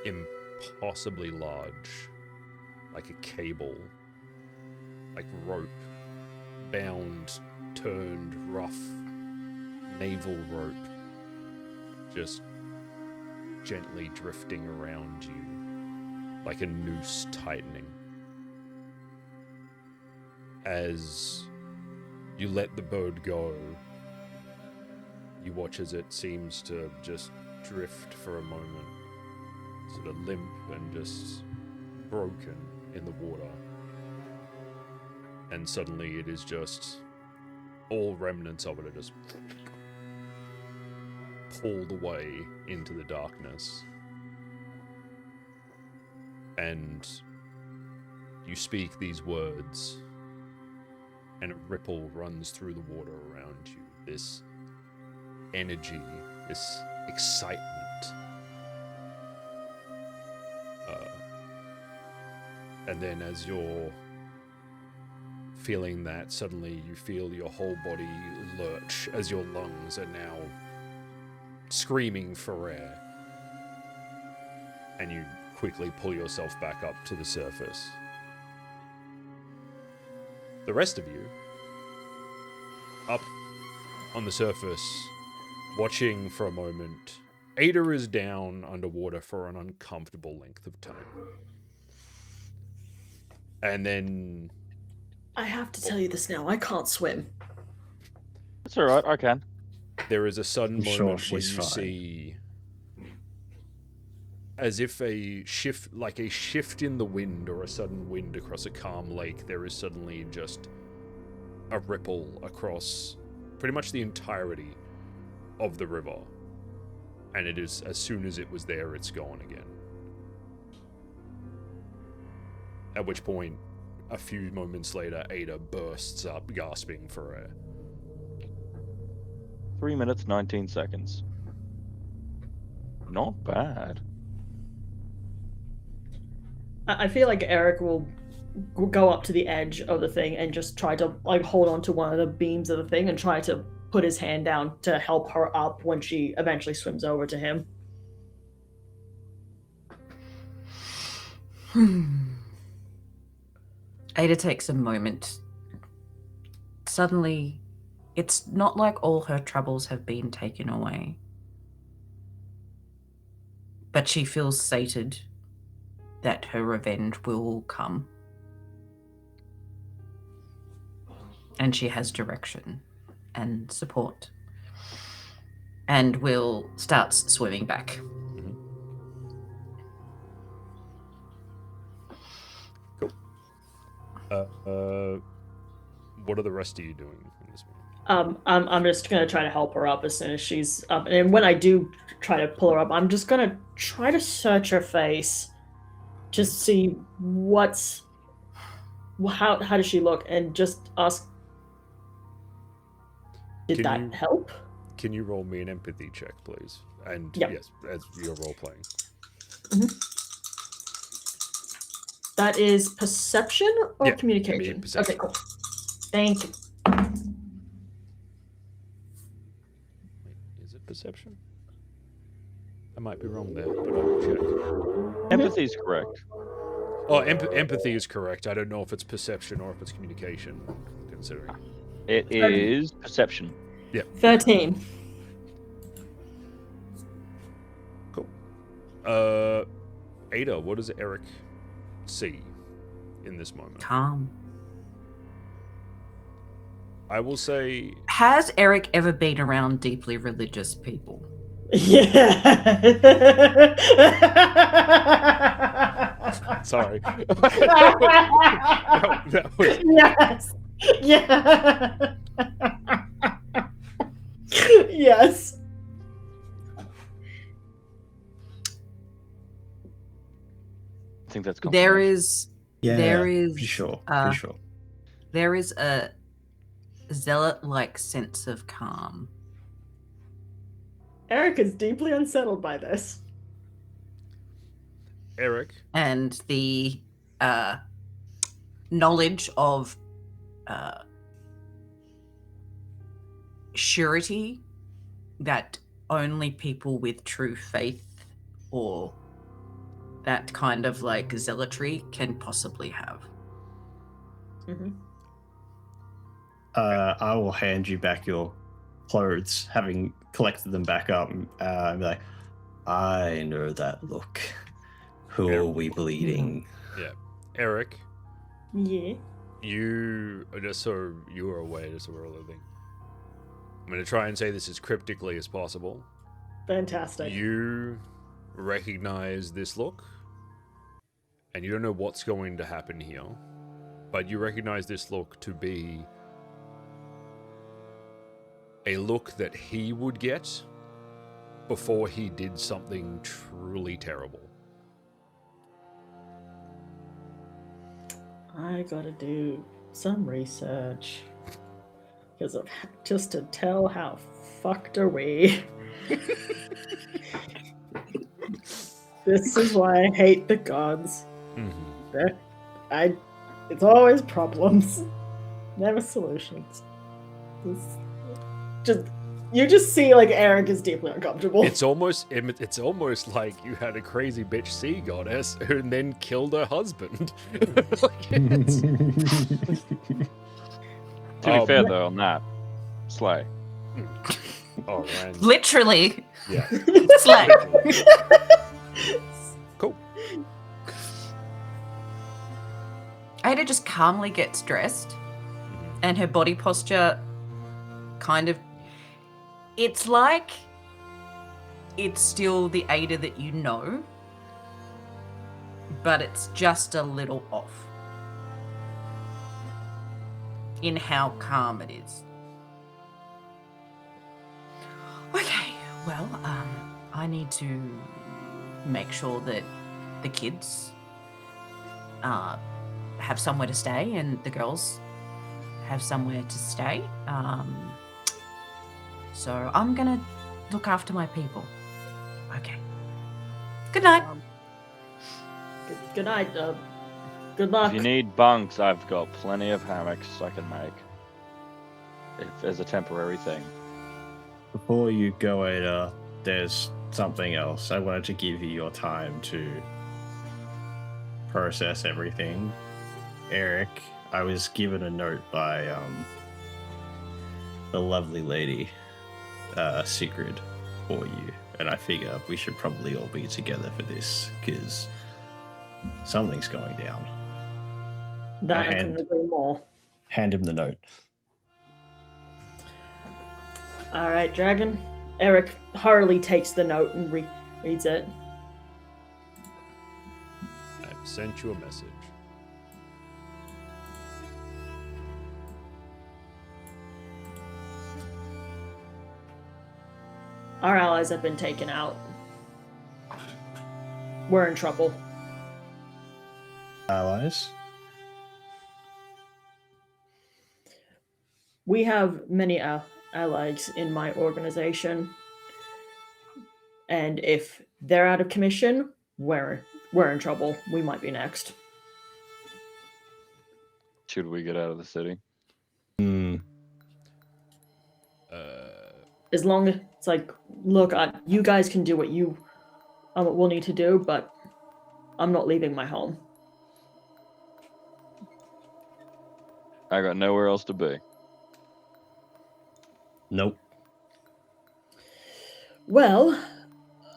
impossibly large, like a cable, like rope, bound, turned, rough, naval rope, just gently drifting around you, like a noose tightening. As you let the bird go, you watch as it seems to just drift for a moment, sort of limp and just broken in the water. And suddenly it is just all remnants of it are just pulled away into the darkness. And you speak these words, and a ripple runs through the water around you. This energy, this excitement. And then as you're feeling that, suddenly you feel your whole body lurch as your lungs are now screaming for air. And you quickly pull yourself back up to the surface. The rest of you, up on the surface, watching for a moment. Ada is down underwater for an uncomfortable length of time. And then... I have to tell you this now. I can't swim. That's alright, I can. There is a sudden moment when you she's fine. see... as if a shift in the wind or a sudden wind across a calm lake, there is suddenly just a ripple across pretty much the entirety of the river. And it is, as soon as it was there, it's gone again. At which point, a few moments later, Ada bursts up, gasping for air. 3 minutes, 19 seconds. Not bad. I feel like Eric will go up to the edge of the thing and just try to like hold on to one of the beams of the thing and try to put his hand down to help her up when she eventually swims over to him. Ada takes a moment. Suddenly, it's not like all her troubles have been taken away. But she feels sated that her revenge will come. And she has direction and support. And will starts swimming back. Cool. What are the rest of you doing in this moment? I'm just gonna try to help her up as soon as she's up, and when I do try to pull her up, I'm just gonna try to search her face, just see how does she look, and just ask, did that help? Can you roll me an empathy check, please? And Yep. yes, as you're role playing. Mm-hmm. That is perception or Yeah, communication? perception. Okay, cool. Thank you. Wait, is it perception? I might be wrong there, but I'll check. Empathy is correct. Oh, empathy is correct. I don't know if it's perception or if it's communication, considering. It is perception. 13. Cool. Ada, what does Eric see in this moment? Calm. I will say... Has Eric ever been around deeply religious people? Yeah. Sorry. that was... Yes. Yeah. Yes. I think that's There confirmation. is Yeah, There is, pretty sure. uh, Pretty sure. there is a zealot-like sense of calm. Eric is deeply unsettled by this. Eric. And the knowledge of surety that only people with true faith or that kind of like zealotry can possibly have. Mm-hmm. I will hand you back your clothes, having collected them back up, and be like, I know that look. Who are we bleeding? Yeah. Eric, Yeah. you, just so you are aware, just so we're all living. I'm going to try and say this as cryptically as possible. Fantastic. You recognize this look, and you don't know what's going to happen here, but you recognize this look to be a look that he would get before he did something truly terrible. I gotta do some research. Because just to tell how fucked are we. This is why I hate the gods. Mm-hmm. It's always problems, never solutions. You just see like Eric is deeply uncomfortable. It's almost like you had a crazy bitch sea goddess who then killed her husband. Like, it's- To be fair, though, on that, slay. oh man, Literally, yeah. slay. Cool. Ada just calmly gets dressed, and her body posture kind of, it's like it's still the Ada that you know, but it's just a little off in how calm it is. Okay, well, I need to make sure that the kids have somewhere to stay and the girls have somewhere to stay. So I'm gonna look after my people. Okay. Good night. Good night. Good luck. If you need bunks, I've got plenty of hammocks I can make. If as a temporary thing. Before you go, Ada, there's something else. I wanted to give you your time to process everything. Eric, I was given a note by the lovely lady, Sigrid, for you, and I figure we should probably all be together for this because something's going down. That I couldn't agree more. Hand him the note. All right, Dragyn. Eric hurriedly takes the note and reads it. I've sent you a message. Our allies have been taken out. We're in trouble. Allies? We have many allies in my organization. And if they're out of commission, we're in trouble. We might be next. Should we get out of the city? As long as it's like, look, you guys can do what you will need to do, but I'm not leaving my home. I got nowhere else to be. Nope. Well,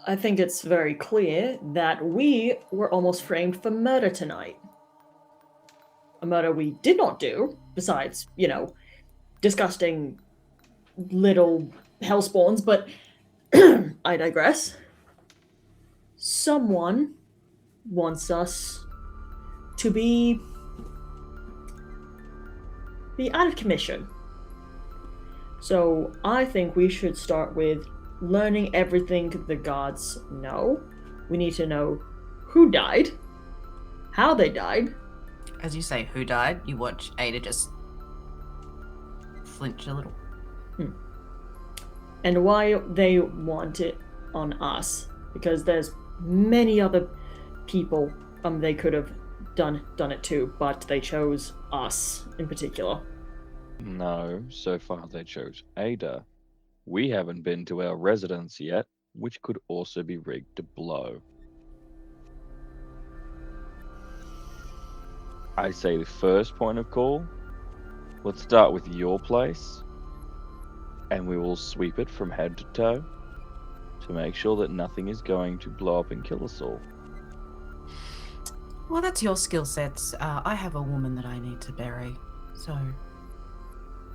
I think it's very clear that we were almost framed for murder tonight. A murder we did not do, besides, disgusting little hellspawns, but I digress. Someone wants us to be out of commission. So I think we should start with learning everything the gods know. We need to know who died, how they died. As you say, who died, you watch Ada just flinch a little. And why they want it on us. Because there's many other people they could have done it to, but they chose us in particular. No, so far they chose Ada. We haven't been to our residence yet, which could also be rigged to blow. I say the first point of call, let's start with your place, and we will sweep it from head to toe to make sure that nothing is going to blow up and kill us all. Well, that's your skill sets. I have a woman that I need to bury, so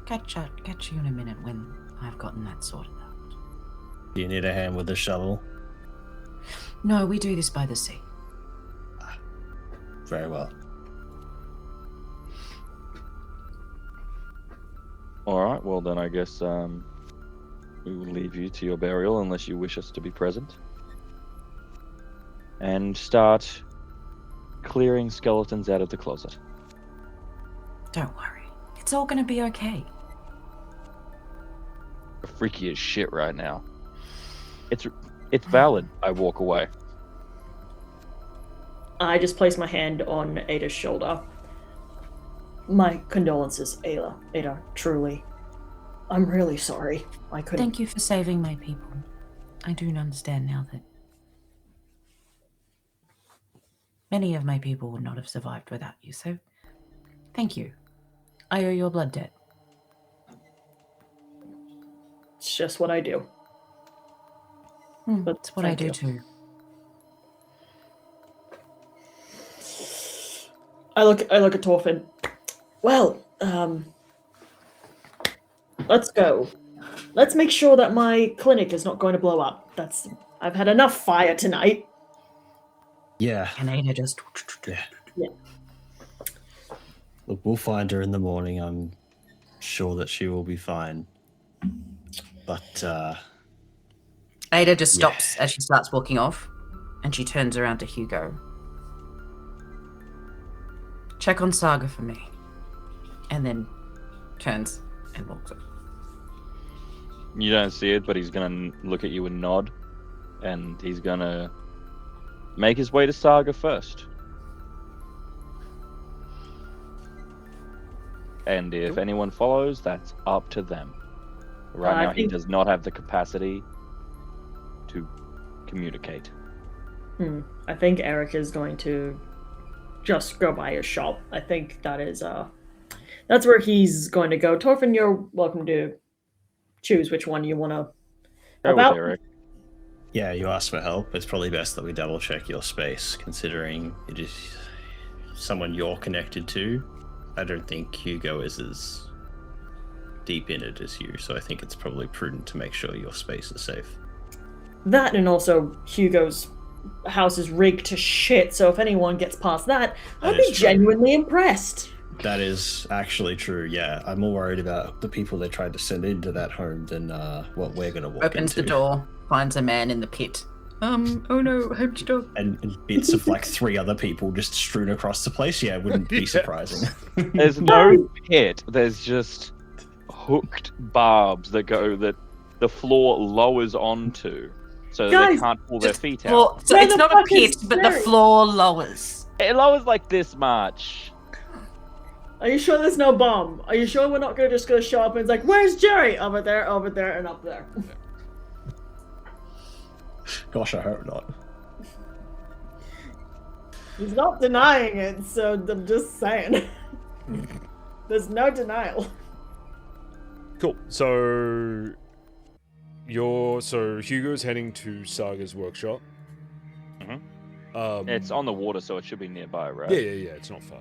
catch you in a minute when I've gotten that sorted out. Do you need a hand with the shovel? No, we do this by the sea. Very well. Alright, well then I guess we will leave you to your burial unless you wish us to be present. And start clearing skeletons out of the closet. Don't worry. It's all gonna be okay. You're freaky as shit right now. It's valid. I walk away. I just place my hand on Ada's shoulder. My condolences, Ada, truly. I'm really sorry. I couldn't. Thank you for saving my people. I do understand now that many of my people would not have survived without you, so thank you. I owe your blood debt. It's just what I do. But That's what I do too. I look at Torfin. Well, let's go. Let's make sure that my clinic is not going to blow up. I've had enough fire tonight. Yeah. And Ada just... Yeah. Look, we'll find her in the morning. I'm sure that she will be fine. But, Ada just stops as she starts walking off, and she turns around to Hugo. Check on Saga for me. And then turns and walks off. You don't see it, but he's gonna look at you and nod, and he's gonna make his way to Saga first. And if anyone follows, that's up to them. Right I now, he think- does not have the capacity to communicate. I think Eric is going to just go by his shop. I think that is that's where he's going to go. Torfin, you're welcome to choose which one you want to Go with Eric. Yeah, you asked for help. It's probably best that we double check your space, considering it is someone you're connected to. I don't think Hugo is as deep in it as you, so I think it's probably prudent to make sure your space is safe. That, and also Hugo's house is rigged to shit, so if anyone gets past that, I'll That be is true. genuinely impressed. That is actually true, yeah. I'm more worried about the people they tried to send into that home than what we're going to walk Opens into. the door, finds a man in the pit. Oh no, empty door. And bits of like 3 other people just strewn across the place. Yeah, it wouldn't be Yeah. surprising. There's no pit. There's just hooked barbs that the floor lowers onto, so that they Guys, can't pull their feet out. Floor, so Where it's the not a fuck is pit, but the Jerry? floor lowers. It lowers like this much. Are you sure there's no bomb? Are you sure we're not gonna just go show up and it's like, where's Jerry? Over there, and up there. Gosh, I hope not. He's not denying it, so I'm just saying. There's no denial. Cool. So Hugo's heading to Saga's workshop. Mhm. It's It's on the water, so it should be nearby, right? Yeah. It's not far.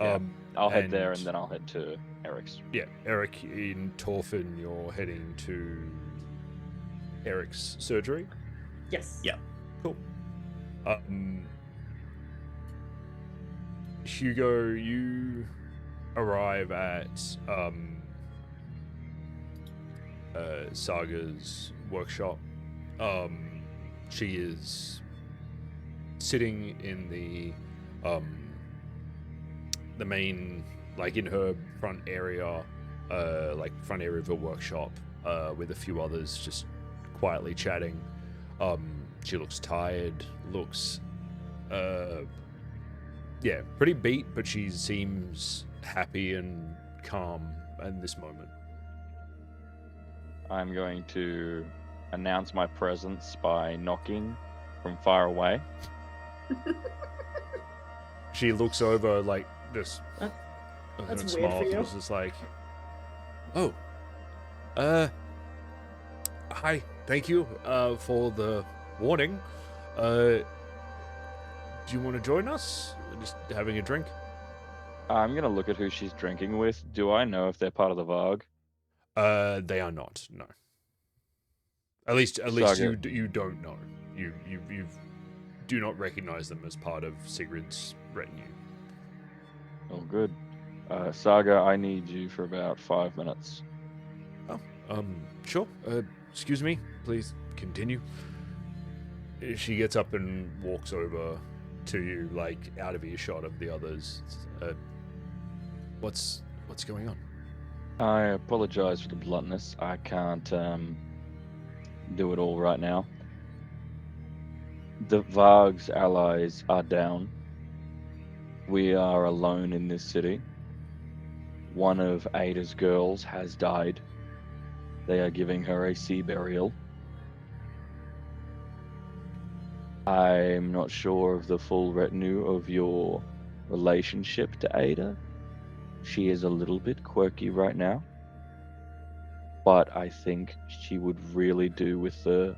Yeah. I'll head there, and- and then I'll head to Eric's. Yeah, Eric in Torfin, you're heading to Eric's surgery. Yes. Yeah. Cool. Hugo, you arrive at Saga's workshop. She is sitting in the main, like in her front area, front area of her workshop, with a few others just quietly chatting. She looks tired, looks pretty beat, but she seems happy and calm in this moment. I'm going to announce my presence by knocking from far away. She looks over like this. That's and weird for you. It's just like, oh, hi, thank you for the warning. Do you want to join us? Just having a drink? I'm gonna look at who she's drinking with. Do I know if they're part of the Varg? They are not. No. At least Saga. you don't know. You do not recognize them as part of Sigrid's retinue. Oh, good. Saga, I need you for about 5 minutes. Sure. Excuse me. Please continue. She gets up and walks over to you, like out of earshot of the others. What's going on? I apologize for the bluntness. I can't do it all right now. The Varg's allies are down. We are alone in this city. One of Ada's girls has died. They are giving her a sea burial. I'm not sure of the full retinue of your relationship to Ada. She is a little bit quirky right now, but I think she would really do with the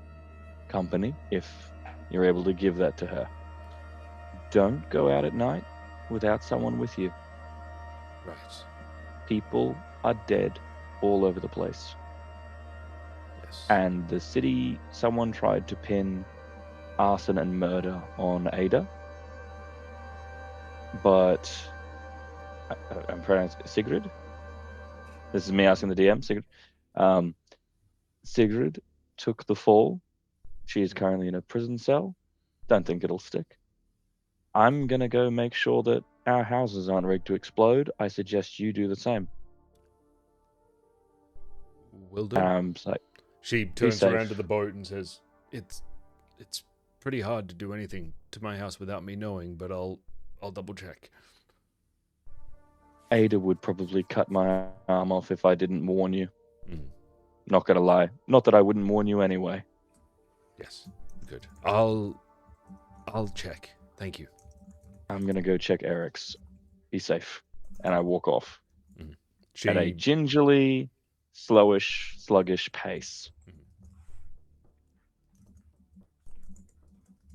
company if you're able to give that to her. Don't go out at night without someone with you. Right. People are dead all over the place. Yes. And the city, someone tried to pin arson and murder on Ada, but I'm pronouncing Sigrid. This is me asking the DM, Sigrid. Sigrid took the fall. She is currently in a prison cell. Don't think it'll stick. I'm gonna go make sure that our houses aren't rigged to explode. I suggest you do the same. Will do. It's like, She turns safe. around to the boat and says, "It's pretty hard to do anything to my house without me knowing, but I'll double check." Ada would probably cut my arm off if I didn't warn you. Not gonna lie. Not that I wouldn't warn you anyway. Yes. Good. I'll check. Thank you. I'm gonna go check Eric's. Be safe. And I walk off at a gingerly, sluggish pace.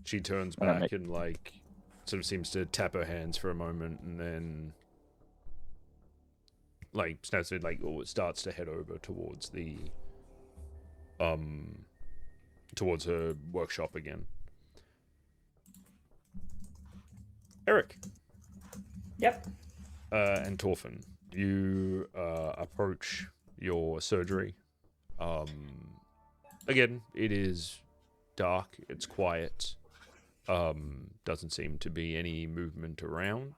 She turns back and like sort of seems to tap her hands for a moment, and then like starts to head over towards the towards her workshop again. Eric. Yep. And Torfin, you approach your surgery. Again, it is dark. It's quiet. Doesn't seem to be any movement around.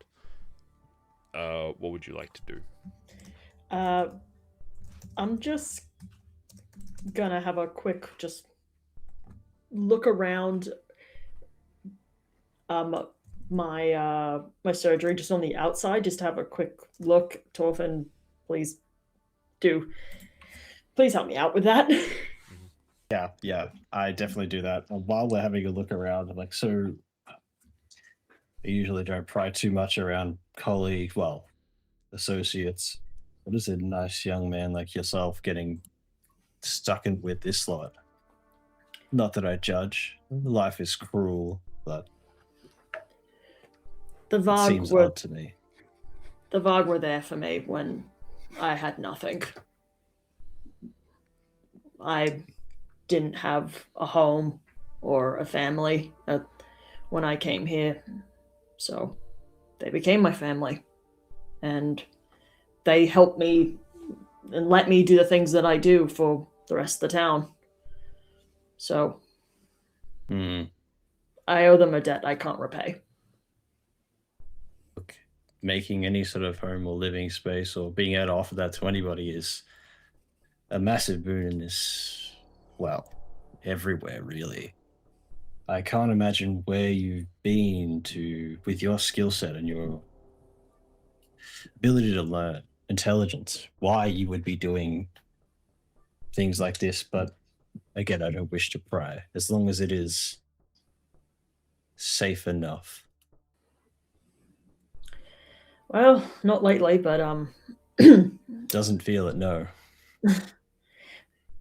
What would you like to do? I'm just gonna have a quick just look around my surgery just on the outside, just to have a quick look. Torfin, please help me out with that. Yeah, I definitely do that. While we're having a look around, I'm like, so I usually don't pry too much around colleagues, associates. What is a nice young man like yourself getting stuck in with this lot? Not that I judge. Life is cruel, but The it Varg seems were odd to me. the Varg were there for me when I had nothing. I didn't have a home or a family when I came here, so they became my family, and they helped me and let me do the things that I do for the rest of the town. So I owe them a debt I can't repay. Look, making any sort of home or living space or being able to offer that to anybody is a massive boon in this, everywhere really. I can't imagine where you've been with your skill set and your ability to learn, intelligence, why you would be doing things like this, but again, I don't wish to pry, as long as it is safe enough. Well, not lately, but Doesn't feel it, no.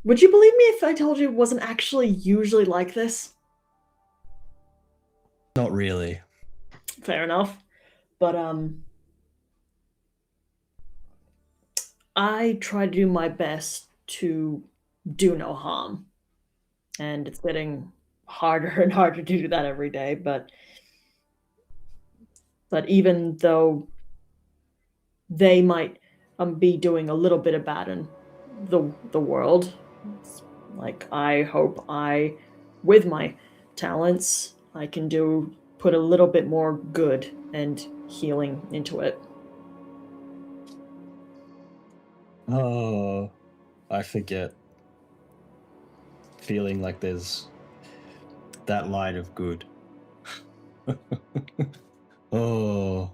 would you believe me if I told you it wasn't actually usually like this? Not really. Fair enough. But I try to do my best to do no harm. And it's getting harder and harder to do that every day, but even though they might be doing a little bit of bad in the world, like I hope with my talents, I can put a little bit more good and healing into it. Oh, I forget. Feeling like there's that light of good. Oh,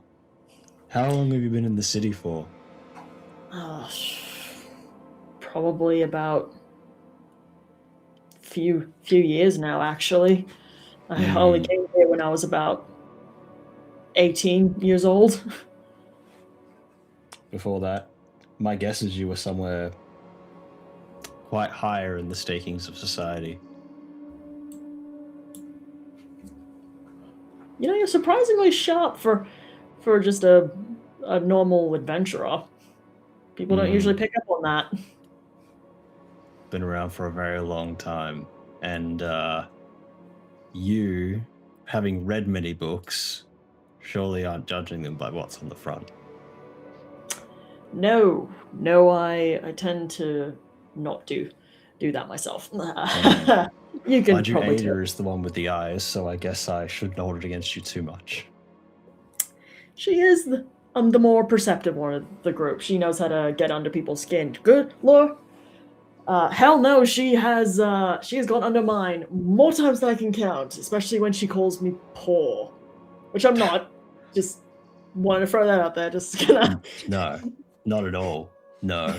how long have you been in the city for? Probably about few years now, actually. I only came here when I was about 18 years old. Before that, my guess is you were somewhere quite higher in the stakings of society. You know, you're surprisingly sharp for just a normal adventurer. People don't usually pick up on that. Been around for a very long time, and you, having read many books, surely aren't judging them by what's on the front. No, I tend to not do that myself. You can Mind you, probably Ada tell. is the one with the eyes, so I guess I shouldn't hold it against you too much. She is the more perceptive one of the group. She knows how to get under people's skin. Good lord. Hell no, she has gone under mine more times than I can count, especially when she calls me poor. Which I'm not. Just wanted to throw that out there. Just gonna No, not at all. No.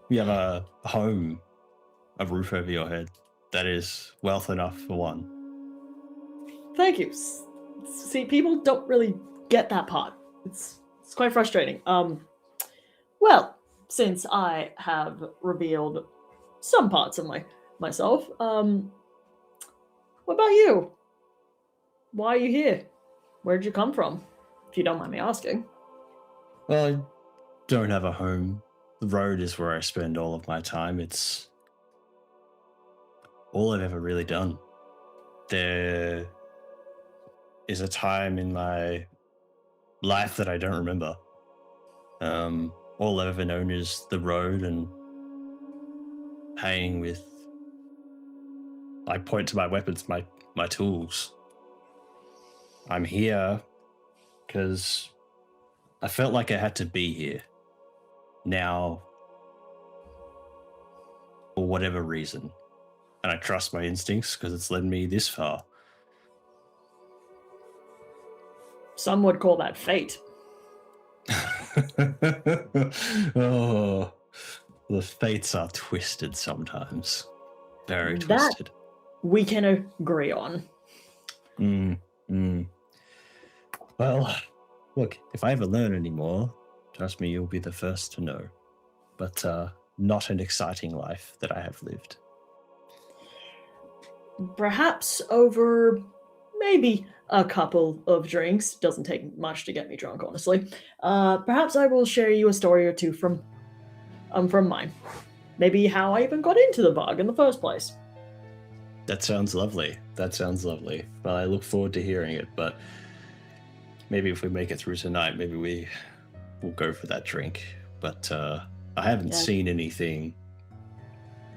You have a home, a roof over your head. That is wealth enough for one. Thank you. See, people don't really get that part. It's quite frustrating. Well, since I have revealed some parts of myself, what about you? Why are you here? Where'd you come from? If you don't mind me asking. Well, I don't have a home. The road is where I spend all of my time. It's all I've ever really done. There is a time in my life that I don't remember. All I've ever known is the road and playing with. I point to my weapons, my tools. I'm here because I felt like I had to be here. Now, for whatever reason. And I trust my instincts because it's led me this far. Some would call that fate. Oh, the fates are twisted sometimes. Very That twisted. we can agree on. Well, look, if I ever learn any more, trust me, you'll be the first to know. But not an exciting life that I have lived. Perhaps over maybe a couple of drinks. Doesn't take much to get me drunk, honestly. Perhaps I will share you a story or two from mine. Maybe how I even got into the bug in the first place. That sounds lovely. Well, I look forward to hearing it, but maybe if we make it through tonight, maybe we will go for that drink. But I haven't seen anything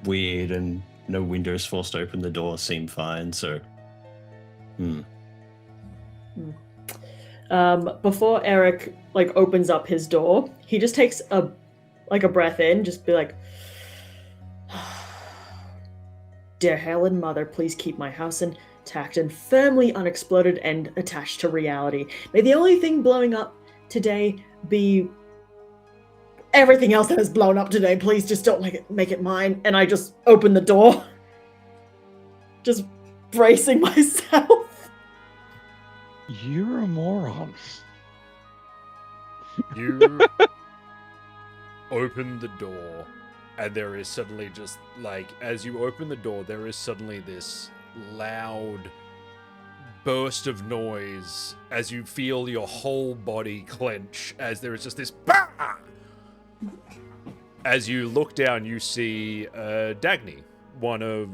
weird, and no windows forced open. The door seemed fine, so. Before Eric opens up his door, he just takes a breath in, just be like, "Dear Helen Mother, please keep my house intact and firmly unexploded and attached to reality. May the only thing blowing up today be everything else that has blown up today. Please just don't make it mine." And I just open the door, just bracing myself. You're a moron. You open the door, and there is suddenly just as you open the door, there is suddenly this loud burst of noise as you feel your whole body clench as there is just this bah! As you look down, you see Dagny, one of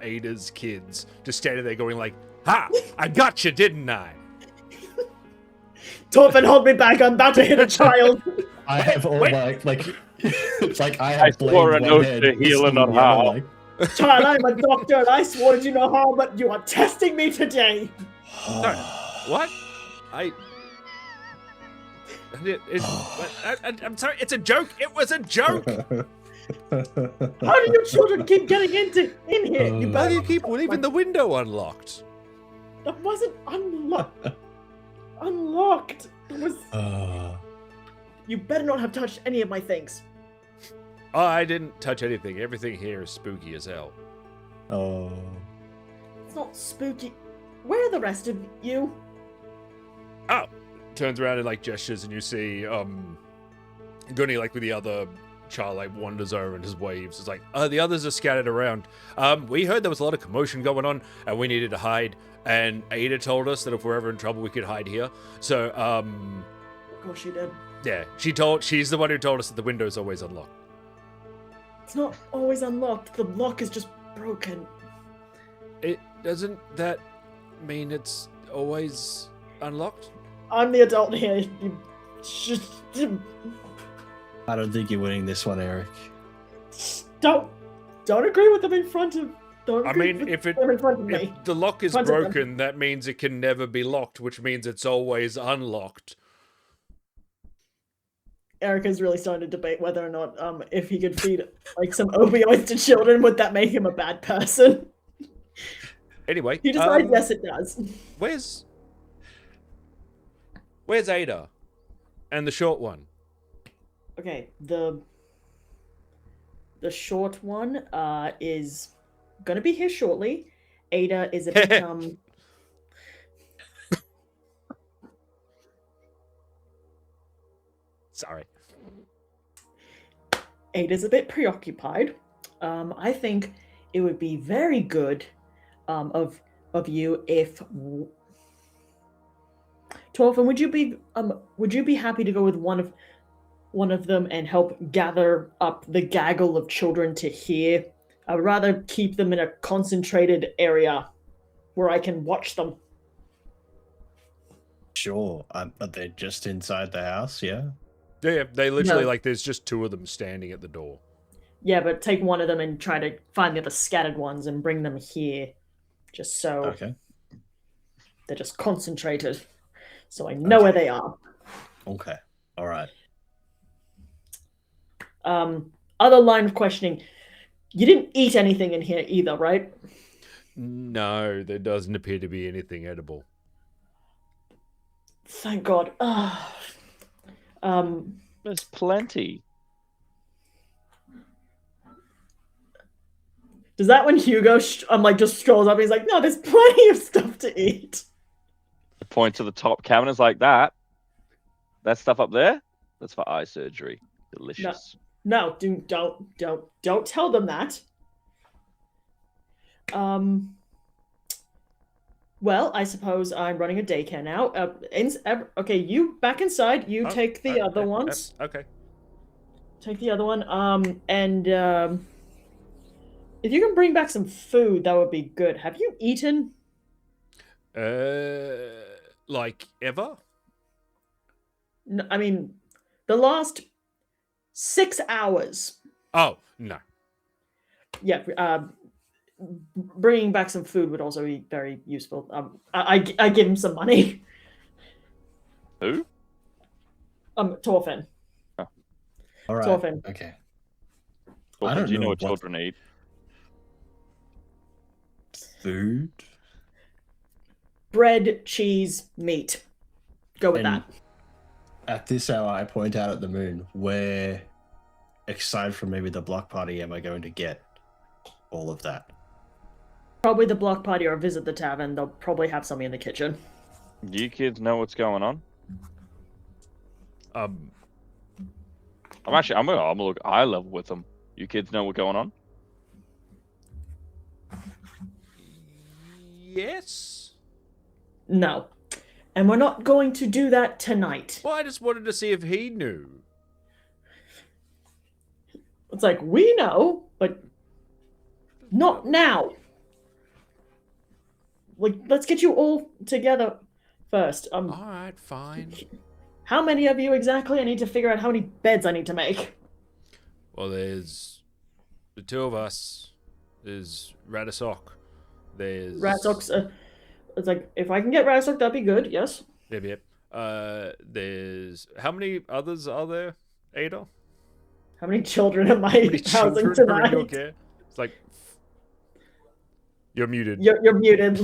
Ada's kids, just standing there going like, "Ha! I got you, didn't I?" Torfin, hold me back! I'm about to hit a child. I have all it's like I have I swore a blade in note one hand, to heal and pistol not in the other, harm. Child, I'm a doctor and I swore to do no harm, but you are testing me today. Sorry, what? I'm sorry, it's a joke. It was a joke. How do you children keep getting in here? Why do you keep leaving the window unlocked? That wasn't unlocked. Unlocked. It was. You better not have touched any of my things. Oh, I didn't touch anything. Everything here is spooky as hell. Oh. It's not spooky. Where are the rest of you? Oh, turns around and gestures, and you see Gunny with the other child wanders over and just waves. It's the others are scattered around. We heard there was a lot of commotion going on, and we needed to hide. And Ada told us that if we're ever in trouble, we could hide here. So Of course she did. yeah, she's the one who told us that the window's always unlocked. It's not always unlocked. The lock is just broken. It doesn't that mean it's always unlocked? I'm the adult here. You just I don't think you're winning this one, Eric. don't agree with them in front of. Don't I agree mean, with if them in front of me. if the lock is Front of them. broken, that means it can never be locked, which means it's always unlocked. Erica's really starting to debate whether or not if he could feed some opioids to children, would that make him a bad person? Anyway, He decides yes, it does. Where's Ada? And the short one? Okay, the short one is gonna be here shortly. Ada is a bit Sorry. Ada's a bit preoccupied. I think it would be very good of you if Torfin, would you be happy to go with one of them and help gather up the gaggle of children to here? I would rather keep them in a concentrated area where I can watch them. Sure. Are they just inside the house? Yeah. Yeah, they literally, No. like, there's just two of them standing at the door. Yeah, but take one of them and try to find the other scattered ones and bring them here. Just so Okay. they're just concentrated. So I know where they are. Okay. All right. Other line of questioning. You didn't eat anything in here either, right? No, there doesn't appear to be anything edible. Thank God. There's plenty. Does that when Hugo just strolls up and he's like, no, there's plenty of stuff to eat. Point to the top cabinets like that. That stuff up there, that's for eye surgery. Delicious. No, don't tell them that. Well, I suppose I'm running a daycare now. Okay, you back inside. You take the other ones. Okay. Take the other one. And if you can bring back some food, that would be good. Have you eaten? Like ever? No, I mean, the last 6 hours. Oh, no. Yeah. Bringing back some food would also be very useful. I give him some money. Who? Torfin. All right. Torfin. Okay. Well, I don't do you know know what what- children eat? Food. Bread, cheese, meat. Go with And that. At this hour, I point out at the moon where, aside from maybe the block party, am I going to get all of that? Probably the block party or visit the tavern. They'll probably have something in the kitchen. Do you kids know what's going on? I'm gonna look eye level with them. You kids know what's going on? Yes. No. And we're not going to do that tonight. Well, I just wanted to see if he knew. It's like, we know, but not now. Like, let's get you all together first. All right, fine. How many of you exactly? I need to figure out how many beds I need to make. Well, there's the two of us. There's Radisok. There's Ratsok's, it's like, if I can get Ratsok, that'd be good, yes. Yep. There's how many others are there, Ada? How many children am I How many housing children are in your tonight? care? It's like you're muted. You're muted.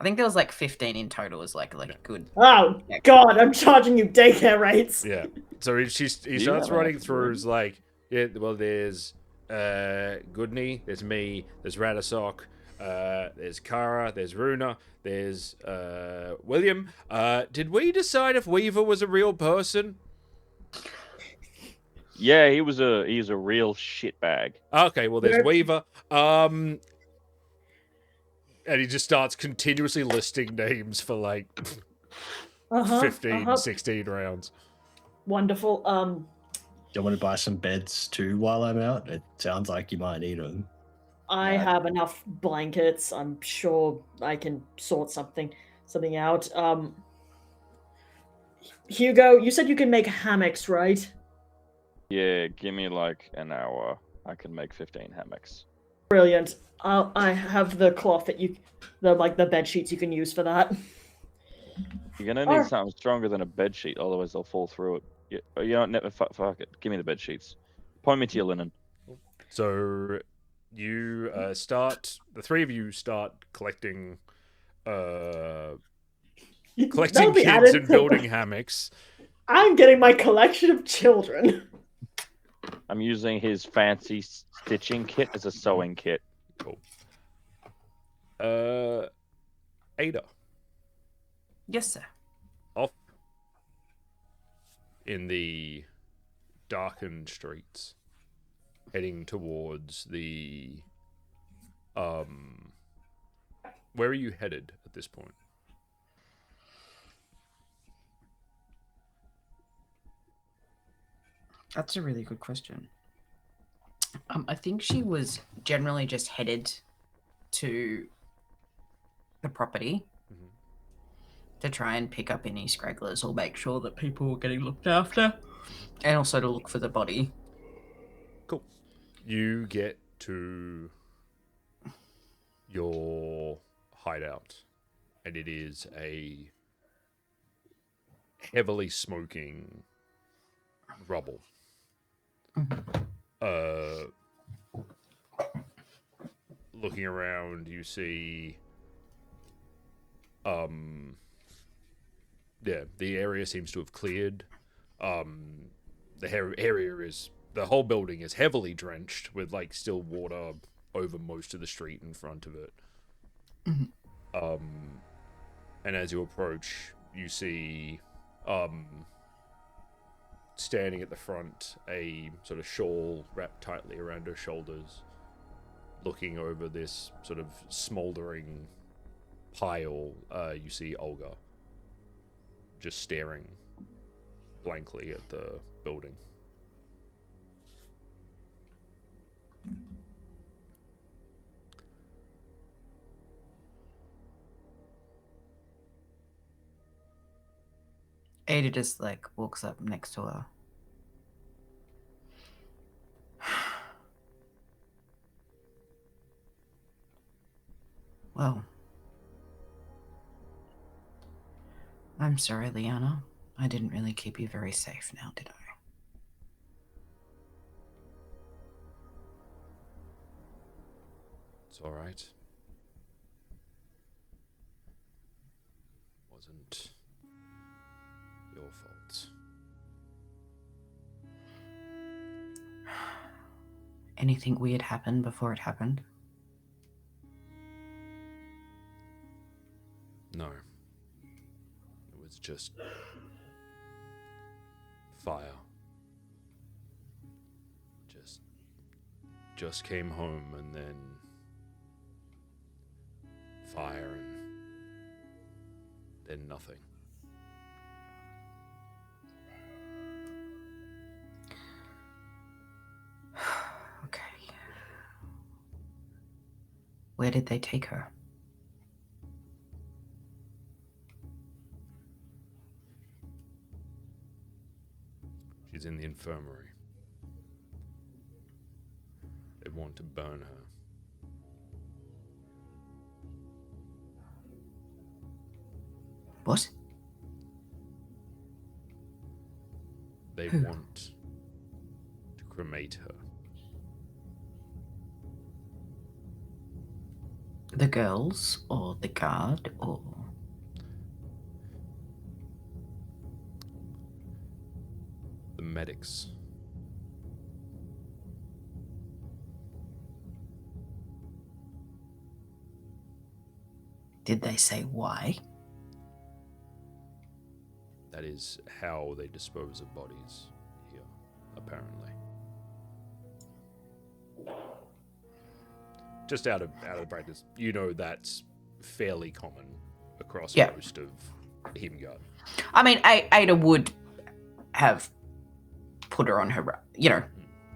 I think there was like 15 in total. Was like good. Oh, God, I'm charging you daycare rates. Yeah. So he starts Yeah, running that's through. good. It's like, yeah. Well, there's Goodney. There's me. There's Radisok. There's Kara. There's Runa. There's William. Did we decide if Weaver was a real person? Yeah, he's a real shitbag. Okay. Well, there's Where- Weaver. And he just starts continuously listing names for like 15, 16 rounds. Wonderful. Do you want to buy some beds too while I'm out? It sounds like you might need them. I have enough blankets. I'm sure I can sort something out. Hugo, you said you can make hammocks, right? Yeah, give me like an hour. I can make 15 hammocks. Brilliant. I have the cloth that the bed sheets you can use for that. You're gonna need Or- something stronger than a bed sheet, otherwise they'll fall through it. You know, never fuck it. Give me the bed sheets. Point me to your linen. So you the three of you start collecting That'll be kids added and to- building hammocks. I'm getting my collection of children. I'm using his fancy stitching kit as a sewing kit. Cool. Ada. Yes, sir. Off in the darkened streets, heading towards the where are you headed at this point? That's a really good question. I think she was generally just headed to the property to try and pick up any scragglers or make sure that people were getting looked after, and also to look for the body. Cool. You get to your hideout, and it is a heavily smoking rubble. Looking around, you see the area seems to have cleared. The whole building is heavily drenched with like still water over most of the street in front of it. And as you approach, you see standing at the front, a sort of shawl wrapped tightly around her shoulders, looking over this sort of smoldering pile. You see Olga just staring blankly at the building. Ada just like walks up next to her. Well, I'm sorry, Liana. I didn't really keep you very safe now, did I? It's all right. Wasn't your fault. Anything weird happened before it happened? No. It was just fire. Just came home and then fire and then nothing. Okay. Where did they take her? She's in the infirmary. They want to burn her. What? They Who? want to cremate her. The girls or the guard or... The medics. Did they say why? That is how they dispose of bodies here, apparently. Just out of practice, you know that's fairly common across Yeah. most of Hymgard. I mean, Ada would have put her on her,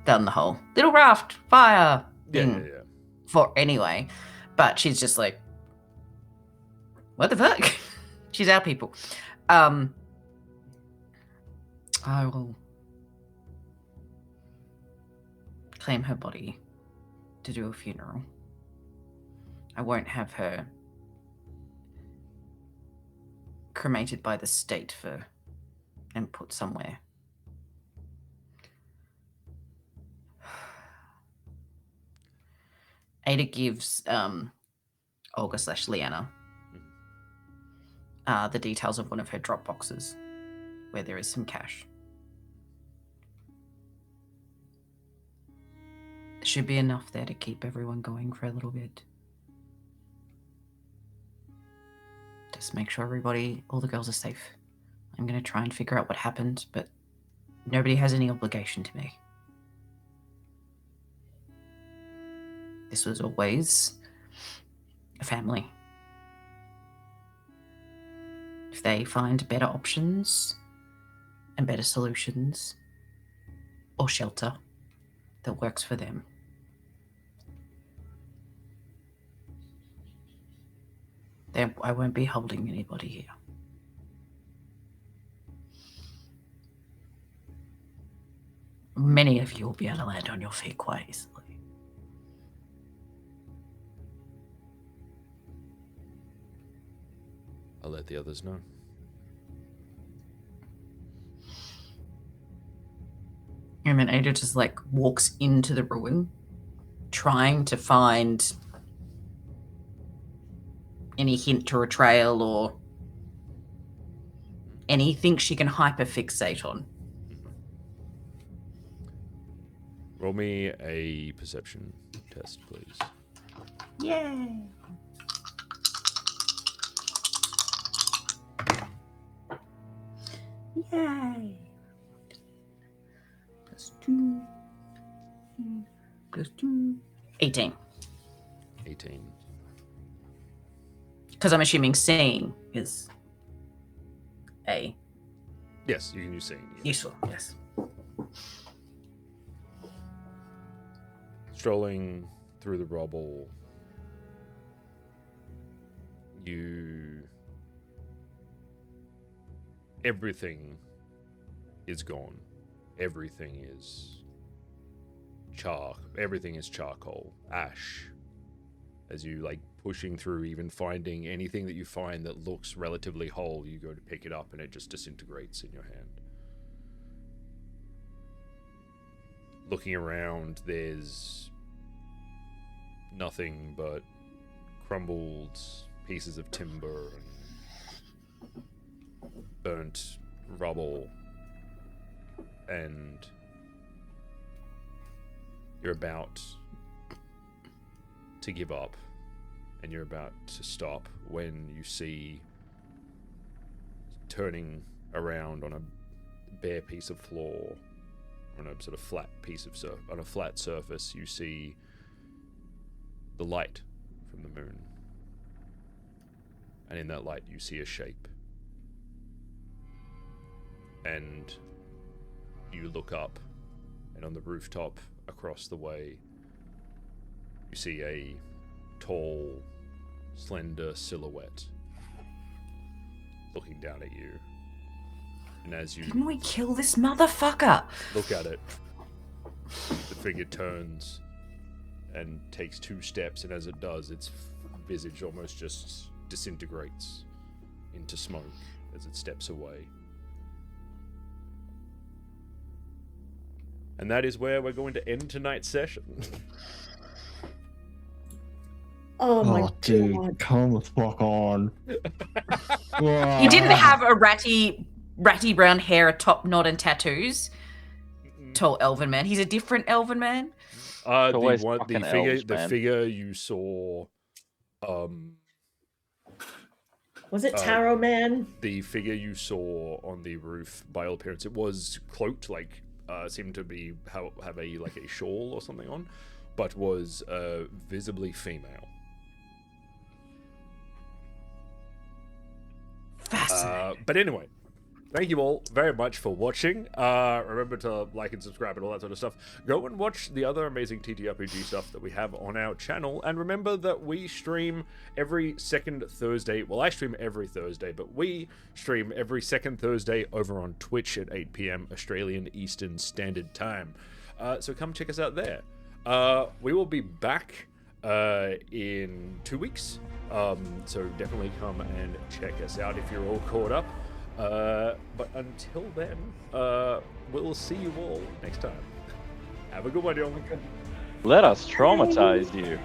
done the whole little raft, fire thing for anyway. But she's just like, what the fuck? She's our people. I will claim her body to do a funeral. I won't have her cremated by the state and put somewhere. Ada gives Olga/Liana the details of one of her drop boxes where there is some cash. There should be enough there to keep everyone going for a little bit. Just make sure all the girls are safe. I'm going to try and figure out what happened, but nobody has any obligation to me. This was always a family. If they find better options and better solutions or shelter that works for them, then I won't be holding anybody here. Many of you will be able to land on your feet quite easily. I'll let the others know. And then Ada just like walks into the ruin, trying to find any hint or a trail or anything she can hyperfixate on. Roll me a perception test, please. Yay! Yay! +2. +2. 18. 18. Because I'm assuming seeing is a Yes, you can use seeing. Yeah. useful. Yes. Strolling through the rubble, everything is gone. Everything is everything is charcoal, ash. As you like pushing through, even finding anything that you find that looks relatively whole, you go to pick it up and it just disintegrates in your hand. Looking around, there's nothing but crumbled pieces of timber and burnt rubble, and you're about to give up and you're about to stop when you see, turning around on a bare piece of floor, on a sort of flat piece of on a flat surface, you see the light from the moon, and in that light you see a shape, and you look up, and on the rooftop across the way you see a tall, slender silhouette looking down at you. And as you Didn't we kill this motherfucker? look at it, the figure turns and takes 2 steps, and as it does, its visage almost just disintegrates into smoke as it steps away. And that is where we're going to end tonight's session. Oh my dude, god. come the fuck on. He didn't have a ratty brown hair, a top knot, and tattoos. Tall elven man. He's a different elven man. always The fucking elves, figure man. you saw, Was it Tarot Man? the figure you saw on the roof, by all appearance, it was cloaked, like seemed to be have a like a shawl or something on, but was visibly female. Fascinating. But anyway, thank you all very much for watching. Remember to like and subscribe and all that sort of stuff. Go and watch the other amazing TTRPG stuff that we have on our channel. And remember that we stream every second Thursday. Well, I stream every Thursday, but we stream every second Thursday over on Twitch at 8 p.m. Australian Eastern Standard Time. So come check us out there. We will be back in 2 weeks. So definitely come and check us out if you're all caught up. But until then, we'll see you all next time. Have a good one, y'all. Let us traumatize you.